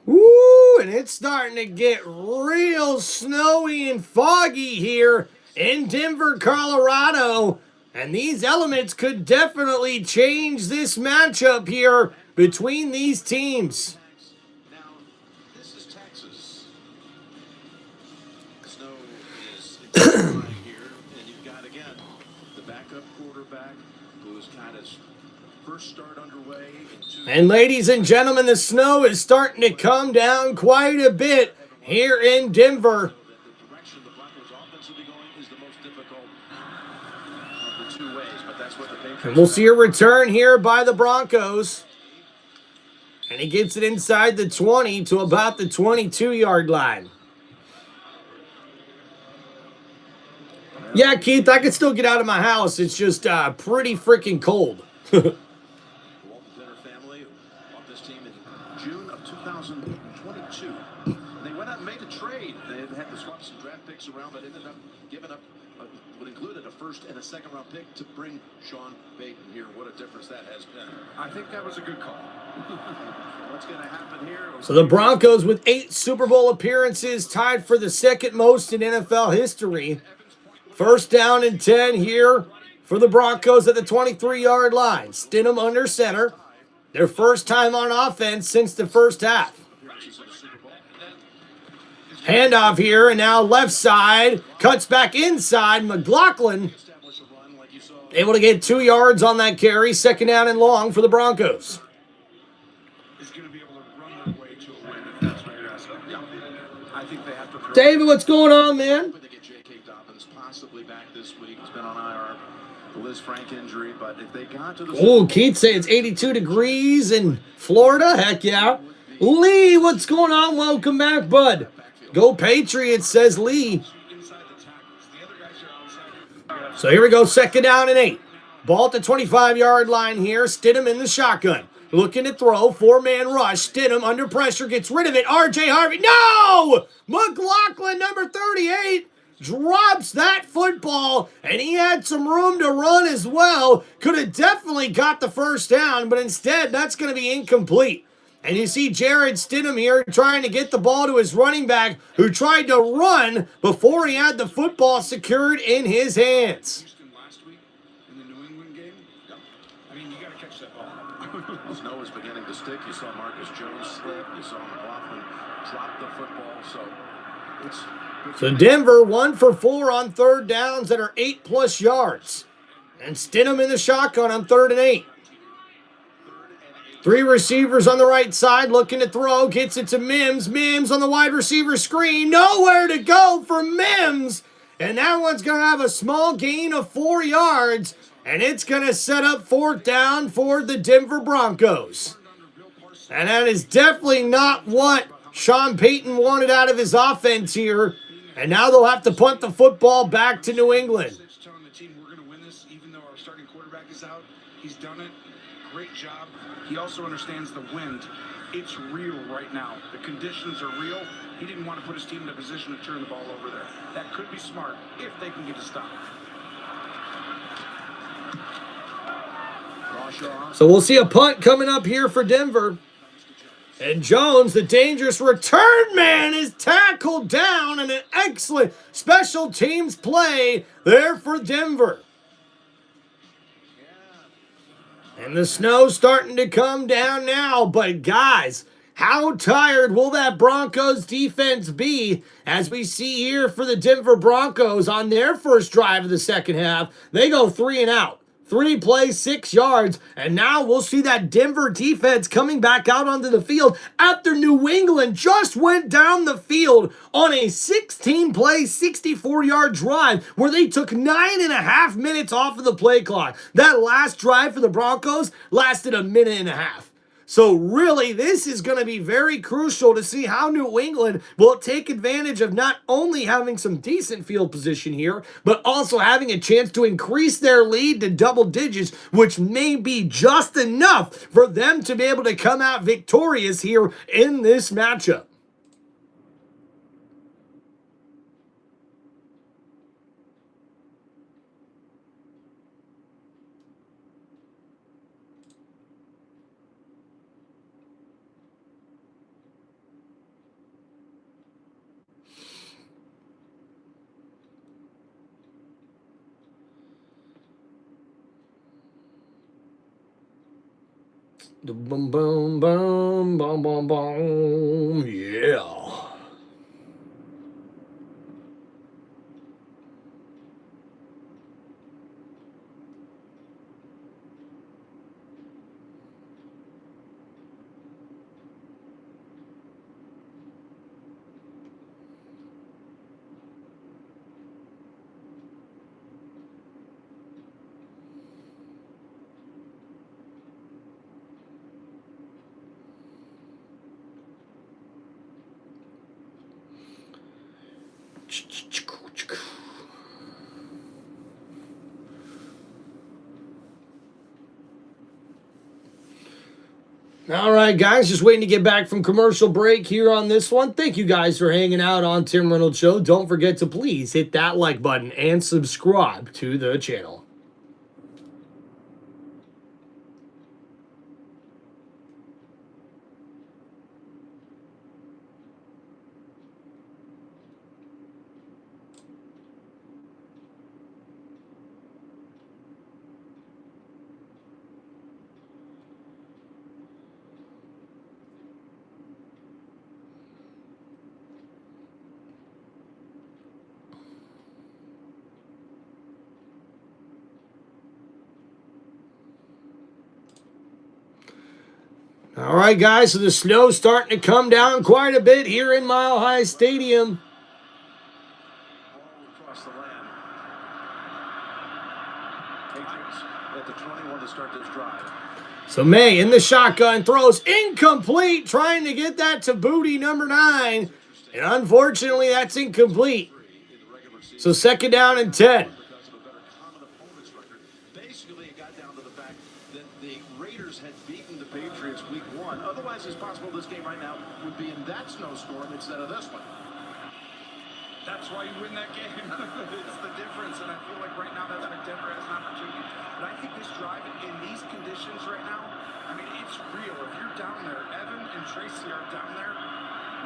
Woo, and it's starting to get real snowy and foggy here in Denver, Colorado. And these elements could definitely change this matchup here between these teams. Now, this is Texas. Snow is intensifying here, and you've got, again, the backup quarterback who has got his first start underway. And ladies and gentlemen, the snow is starting to come down quite a bit here in Denver. The direction the Broncos offense will be going is the most difficult of the two ways, but that's what the Patriots. And we'll see a return here by the Broncos. And he gets it inside the 20 to about the 22-yard line. Yeah, Keith, I can still get out of my house. It's just pretty freaking cold. The Walton Dinner family bought this team in June of 2022. They went out and made a trade. They had to swap some draft picks around, but ended up giving up what included a first and a second-round pick to bring Sean Payton here. What a difference that has been. I think that was a good call. What's going to happen here? So the Broncos with 8 Super Bowl appearances, tied for the second most in NFL history. First down and 10 here for the Broncos at the 23-yard line. Stidham under center. Their first time on offense since the first half. Handoff here, and now left side. Cuts back inside. McLaughlin able to get 2 yards on that carry. Second down and long for the Broncos. Is going to be able to run their way to a win if that's what you're asking. Yeah. I think they have to throw. David, what's going on, man? They get J.K. Dobbins possibly back this week. He's been on IR. The Liz Frank injury, but if they got to the... Oh, Keith say it's 82 degrees in Florida. Heck yeah. Lee, what's going on? Welcome back, bud. Go Patriots, says Lee. So here we go, second down and 8. Ball at the 25-yard line here. Stidham in the shotgun. Looking to throw, 4-man rush. Stidham under pressure, gets rid of it. R.J. Harvey, no! McLaughlin, number 38, drops that football, and he had some room to run as well. Could have definitely got the first down, but instead, that's going to be incomplete. And you see Jared Stidham here trying to get the ball to his running back, who tried to run before he had the football secured in his hands. Houston last week in the New England game. Yeah. I mean, you got to catch that ball. Snow is beginning to stick. You saw Marcus Jones slip. You saw McLaughlin drop the football. So it's... So Denver 1 for 4 on third downs that are 8+ yards. And Stidham in the shotgun on 3rd and 8. 3 receivers on the right side looking to throw. Gets it to Mims. Mims on the wide receiver screen. Nowhere to go for Mims. And that one's going to have a small gain of 4 yards. And it's going to set up 4th down for the Denver Broncos. And that is definitely not what Sean Payton wanted out of his offense here. And now they'll have to punt the football back to New England. Telling the team we're going to win this, even though our starting quarterback is out. He's done it. Great job. He also understands the wind. It's real right now. The conditions are real. He didn't want to put his team in a position to turn the ball over there. That could be smart if they can get a stop. So we'll see a punt coming up here for Denver. And Jones, the dangerous return man, is tackled down, and an excellent special teams play there for Denver. And the snow's starting to come down now, but guys, how tired will that Broncos defense be as we see here for the Denver Broncos on their first drive of the second half? They go 3 and out. 3 plays, 6 yards, and now we'll see that Denver defense coming back out onto the field after New England just went down the field on a 16-play, 64-yard drive where they took 9.5 minutes off of the play clock. That last drive for the Broncos lasted 1.5 minutes. So really, this is going to be very crucial to see how New England will take advantage of not only having some decent field position here, but also having a chance to increase their lead to double digits, which may be just enough for them to be able to come out victorious here in this matchup. Boom, boom, boom, boom, boom, boom. Yeah. All right, guys, just waiting to get back from commercial break here on this one. Thank you guys for hanging out on Tim Reynolds Show. Don't forget to please hit that like button and subscribe to the channel. All right, guys, so the snow's starting to come down quite a bit here in Mile High Stadium. All across the land. Patriots at the 21 to start this drive. So May in the shotgun throws incomplete, trying to get that to booty number 9. And unfortunately, that's incomplete. So second down and 10. Because of a better common opponent's record. Basically, it got down to the fact that the Raiders had beaten the Patriots week 1. Otherwise, it's possible this game right now would be in that snowstorm instead of this one. That's why you win that game. It's the difference, and I feel like right now that's like Denver has an opportunity. But I think this drive in these conditions right now, I mean, it's real. If you're down there, Evan and Tracy are down there.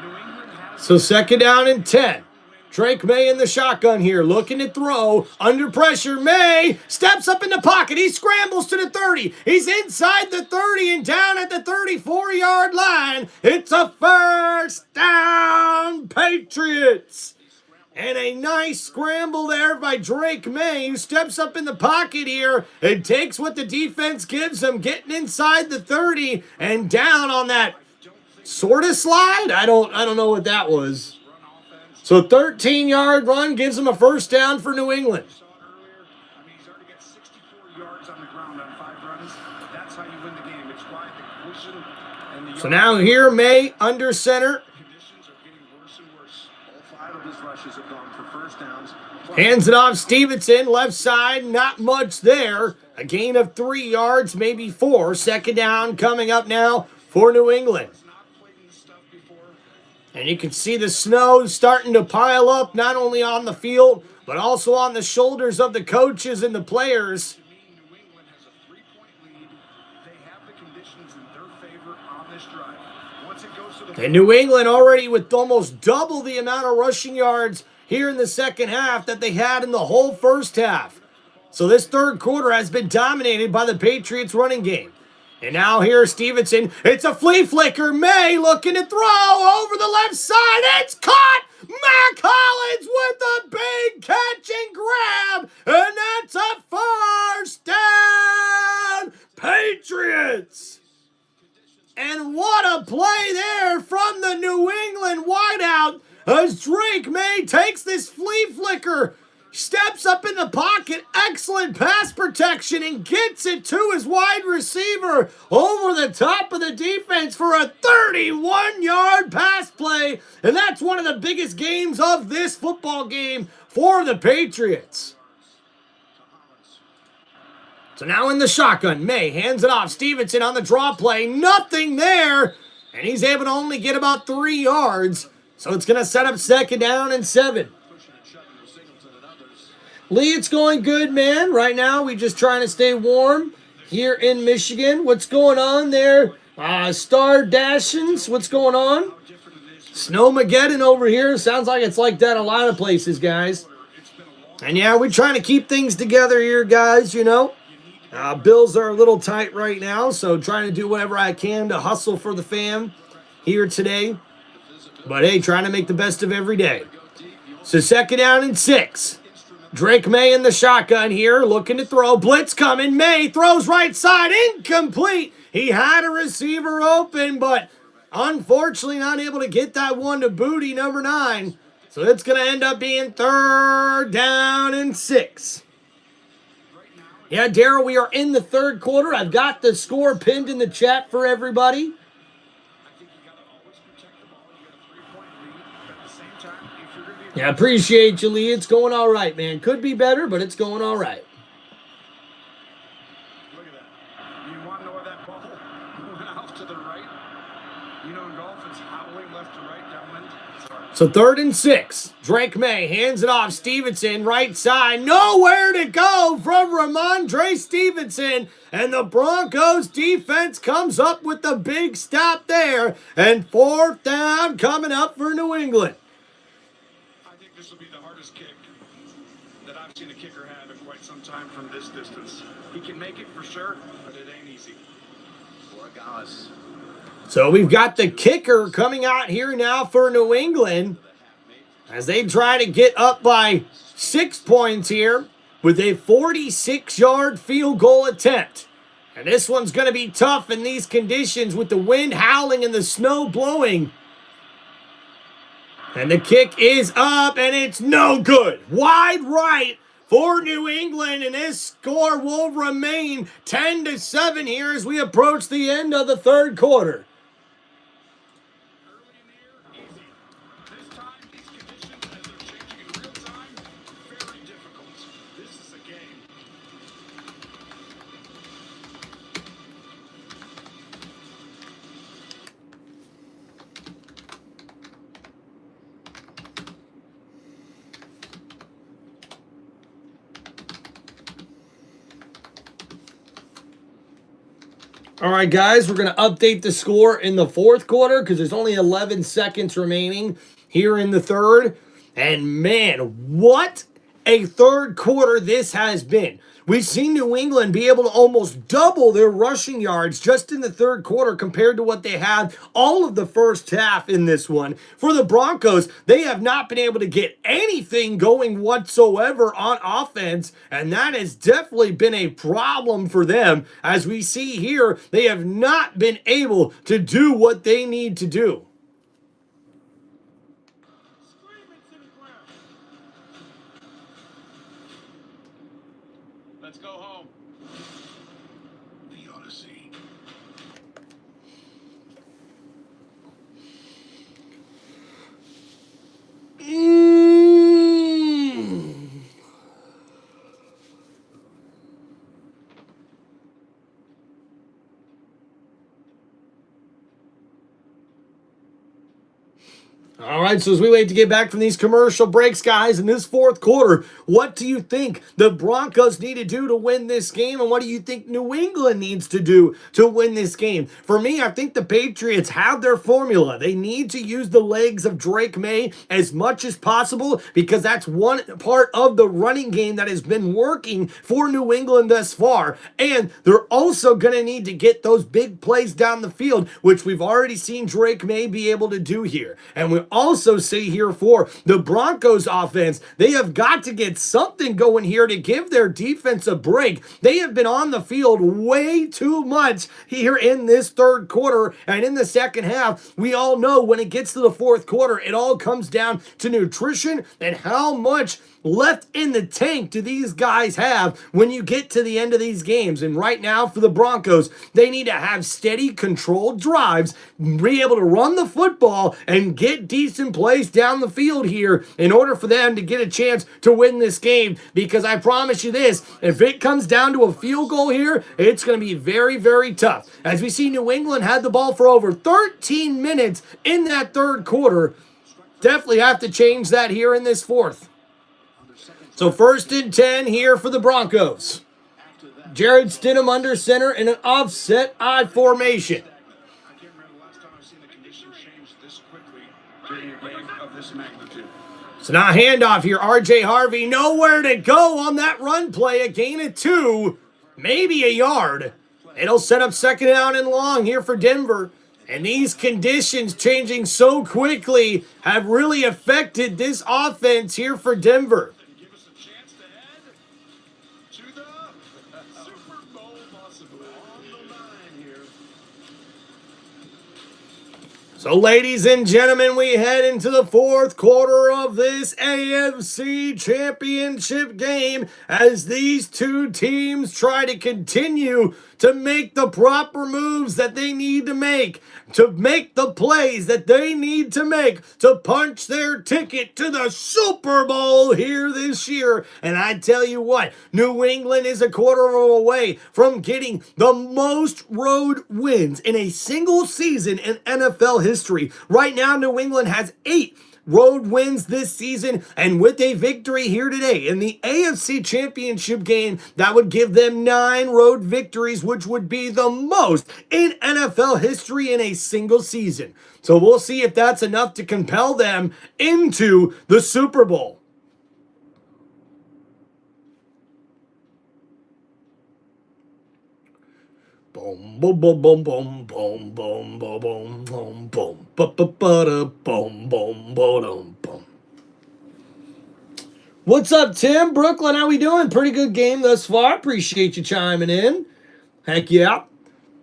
New England has... So second down and 10. Drake May in the shotgun here, looking to throw. Under pressure, May steps up in the pocket. He scrambles to the 30. He's inside the 30 and down at the 34-yard line. It's a first down, Patriots. And a nice scramble there by Drake May, who steps up in the pocket here and takes what the defense gives him, getting inside the 30 and down on that sort of slide. I don't know what that was. So 13-yard run gives him a first down for New England. saw it earlier. I mean, he's already got 64 yards on the ground on 5 runs. That's how you win the game. It's why the collision and the... So now here, May under center. Conditions are getting worse and worse. All 5 of his rushes have gone for first downs. Hands it off Stevenson, left side, not much there. A gain of 3 yards, maybe 4. Second down coming up now for New England. Not played in this stuff before. And you can see the snow starting to pile up, not only on the field, but also on the shoulders of the coaches and the players. To me, New England has a 3-point lead. They have the conditions in their favor on this drive. Once it goes to the... And New England already with almost double the amount of rushing yards here in the second half that they had in the whole first half. So this third quarter has been dominated by the Patriots running game. And now here's Stevenson. It's a flea flicker. May looking to throw over the left side. It's caught. Mac Hollins with a big catch and grab. And that's a first down. Patriots. And what a play there from the New England wideout as Drake May takes this flea flicker, steps up in the pocket, excellent pass protection, and gets it to his wide receiver over the top of the defense for a 31-yard pass play. And that's one of the biggest games of this football game for the Patriots. So now in the shotgun, May hands it off. Stevenson on the draw play, nothing there. And he's able to only get about 3 yards. So it's going to set up second down and 7. Lee, it's going good, man. Right now, we just trying to stay warm here in Michigan. What's going on there? Star Dashins, what's going on? Snowmageddon over here. Sounds like it's like that a lot of places, guys. And yeah, we're trying to keep things together here, guys, you know. You need to Bills are a little tight right now, so trying to do whatever I can to hustle for the fam here today. But hey, trying to make the best of every day. So 2nd down and 6. Drake May in the shotgun here, looking to throw. Blitz coming. May throws right side. Incomplete. He had a receiver open, but unfortunately not able to get that one to Booty, number 9. So it's going to end up being 3rd down and 6. Yeah, Daryl, we are in the 3rd quarter. I've got the score pinned in the chat for everybody. Yeah, I appreciate you, Lee. It's going all right, man. Could be better, but it's going all right. Look at that. You want to know where that ball went off to the right? You know, in golf, it's howling left to right, downwind. So 3rd and 6. Drake May hands it off. Stevenson, right side. Nowhere to go from Ramondre Stevenson. And the Broncos defense comes up with the big stop there. And 4th down coming up for New England. I think this will be the hardest kick that I've seen a kicker have in quite some time from this distance. He can make it for sure, but it ain't easy. So we've got the kicker coming out here now for New England as they try to get up by 6 points here with a 46-yard field goal attempt. And this one's going to be tough in these conditions with the wind howling and the snow blowing. And the kick is up, and it's no good. Wide right for New England, and this score will remain 10-7 here as we approach the end of the 3rd quarter. This time, these conditions, as they're changing in real time, very difficult. This is a game. All right, guys, we're going to update the score in the 4th quarter because there's only 11 seconds remaining here in the 3rd. And man, what a 3rd quarter this has been. We've seen New England be able to almost double their rushing yards just in the 3rd quarter compared to what they had all of the first half in this one. For the Broncos, they have not been able to get anything going whatsoever on offense, and that has definitely been a problem for them. As we see here, they have not been able to do what they need to do. Let's go home. The Odyssey. All right, so as we wait to get back from these commercial breaks, guys, in this 4th quarter, what do you think the Broncos need to do to win this game, and what do you think New England needs to do to win this game? For me, I think the Patriots have their formula. They need to use the legs of Drake May as much as possible because that's one part of the running game that has been working for New England thus far, and they're also going to need to get those big plays down the field, which we've already seen Drake May be able to do here. And we also see here for the Broncos offense, they have got to get something going here to give their defense a break. They have been on the field way too much here in this 3rd quarter, and in the 2nd half, we all know when it gets to the 4th quarter, it all comes down to nutrition and how much left in the tank do these guys have when you get to the end of these games. And right now for the Broncos, they need to have steady, controlled drives, be able to run the football and get decent plays down the field here in order for them to get a chance to win this game. Because I promise you this, if it comes down to a field goal here, it's going to be very, very tough. As we see, New England had the ball for over 13 minutes in that 3rd quarter. Definitely have to change that here in this 4th. So 1st and 10 here for the Broncos. Jared Stidham under center in an offset I formation. I can't remember the last time I've seen the conditions change this quickly during a game of this magnitude. So now handoff here. RJ Harvey nowhere to go on that run play. A gain of 2. maybe a yard. It'll set up second down and long here for Denver. And these conditions changing so quickly have really affected this offense here for Denver. Give us a chance to head to the Super Bowl, possibly on the line here. So, ladies and gentlemen, we head into the fourth quarter of this AFC Championship game as these two teams try to continue to make the proper moves that they need to make the plays that they need to make to punch their ticket to the Super Bowl here this year. And I tell you what, New England is a quarter away from getting the most road wins in a single season in NFL history. Right now, New England has 8 road wins this season, and with a victory here today in the AFC Championship game, that would give them 9 road victories, which would be the most in NFL history in a single season. So we'll see if that's enough to compel them into the Super Bowl. Boom, boom, boom, boom, boom, boom, boom, boom, boom, boom, boom, boom, boom, boom, boom. What's up, Tim? Brooklyn, how we doing? Pretty good game thus far. Appreciate you chiming in. Heck yeah.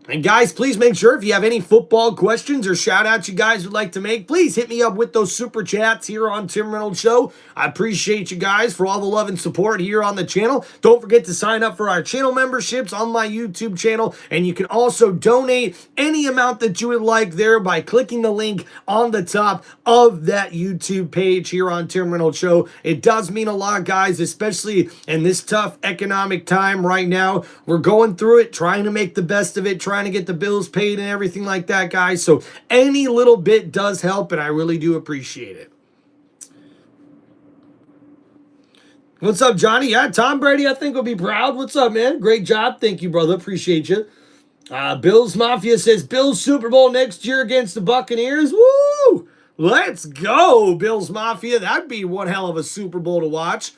And guys, please make sure if you have any football questions or shout outs you guys would like to make, please hit me up with those super chats here on Tim Reynolds Show. I appreciate you guys for all the love and support here on the channel. Don't forget to sign up for our channel memberships on my YouTube channel. And you can also donate any amount that you would like there by clicking the link on the top of that YouTube page here on Tim Reynolds Show. It does mean a lot, guys, especially in this tough economic time right now. We're going through it, trying to make the best of it, trying to get the bills paid and everything like that, guys. So any little bit does help, and I really do appreciate it. What's up, Johnny? Yeah, Tom Brady, I think, will be proud. What's up, man? Great job. Thank you, brother. Appreciate you. Bills Mafia says, Bills Super Bowl next year against the Buccaneers. Woo! Let's go, Bills Mafia. That'd be one hell of a Super Bowl to watch.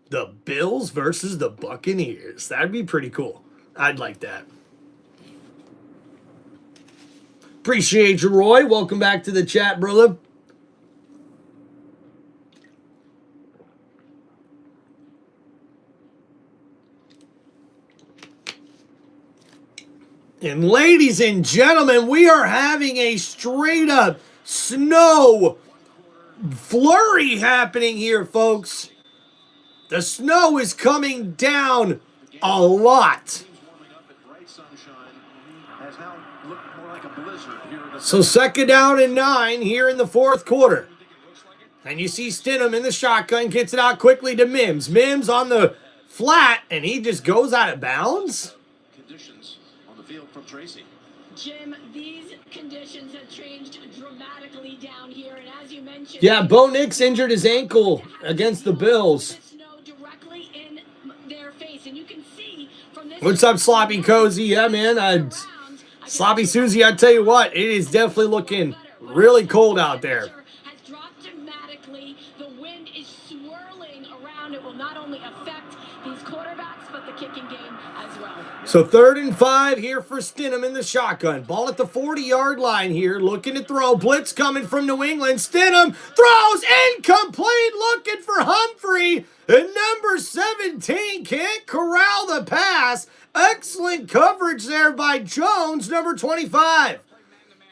The Bills versus the Buccaneers. That'd be pretty cool. I'd like that. Appreciate you, Roy. Welcome back to the chat, brother. And ladies and gentlemen, we are having a straight up snow flurry happening here, folks. The snow is coming down a lot. So second down and 9 here in the fourth quarter. And you see Stidham in the shotgun, gets it out quickly to Mims. Mims on the flat, and he just goes out of bounds. Conditions on the field from Tracy. Jim, these conditions have changed dramatically down here, and as you mentioned... Yeah, Bo Nix injured his ankle against the Bills. Directly in their face, and you can see from this... What's up, Sloppy Cozy? Yeah, man, Sloppy Susie, I tell you what, it is definitely looking really cold out there. Has dropped dramatically. The wind is swirling around. It will not only affect these quarterbacks, but the kicking game as well. So 3rd and 5 here for Stidham in the shotgun. Ball at the 40-yard line here, looking to throw. Blitz coming from New England. Stidham throws incomplete, looking for Humphrey. And number 17 can't corral the pass. Excellent coverage there by Jones, number 25.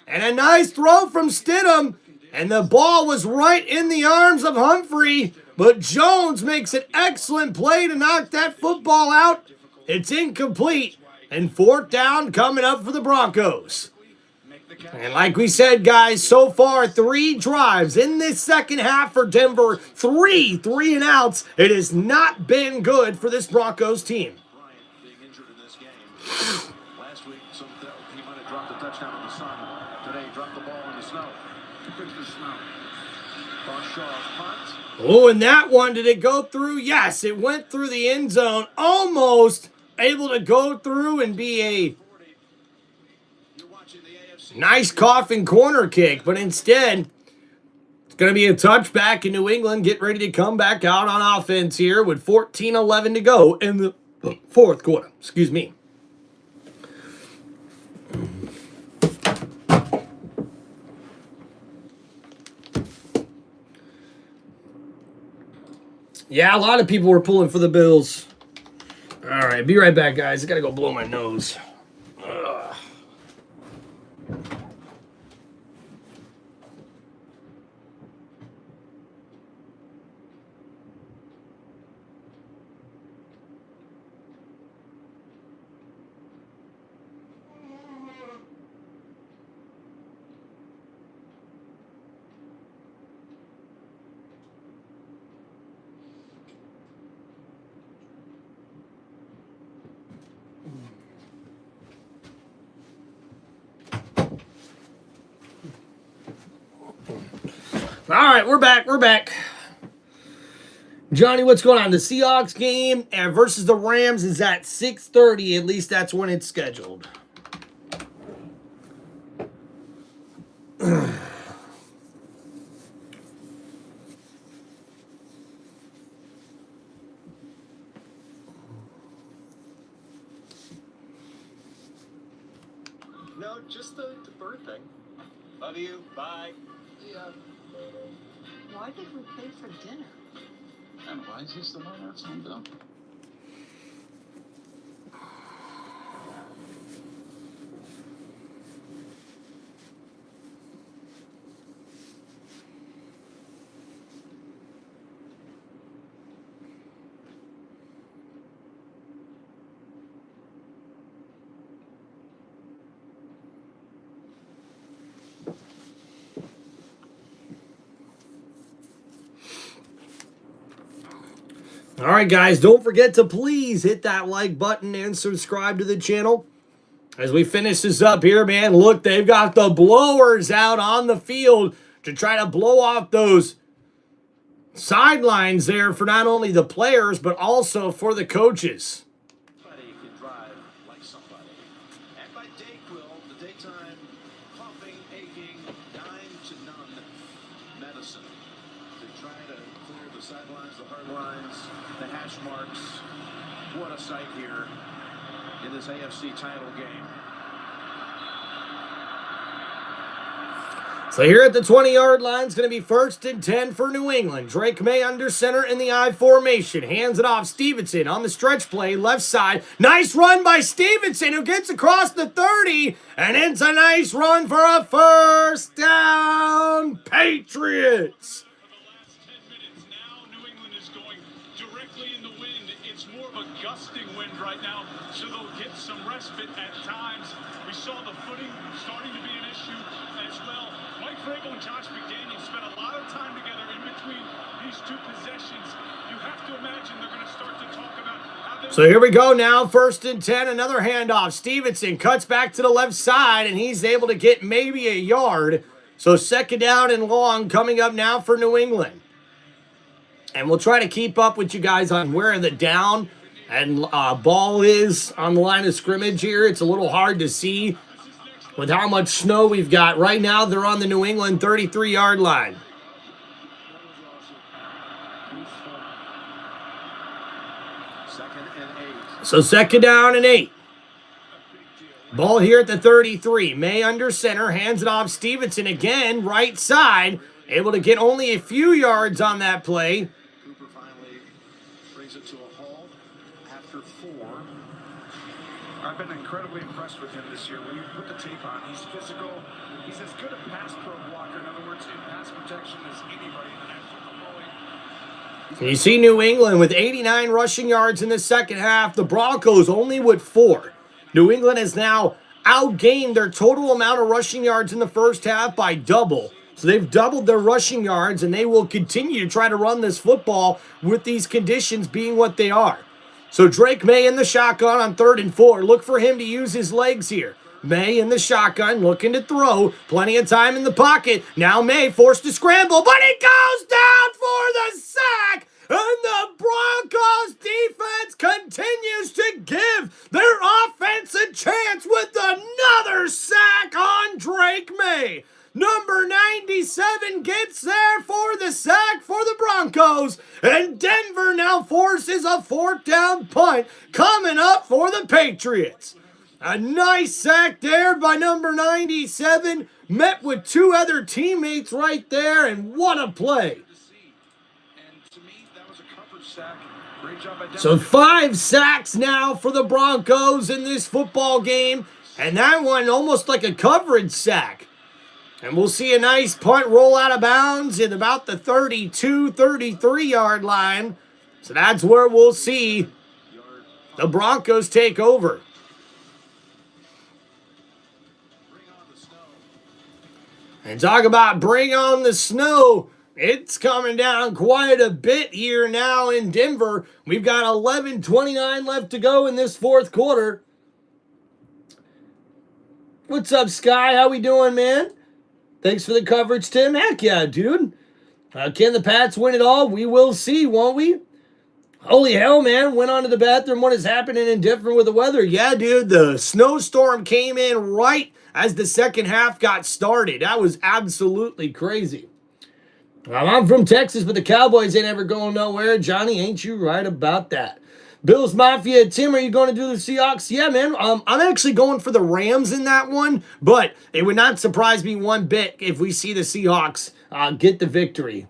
And a nice throw from Stidham. And the ball was right in the arms of Humphrey. But Jones makes an excellent play to knock that football out. It's incomplete. And 4th down coming up for the Broncos. And like we said, guys, so far 3 drives in this second half for Denver. 3 and outs. It has not been good for this Broncos team. Last week, he might have dropped a touchdown in the sun. Today, he dropped the ball in the snow. Punt. Oh, and that one, did it go through? Yes, it went through the end zone. Almost able to go through and be a nice coffin corner kick. But instead, it's going to be a touchback in New England. Get ready to come back out on offense here with 14-11 to go in the Fourth quarter, excuse me. Yeah, a lot of people were pulling for the Bills. All right, be right back, guys. I got to go blow my nose. Ugh. All right, we're back. We're back. Johnny, what's going on? The Seahawks game versus the Rams is at 6:30. At least that's when it's scheduled. No, just the bird thing. Love you. Bye. Yeah. Why did we pay for dinner? And why is he still on that phone bill? All right, guys, don't forget to please hit that like button and subscribe to the channel. As we finish this up here, man, look, they've got the blowers out on the field to try to blow off those sidelines there for not only the players, but also for the coaches. Somebody can drive like somebody. And by Dayquil, the daytime coughing, aching, dime to none medicine to try to clear the sidelines, the hard lines, the hash marks. What a sight here in this AFC title game. So here at the 20-yard line, it's going to be 1st and 10 for New England. Drake May under center in the I formation. Hands it off. Stevenson on the stretch play, left side. Nice run by Stevenson, who gets across the 30. And it's a nice run for a first down. Patriots. For the last 10 minutes now, New England is going directly in the wind. It's more of a gusting wind right now, so they'll get some respite at times. We saw the footing starting to be an issue as well. Mike Vrabel and Josh McDaniels spent a lot of time together in between these two possessions. You have to imagine they're going to start to talk about how they... So here we go now, 1st and 10, another handoff. Stevenson cuts back to the left side, and he's able to get maybe a yard. So 2nd down and long coming up now for New England. And we'll try to keep up with you guys on where the down and ball is on the line of scrimmage here. It's a little hard to see with how much snow we've got. Right now, they're on the New England 33-yard line. So 2nd down and 8. Ball here at the 33. May under center, hands it off. Stevenson again, right side. Able to get only a few yards on that play. Cooper finally brings it to a halt after 4. I've been incredibly impressed with him this year. When you put the tape on, he's physical. He's as good a pass pro blocker, in other words, in pass protection as anybody in the National Football League. You see New England with 89 rushing yards in the second half. The Broncos only with 4. New England has now outgained their total amount of rushing yards in the first half by double. So they've doubled their rushing yards, and they will continue to try to run this football with these conditions being what they are. So Drake May in the shotgun on 3rd and 4. Look for him to use his legs here. May in the shotgun, looking to throw. Plenty of time in the pocket. Now May forced to scramble, but he goes down for the sack. And the Broncos defense continues to give their offense a chance with another sack on Drake May. Number 97 gets there for the sack for the Broncos. And Denver now now forces a 4th down punt coming up for the Patriots. A nice sack there by number 97. Met with 2 other teammates right there, and what a play. So 5 sacks now for the Broncos in this football game, and that one almost like a coverage sack. And we'll see a nice punt roll out of bounds at about the 32, 33-yard line. So that's where we'll see the Broncos take over. And talk about bring on the snow. It's coming down quite a bit here now in Denver. We've got 11:29 left to go in this 4th quarter. What's up, Sky? How we doing, man? Thanks for the coverage, Tim. Heck yeah, dude. Can the Pats win it all? We will see, won't we? Holy hell, man. Went on to the bathroom. What is happening in Denver with the weather? Yeah, dude, the snowstorm came in right as the second half got started. That was absolutely crazy. I'm from Texas, but the Cowboys ain't ever going nowhere. Johnny, ain't you right about that? Bills Mafia, Tim, are you going to do the Seahawks? Yeah, man. I'm actually going for the Rams in that one, but it would not surprise me one bit if we see the Seahawks get the victory.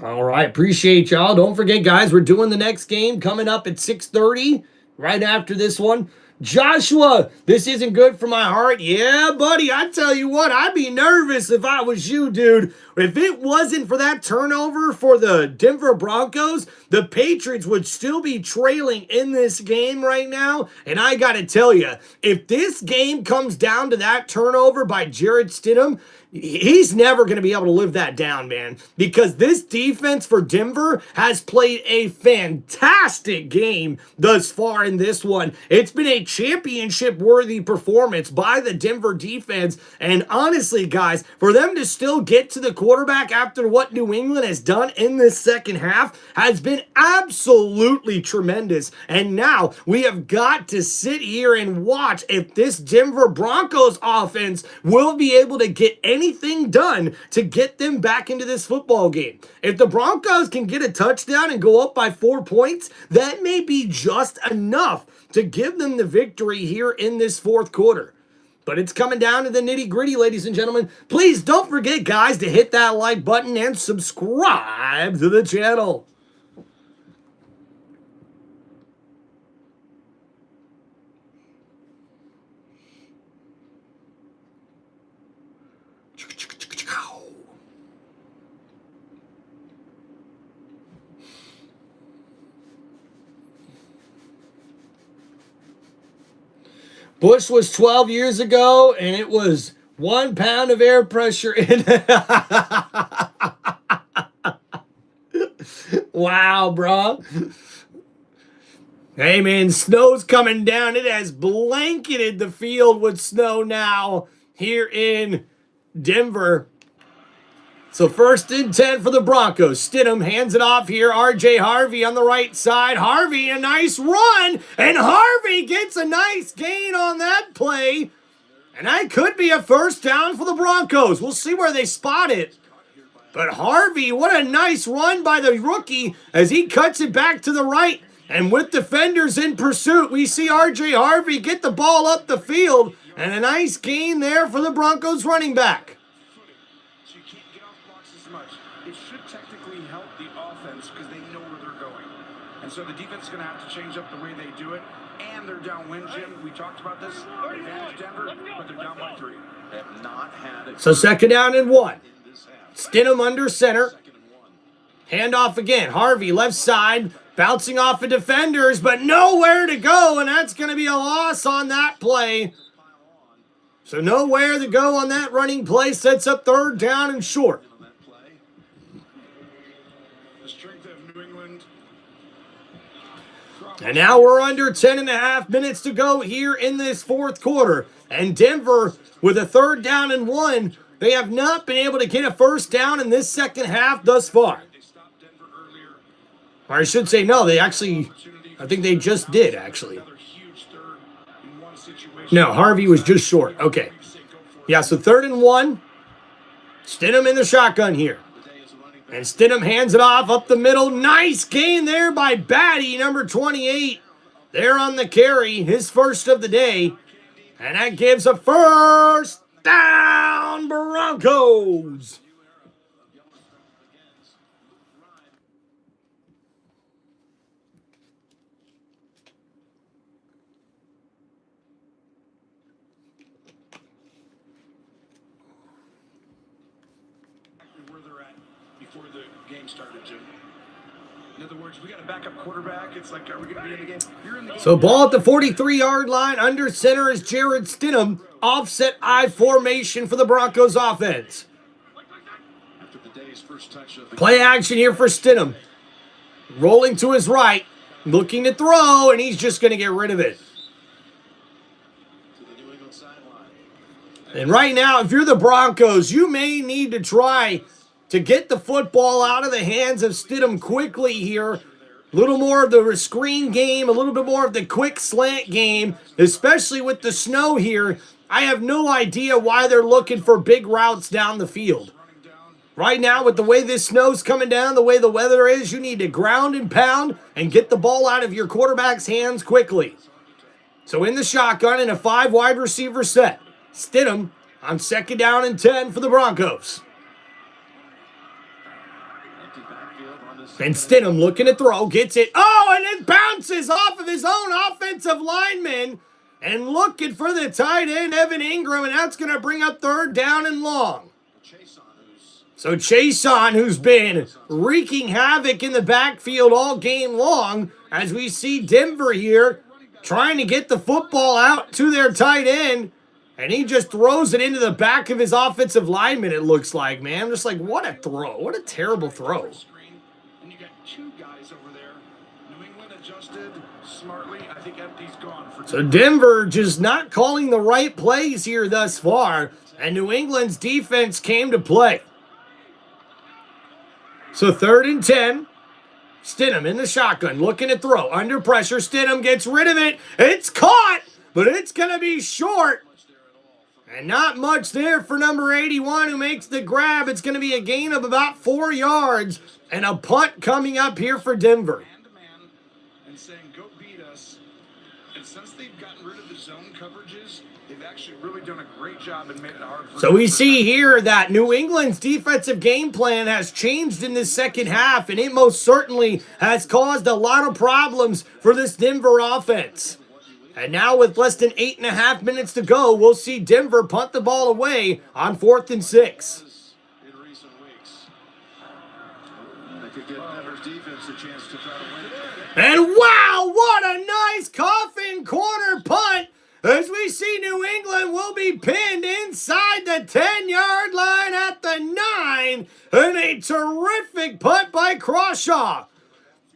All right, appreciate y'all. Don't forget, guys, we're doing the next game coming up at 6:30 right after this one. Joshua, this isn't good for my heart. Yeah, buddy, I tell you what, I'd be nervous if I was you, dude. If it wasn't for that turnover for the Denver Broncos, the Patriots would still be trailing in this game right now. And I got to tell you, if this game comes down to that turnover by Jarrett Stidham, he's never going to be able to live that down, man, because this defense for Denver has played a fantastic game thus far in this one. It's been a championship-worthy performance by the Denver defense, and honestly, guys, for them to still get to the quarterback after what New England has done in this second half has been absolutely tremendous, and now we have got to sit here and watch if this Denver Broncos offense will be able to get anything done to get them back into this football game. If the Broncos can get a touchdown and go up by 4 points, that may be just enough to give them the victory here in this 4th quarter. But it's coming down to the nitty-gritty, ladies and gentlemen. Please don't forget, guys, to hit that like button and subscribe to the channel. Bush was 12 years ago, and it was 1 pound of air pressure in. Wow, bro. Hey, man, snow's coming down. It has blanketed the field with snow now here in Denver. So 1st and 10 for the Broncos. Stidham hands it off here. R.J. Harvey on the right side. Harvey, a nice run. And Harvey gets a nice gain on that play. And that could be a 1st down for the Broncos. We'll see where they spot it. But Harvey, what a nice run by the rookie as he cuts it back to the right. And with defenders in pursuit, we see R.J. Harvey get the ball up the field. And a nice gain there for the Broncos running back. And so the defense is going to have to change up the way they do it. And they're downwind, Jim. We talked about this. Advantage Denver, but they're down by 3. They have not had it. So 2nd down and 1. Stidham under center. Handoff again. Harvey left side. Bouncing off of defenders, but nowhere to go. And that's going to be a loss on that play. So nowhere to go on that running play. Sets up 3rd down and short. And now we're under 10.5 minutes to go here in this 4th quarter. And Denver, with a 3rd down and 1, they have not been able to get a 1st down in this second half thus far. Or I should say, no, they actually, I think they just did, actually. No, Harvey was just short. Okay. Yeah, so 3rd and 1. Stidham in the shotgun here. And Stidham hands it off up the middle. Nice gain there by Batty, number 28. There on the carry, his first of the day. And that gives a first down, Broncos. Where they're at before the game started, Jim. In other words, we got a backup quarterback. It's like, are we going to be in the game? You're in the game. So ball at the 43-yard line. Under center is Jared Stidham. Offset I formation for the Broncos offense. After the day's first touch of the Play action here for Stidham. Rolling to his right. Looking to throw, and he's just going to get rid of it. to the New England sideline. And right now, if you're the Broncos, you may need to try to get the football out of the hands of Stidham quickly here. A little more of the screen game, a little bit more of the quick slant game, especially with the snow here. I have no idea why they're looking for big routes down the field. Right now, with the way this snow's coming down, the way the weather is, you need to ground and pound and get the ball out of your quarterback's hands quickly. So in the shotgun in a 5 wide receiver set, Stidham on 2nd down and 10 for the Broncos. And Stidham looking to throw, gets it. Oh, and it bounces off of his own offensive lineman. And looking for the tight end, Evan Ingram, and that's going to bring up 3rd down and long. So Chason, who's been wreaking havoc in the backfield all game long, as we see Denver here trying to get the football out to their tight end. And he just throws it into the back of his offensive lineman, it looks like, man. I'm just like, what a throw. What a terrible throw. And you got 2 guys over there. New England adjusted smartly. I think empty's gone for So Denver just not calling the right plays here thus far. And New England's defense came to play. So 3rd and 10. Stidham in the shotgun, looking to throw. Under pressure, Stidham gets rid of it. It's caught, but it's going to be short. And not much there for number 81 who makes the grab. It's going to be a gain of about 4 yards. And a punt coming up here for Denver. Man-to-man and saying, go beat us. And since they've gotten rid of the zone coverages, they've actually really done a great job and made it hard for So we see here that New England's defensive game plan has changed in this second half, and it most certainly has caused a lot of problems for this Denver offense. And now with less than 8.5 minutes to go, we'll see Denver punt the ball away on 4th and 6. in recent weeks. They could give Denver's defense a chance to try to win it. And wow, what a nice coffin corner punt. As we see New England will be pinned inside the 10-yard line at the 9. And a terrific punt by Crawshaw.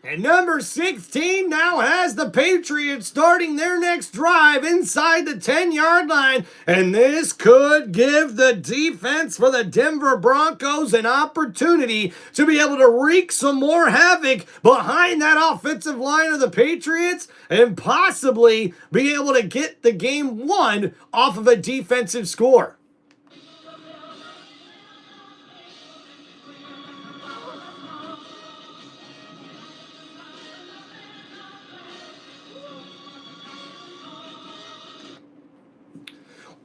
And number 16 now has the Patriots starting their next drive inside the 10-yard line. And this could give the defense for the Denver Broncos an opportunity to be able to wreak some more havoc behind that offensive line of the Patriots and possibly be able to get the game won off of a defensive score.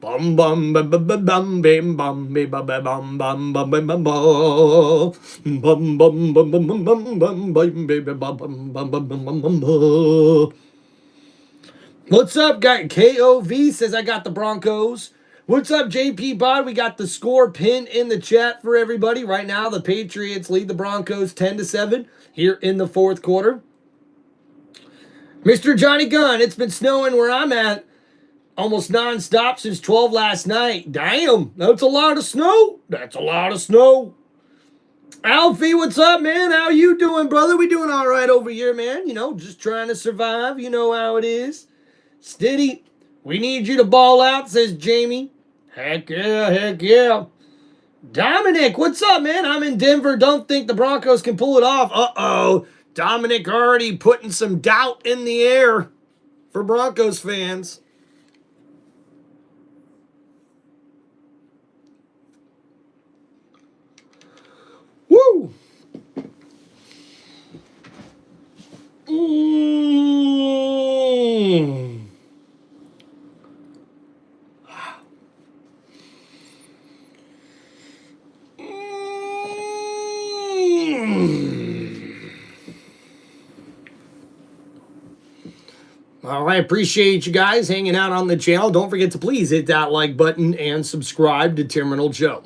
Bum bum bum bum bum bum bim bum bim bum bum bum bum bum bum bum bum bum bum bum bum bum bum bum bum bum bum. What's up, guy? KOV says I got the Broncos. What's up, JP Bod? We got the score pinned in the chat for everybody. Right now, the Patriots lead the Broncos 10-7 here in the 4th quarter. Mr. Johnny Gunn, it's been snowing where I'm at almost nonstop since 12 last night. Damn, that's a lot of snow. That's a lot of snow. Alfie, what's up, man? How you doing, brother? We doing all right over here, man. You know, just trying to survive. You know how it is. Stiddy, we need you to ball out, says Jamie. Heck yeah, heck yeah. Dominic, what's up, man? I'm in Denver. Don't think the Broncos can pull it off. Uh-oh. Dominic already putting some doubt in the air for Broncos fans. Woo! All right, appreciate you guys hanging out on the channel. Don't forget to please hit that like button and subscribe to Tim Reynolds Show.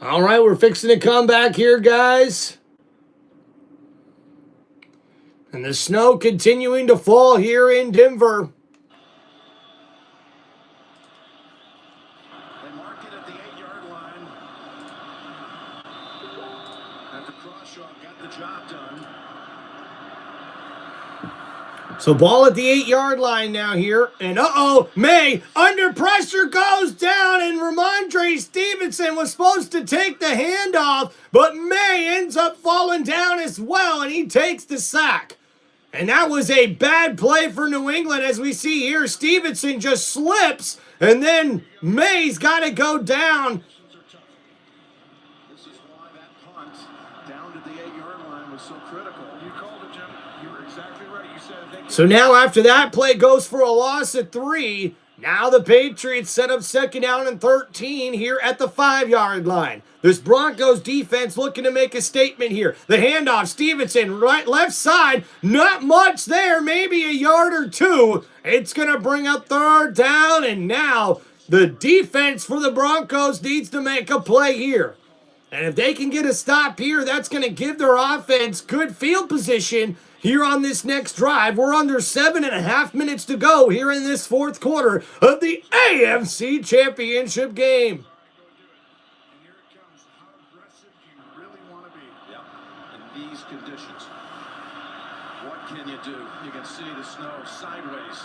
All right, we're fixing to come back here, guys. And the snow continuing to fall here in Denver. They mark it at the 8-yard line. After Crawshaw got the job done. So ball at the 8-yard line now here. And May under pressure goes down, and Ramondre Stevenson was supposed to take the handoff, but May ends up falling down as well, and he takes the sack. And that was a bad play for New England, as we see here. Stevenson just slips, and then May's got to go down. This is why that punt down to the 8-yard line was so critical. You called it, Jim. You were exactly right. You said it. So now after that play goes for a loss of 3, now the Patriots set up 2nd down and 13 here at the 5-yard line. This Broncos defense looking to make a statement here. The handoff, Stevenson, right, left side, not much there, maybe a yard or 2. It's going to bring up 3rd down, and now the defense for the Broncos needs to make a play here. And if they can get a stop here, that's going to give their offense good field position here on this next drive. We're under 7.5 minutes to go here in this 4th quarter of the AFC Championship game. And here it comes. How aggressive do you really want to be? Yep. In these conditions. What can you do? You can see the snow sideways.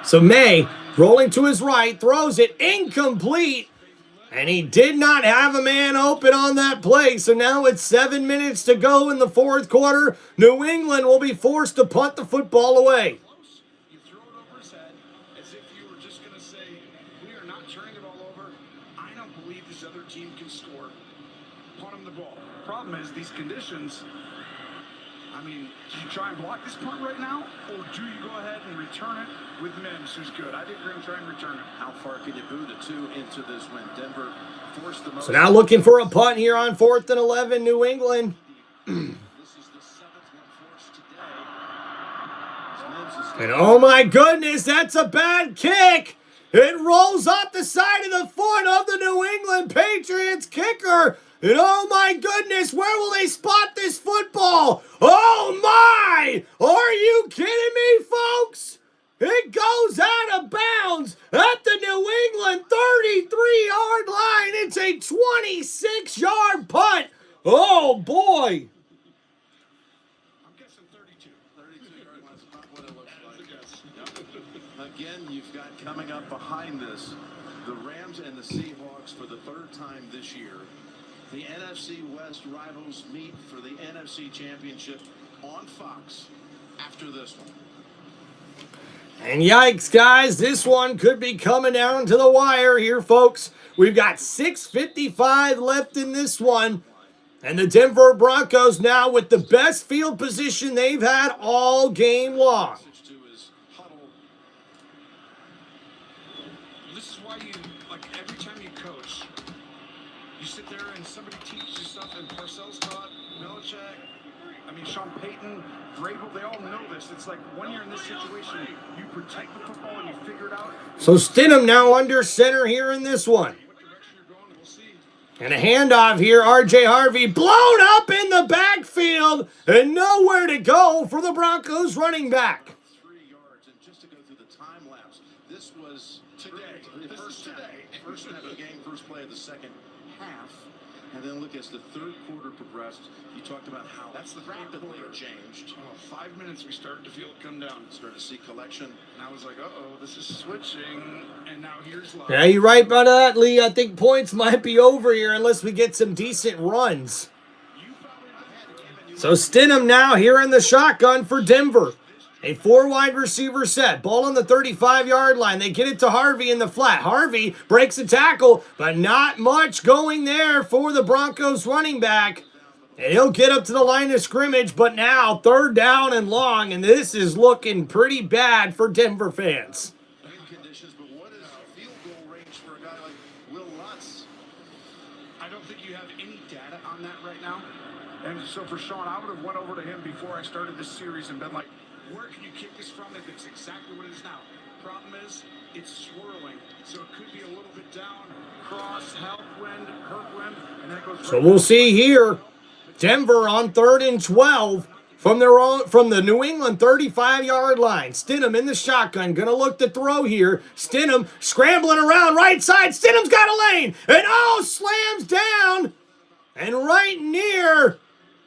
So May, rolling to his right, throws it incomplete. And he did not have a man open on that play. So now it's 7 minutes to go in the 4th quarter. New England will be forced to punt the football away. You throw it over his head as if you were just going to say, we are not turning it all over. I don't believe this other team can score. Punt him the ball. Problem is, these conditions, I mean, do you try and block this punt right now, or do you go ahead and return it with Mims, who's good? I think we're going to try and return it. How far can you boot it to into this when Denver forced the most? So now looking for a punt here on 4th and 11, New England. This is the 7th one forced today. And oh my goodness, that's a bad kick. It rolls off the side of the foot of the New England Patriots kicker. And oh my goodness, where will they spot this football? Oh my! Are you kidding me, folks? It goes out of bounds at the New England 33-yard line. It's a 26-yard punt. Oh boy. I'm guessing 32. 32 yards. That's about what it looks like. Yep. Again, you've got coming up behind this the Rams and the Seahawks for the 3rd time this year. The NFC West rivals meet for the NFC Championship on Fox after this one. And yikes, guys, this one could be coming down to the wire here, folks. We've got 6:55 left in this one. And the Denver Broncos now with the best field position they've had all game long. This is why you, like, every time you coach, you sit there and somebody teaches you stuff, and Parcells taught, Belichick, I mean, Sean Payton, Vrabel, they all know this. It's like when you're in this situation, you protect the football and you figure it out. So Stidham now under center here in this one. What direction you're going, we'll see. And a handoff here, R.J. Harvey blown up in the backfield and nowhere to go for the Broncos running back. 3 yards, and just to go through the time lapse, this was today. This is today. First snap of the game, first play of the second half. And then look, as the third quarter progressed, you talked about how That's the rapidly third it changed. Oh, 5 minutes we started to feel it come down. Started to see collection. And I was like, uh-oh, this is switching. And now here's Love. Yeah, you're right about that, Lee. I think points might be over here unless we get some decent runs. So Stidham now here in the shotgun for Denver. A 4-wide receiver set. Ball on the 35-yard line. They get it to Harvey in the flat. Harvey breaks a tackle, but not much going there for the Broncos running back. And he'll get up to the line of scrimmage, but now 3rd down and long, and this is looking pretty bad for Denver fans. Conditions, but what is field goal range for a guy like Will Lutz? I don't think you have any data on that right now. And so for Sean, I would have went over to him before I started this series and been like, where can you kick this from if it's exactly what it is now? Problem is, it's swirling, so it could be a little bit down, cross, help wind, hurt wind, and that goes. So we'll see here. Denver on 3rd and 12 from the New England 35-yard line. Stidham in the shotgun, gonna look to throw here. Stidham scrambling around right side. Stidham's got a lane, and slams down, and right near,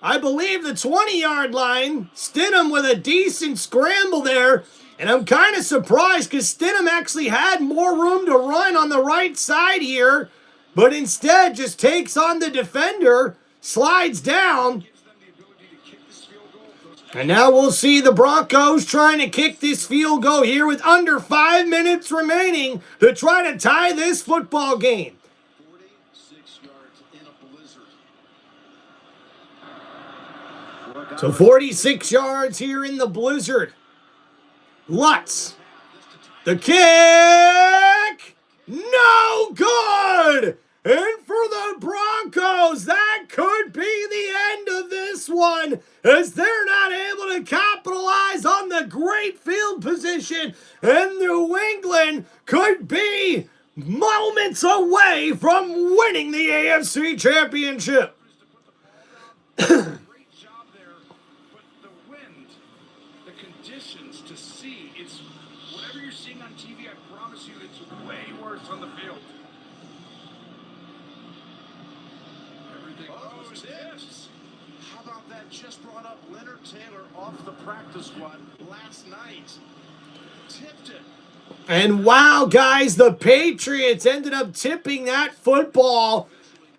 I believe, the 20-yard line. Stidham with a decent scramble there. And I'm kind of surprised because Stidham actually had more room to run on the right side here. But instead just takes on the defender, slides down. And now we'll see the Broncos trying to kick this field goal here with under 5 minutes remaining to try to tie this football game. 46 yards in a blizzard. So 46 yards here in the blizzard. Lutz. The kick. No good. And for the Broncos, that could be the end of this one, as they're not able to capitalize on the great field position. And New England could be moments away from winning the AFC Championship. To see, it's whatever you're seeing on TV, I promise you it's way worse on the field. Everything was tips. How about that? Just brought up Leonard Taylor off the practice squad last night. Tipped it. And wow, guys, the Patriots ended up tipping that football.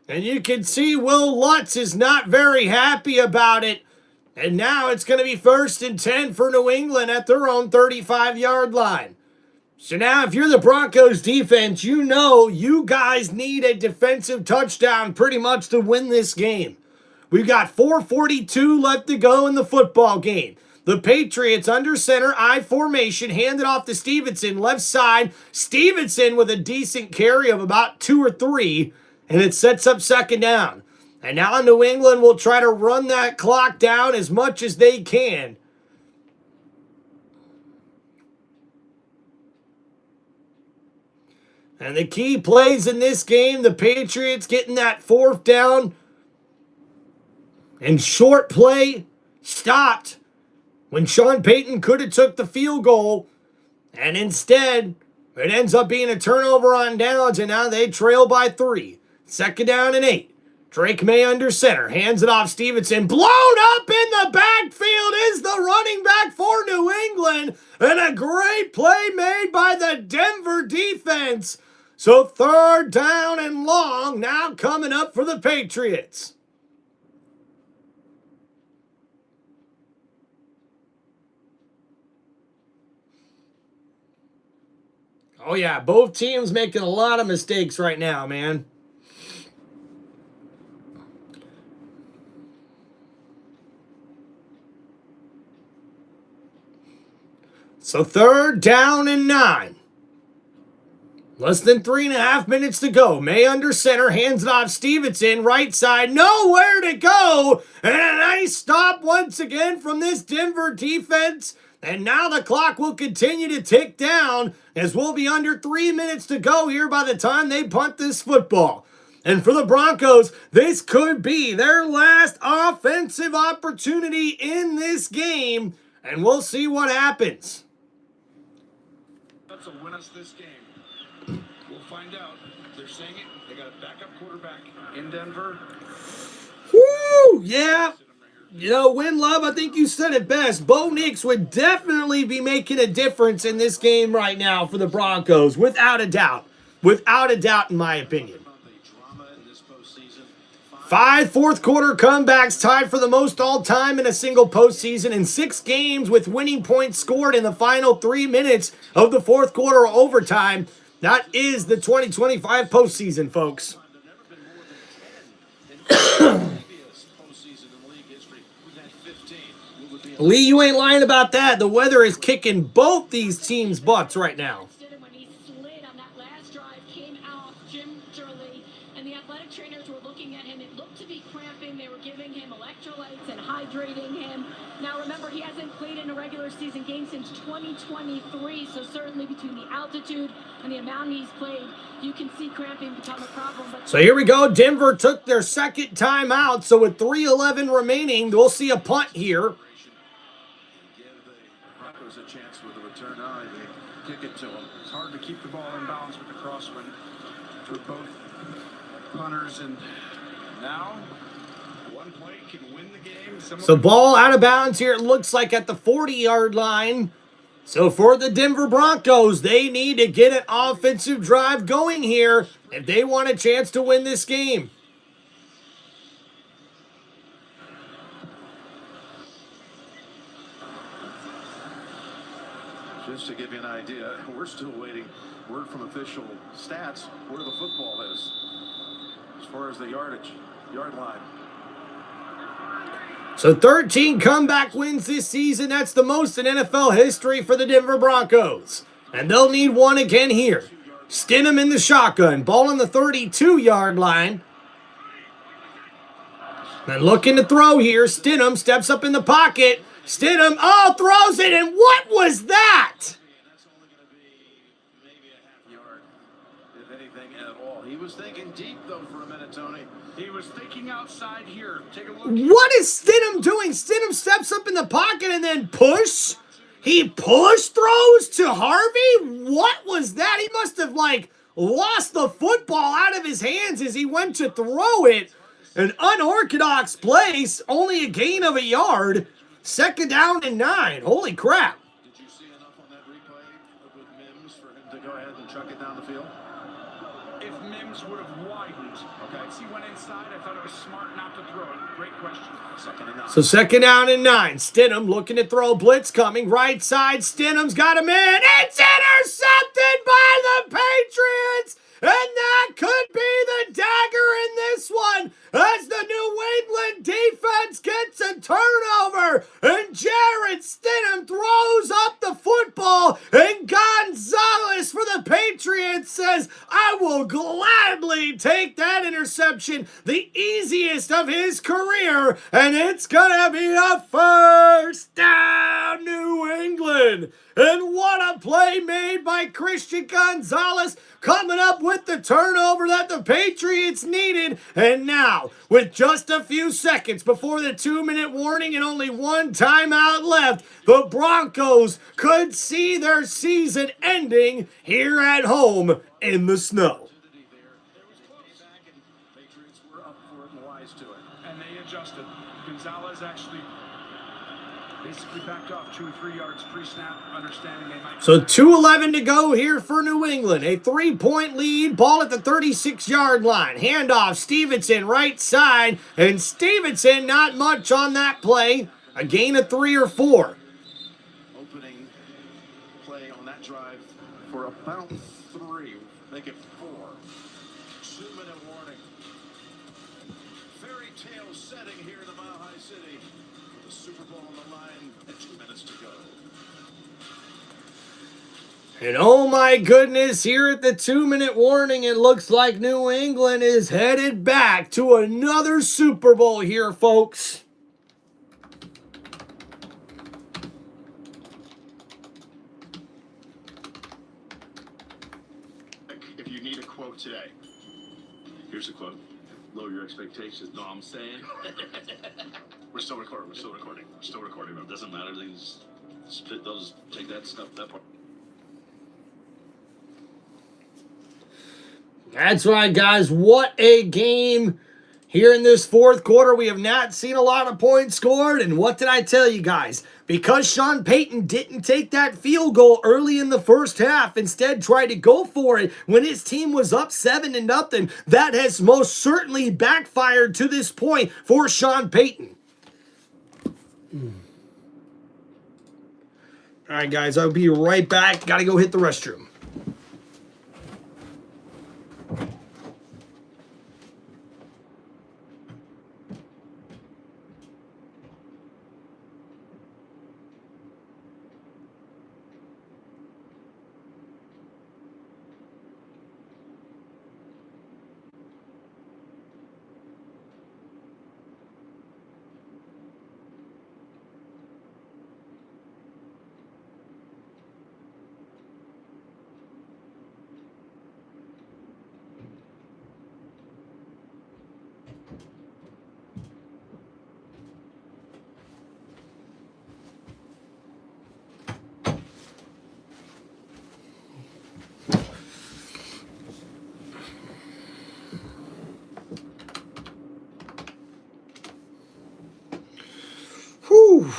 And you can see Will Lutz is not very happy about it. And now it's going to be 1st and 10 for New England at their own 35-yard line. So now if you're the Broncos defense, you know you guys need a defensive touchdown pretty much to win this game. We've got 4:42 left to go in the football game. The Patriots under center, I formation, handed off to Stevenson, left side. Stevenson with a decent carry of about 2 or 3, and it sets up 2nd down. And now New England will try to run that clock down as much as they can. And the key plays in this game, the Patriots getting that 4th down and short play stopped when Sean Payton could have took the field goal. And instead, it ends up being a turnover on downs, and now they trail by 3. 2nd down and 8. Drake May under center, hands it off Stevenson. Blown up in the backfield is the running back for New England. And a great play made by the Denver defense. So 3rd down and long now coming up for the Patriots. Oh yeah, both teams making a lot of mistakes right now, man. So 3rd down and 9. Less than 3.5 minutes to go. May under center, hands it off Stevenson, right side, nowhere to go. And a nice stop once again from this Denver defense. And now the clock will continue to tick down as we'll be under 3 minutes to go here by the time they punt this football. And for the Broncos, this could be their last offensive opportunity in this game. And we'll see what happens. That's a win us this game. We'll find out. They're saying it. They got a backup quarterback in Denver. Woo! Yeah. You know, Win Love, I think you said it best. Bo Nix would definitely be making a difference in this game right now for the Broncos, without a doubt. Without a doubt, in my opinion. 5 fourth-quarter comebacks tied for the most all-time in a single postseason, and 6 games with winning points scored in the final 3 minutes of the fourth quarter or overtime. That is the 2025 postseason, folks. Lee, you ain't lying about that. The weather is kicking both these teams' butts right now. When he slid on that last drive, came out gingerly, and the athletic trainers were looking at him. It looked to be cramping. They were giving him electrolytes and hydrating him. Now, remember, he hasn't played in a regular season game since 2023, so certainly between the altitude and the amount he's played, you can see cramping become a problem. But so here we go. Denver took their second time out, so with 3:11 remaining, we'll see a punt here. A chance with a return eye. They kick it to him. It's hard to keep the ball in balance with the crosswind for both punters, and now one play can win the game. So ball out of bounds here, it looks like at the 40-yard line. So for the Denver Broncos, they need to get an offensive drive going here if they want a chance to win this game. Just to give you an idea, we're still waiting word from official stats where the football is as far as the yard line. So 13 comeback wins this season. That's the most in NFL history for the Denver Broncos. And they'll need one again here. Stidham in the shotgun. Ball on the 32-yard line. And looking to throw here. Stidham steps up in the pocket. Stidham, throws it, and what was that? That's only going to be maybe a half yard, if anything at all. He was thinking deep, though, for a minute, Tony. He was thinking outside here. Take a look. What is Stidham doing? Stidham steps up in the pocket and then push. He push throws to Harvey? What was that? He must have, lost the football out of his hands as he went to throw it. An unorthodox place, only a gain of a yard. 2nd down and 9. Holy crap. Did you see enough on that replay with Mims for him to go ahead and chuck it down the field? If Mims would have widened, once he went inside, I thought it was smart not to throw it. Great question. 2nd and 9. So 2nd down and 9. Stidham looking to throw. Blitz coming. Right side. Stidham's got him in. It's intercepted by the Patriots. And that could be the dagger in this one as the New England defense gets a turnover. And Jarrett Stidham throws up the football. And Gonzalez for the Patriots says, I will gladly take that interception. The easiest of his career. And it's going to be a 1st down, New England. And what a play made by Christian Gonzalez, coming up with the turnover that the Patriots needed. And now, with just a few seconds before the 2-minute warning and only one timeout left, the Broncos could see their season ending here at home in the snow. Patriots were up for it and wise to it. And they adjusted. Gonzalez actually basically backed off 2 or 3 yards pre-snap, understanding they might. So 2:11 to go here for New England. A 3-point lead. Ball at the 36-yard line. Handoff. Stevenson right side. And Stevenson not much on that play. A gain of 3 or 4. Opening play on that drive for about 3. Make it 4. 2-minute warning. Fairy tale setting here in the Mile High City. The Super Bowl on the line and 2 minutes to go. And oh my goodness, here at the 2-minute warning, it looks like New England is headed back to another Super Bowl here, folks. If you need a quote today, here's a quote. Lower your expectations. Know what I'm saying? We're still recording. We're still recording. We're still recording. It doesn't matter. They just spit those. Take that stuff. That part. That's right, guys. What a game here in this fourth quarter. We have not seen a lot of points scored. And what did I tell you guys? Because Sean Payton didn't take that field goal early in the first half, instead tried to go for it when his team was up 7-0, that has most certainly backfired to this point for Sean Payton. All right, guys, I'll be right back. Got to go hit the restroom. Whew.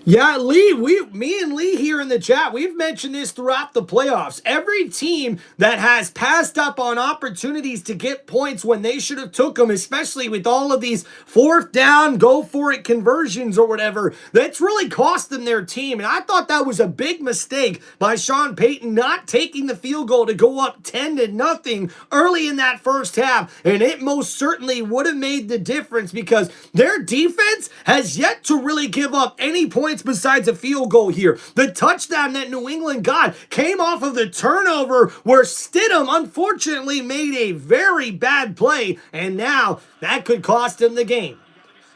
Yeah, Lee, me and Lee here in the chat, we've mentioned this throughout the playoffs. Every team that has passed up on opportunities to get points when they should have took them, especially with all of these fourth down, go for it conversions or whatever, that's really cost them their team. And I thought that was a big mistake by Sean Payton not taking the field goal to go up 10-0 early in that first half. And it most certainly would have made the difference because their defense has yet to really give up any points besides a field goal here. The touchdown that New England got came off of the turnover where Stidham unfortunately made a very bad play, and now that could cost him the game.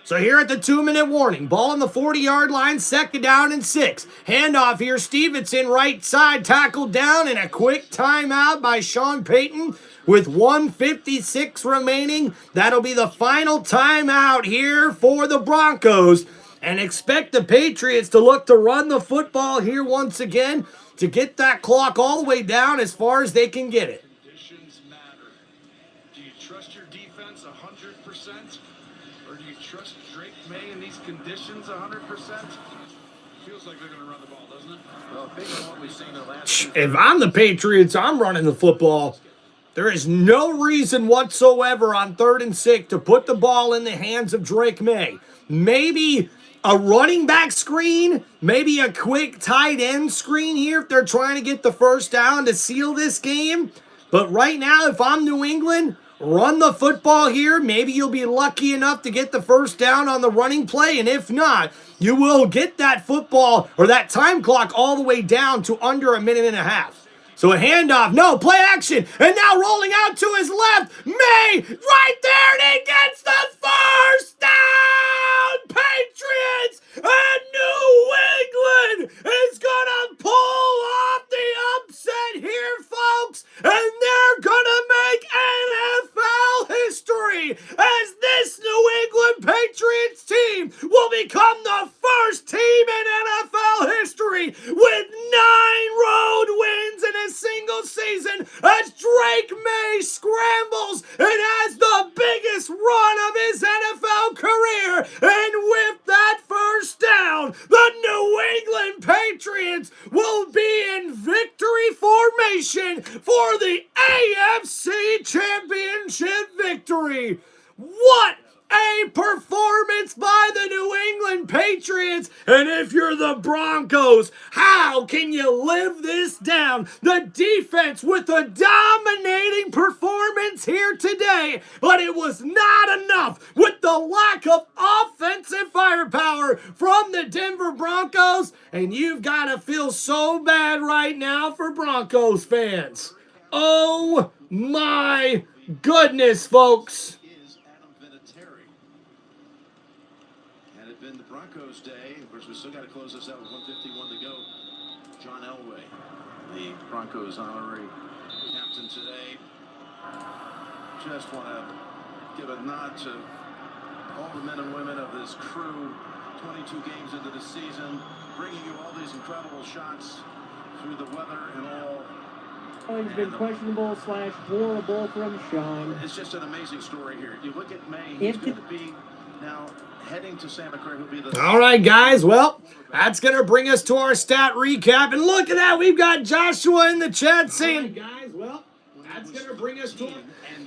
So here at the 2-minute warning, ball on the 40-yard line, 2nd down and 6. Handoff here, Stevenson right side, tackled down, and a quick timeout by Sean Payton with 1:56 remaining. That'll be the final timeout here for the Broncos. And expect the Patriots to look to run the football here once again to get that clock all the way down as far as they can get it. Conditions matter. Do you trust your defense 100%? Or do you trust Drake May in these conditions 100%? Feels like they're going to run the ball, doesn't it? Well, based on what we've seen in the last If I'm the Patriots, I'm running the football. There is no reason whatsoever on 3rd and 6 to put the ball in the hands of Drake May. Maybe a running back screen, maybe a quick tight end screen here if they're trying to get the first down to seal this game. But right now, if I'm New England, run the football here. Maybe you'll be lucky enough to get the first down on the running play. And if not, you will get that football or that time clock all the way down to under a minute and a half. So a handoff, no, play action, and now rolling out to his left, May, right there, and he gets the first down, Patriots, and New England is gonna pull off the upset here, folks, and they're gonna make NFL history as this New England Patriots team will become the first team in NFL history with 9 road wins in a single season as Drake May scrambles and has the biggest run of his NFL career. And with that first down, the New England Patriots will be in victory formation for the AFC Championship victory. What a performance by the New England Patriots. And if you're the Broncos, how can you live this down? The defense with a dominating performance here today, but it was not enough with the lack of offensive firepower from the Denver Broncos. And you've got to feel so bad right now for Broncos fans. Oh my goodness, folks. Been the Broncos day. Of course, we still got to close this out with 1:51 to go. John Elway, the Broncos honorary captain today. Just want to give a nod to all the men and women of this crew 22 games into the season, bringing you all these incredible shots through the weather and all. He's been questionable / horrible from Sean. It's just an amazing story here. You look at May, he's going to be now heading to Santa Cruz. He'll be the... All right, guys. Well, that's going to bring us to our stat recap. And look at that. We've got Joshua in the chat saying, guys, well, that's going to bring us to...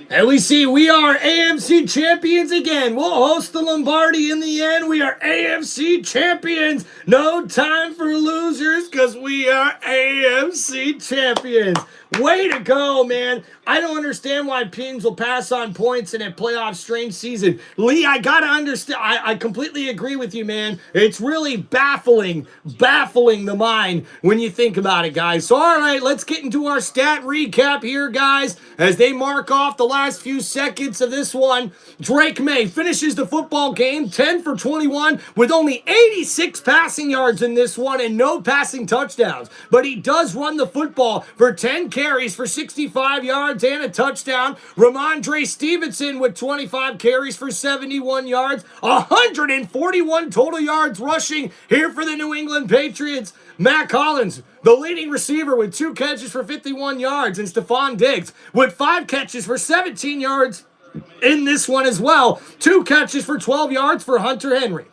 And we see we are AFC champions again. We'll host the Lombardi in the end. We are AFC champions. No time for losers because we are AFC champions. Way to go, man. I don't understand why teams will pass on points in a playoff strange season. Lee, I got to understand. I completely agree with you, man. It's really baffling the mind when you think about it, guys. So, all right, let's get into our stat recap here, guys, as they mark off the last few seconds of this one. Drake May finishes the football game 10 for 21 with only 86 passing yards in this one and no passing touchdowns. But he does run the football for 10 carries for 65 yards and a touchdown. Ramondre Stevenson with 25 carries for 71 yards. 141 total yards rushing here for the New England Patriots. Matt Collins, the leading receiver, with 2 catches for 51 yards. And Stephon Diggs with 5 catches for 17 yards in this one as well. 2 catches for 12 yards for Hunter Henry.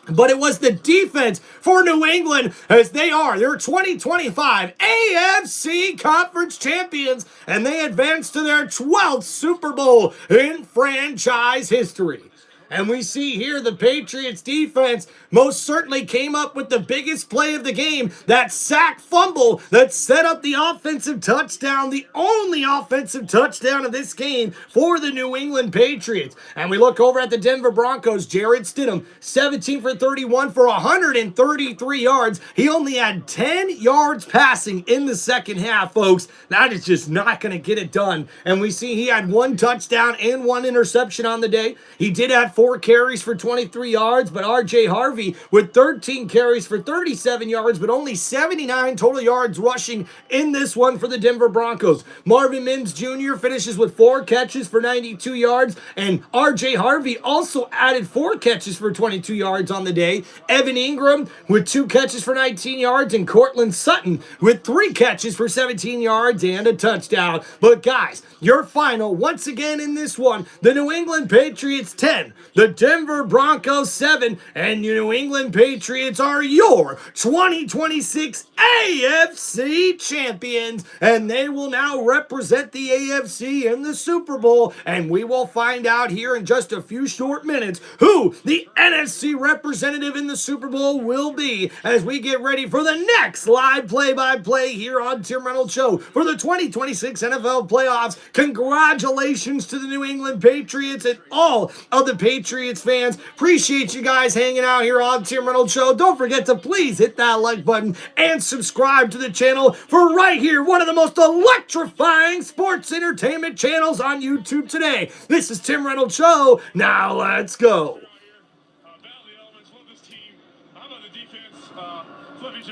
But it was the defense for New England, as they're 2025 AFC Conference champions, and they advance to their 12th Super Bowl in franchise history. And we see here the Patriots defense most certainly came up with the biggest play of the game, that sack fumble that set up the offensive touchdown, the only offensive touchdown of this game for the New England Patriots. And we look over at the Denver Broncos, Jarrett Stidham, 17 for 31 for 133 yards. He only had 10 yards passing in the second half, folks. That is just not going to get it done. And we see he had 1 touchdown and 1 interception on the day. He did have 4 carries for 23 yards, but R.J. Harvey with 13 carries for 37 yards, but only 79 total yards rushing in this one for the Denver Broncos. Marvin Mims Jr. finishes with 4 catches for 92 yards, and R.J. Harvey also added 4 catches for 22 yards on the day. Evan Ingram with 2 catches for 19 yards, and Cortland Sutton with 3 catches for 17 yards and a touchdown. But guys, your final, once again in this one, the New England Patriots 10, the Denver Broncos 7, and New England Patriots are your 2026 AFC champions, and they will now represent the AFC in the Super Bowl, and we will find out here in just a few short minutes who the NFC representative in the Super Bowl will be as we get ready for the next live play-by-play here on Tim Reynolds Show for the 2026 NFL playoffs. Congratulations to the New England Patriots and all of the Patriots fans. Appreciate you guys hanging out here on Tim Reynolds Show. Don't forget to please hit that like button and subscribe to the channel for right here, one of the most electrifying sports entertainment channels on YouTube today. This is Tim Reynolds Show. Now let's go.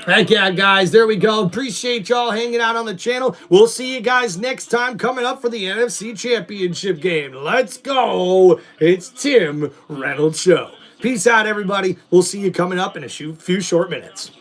Heck yeah, guys. There we go. Appreciate y'all hanging out on the channel. We'll see you guys next time coming up for the NFC Championship game. Let's go. It's Tim Reynolds Show. Peace out, everybody. We'll see you coming up in a few short minutes.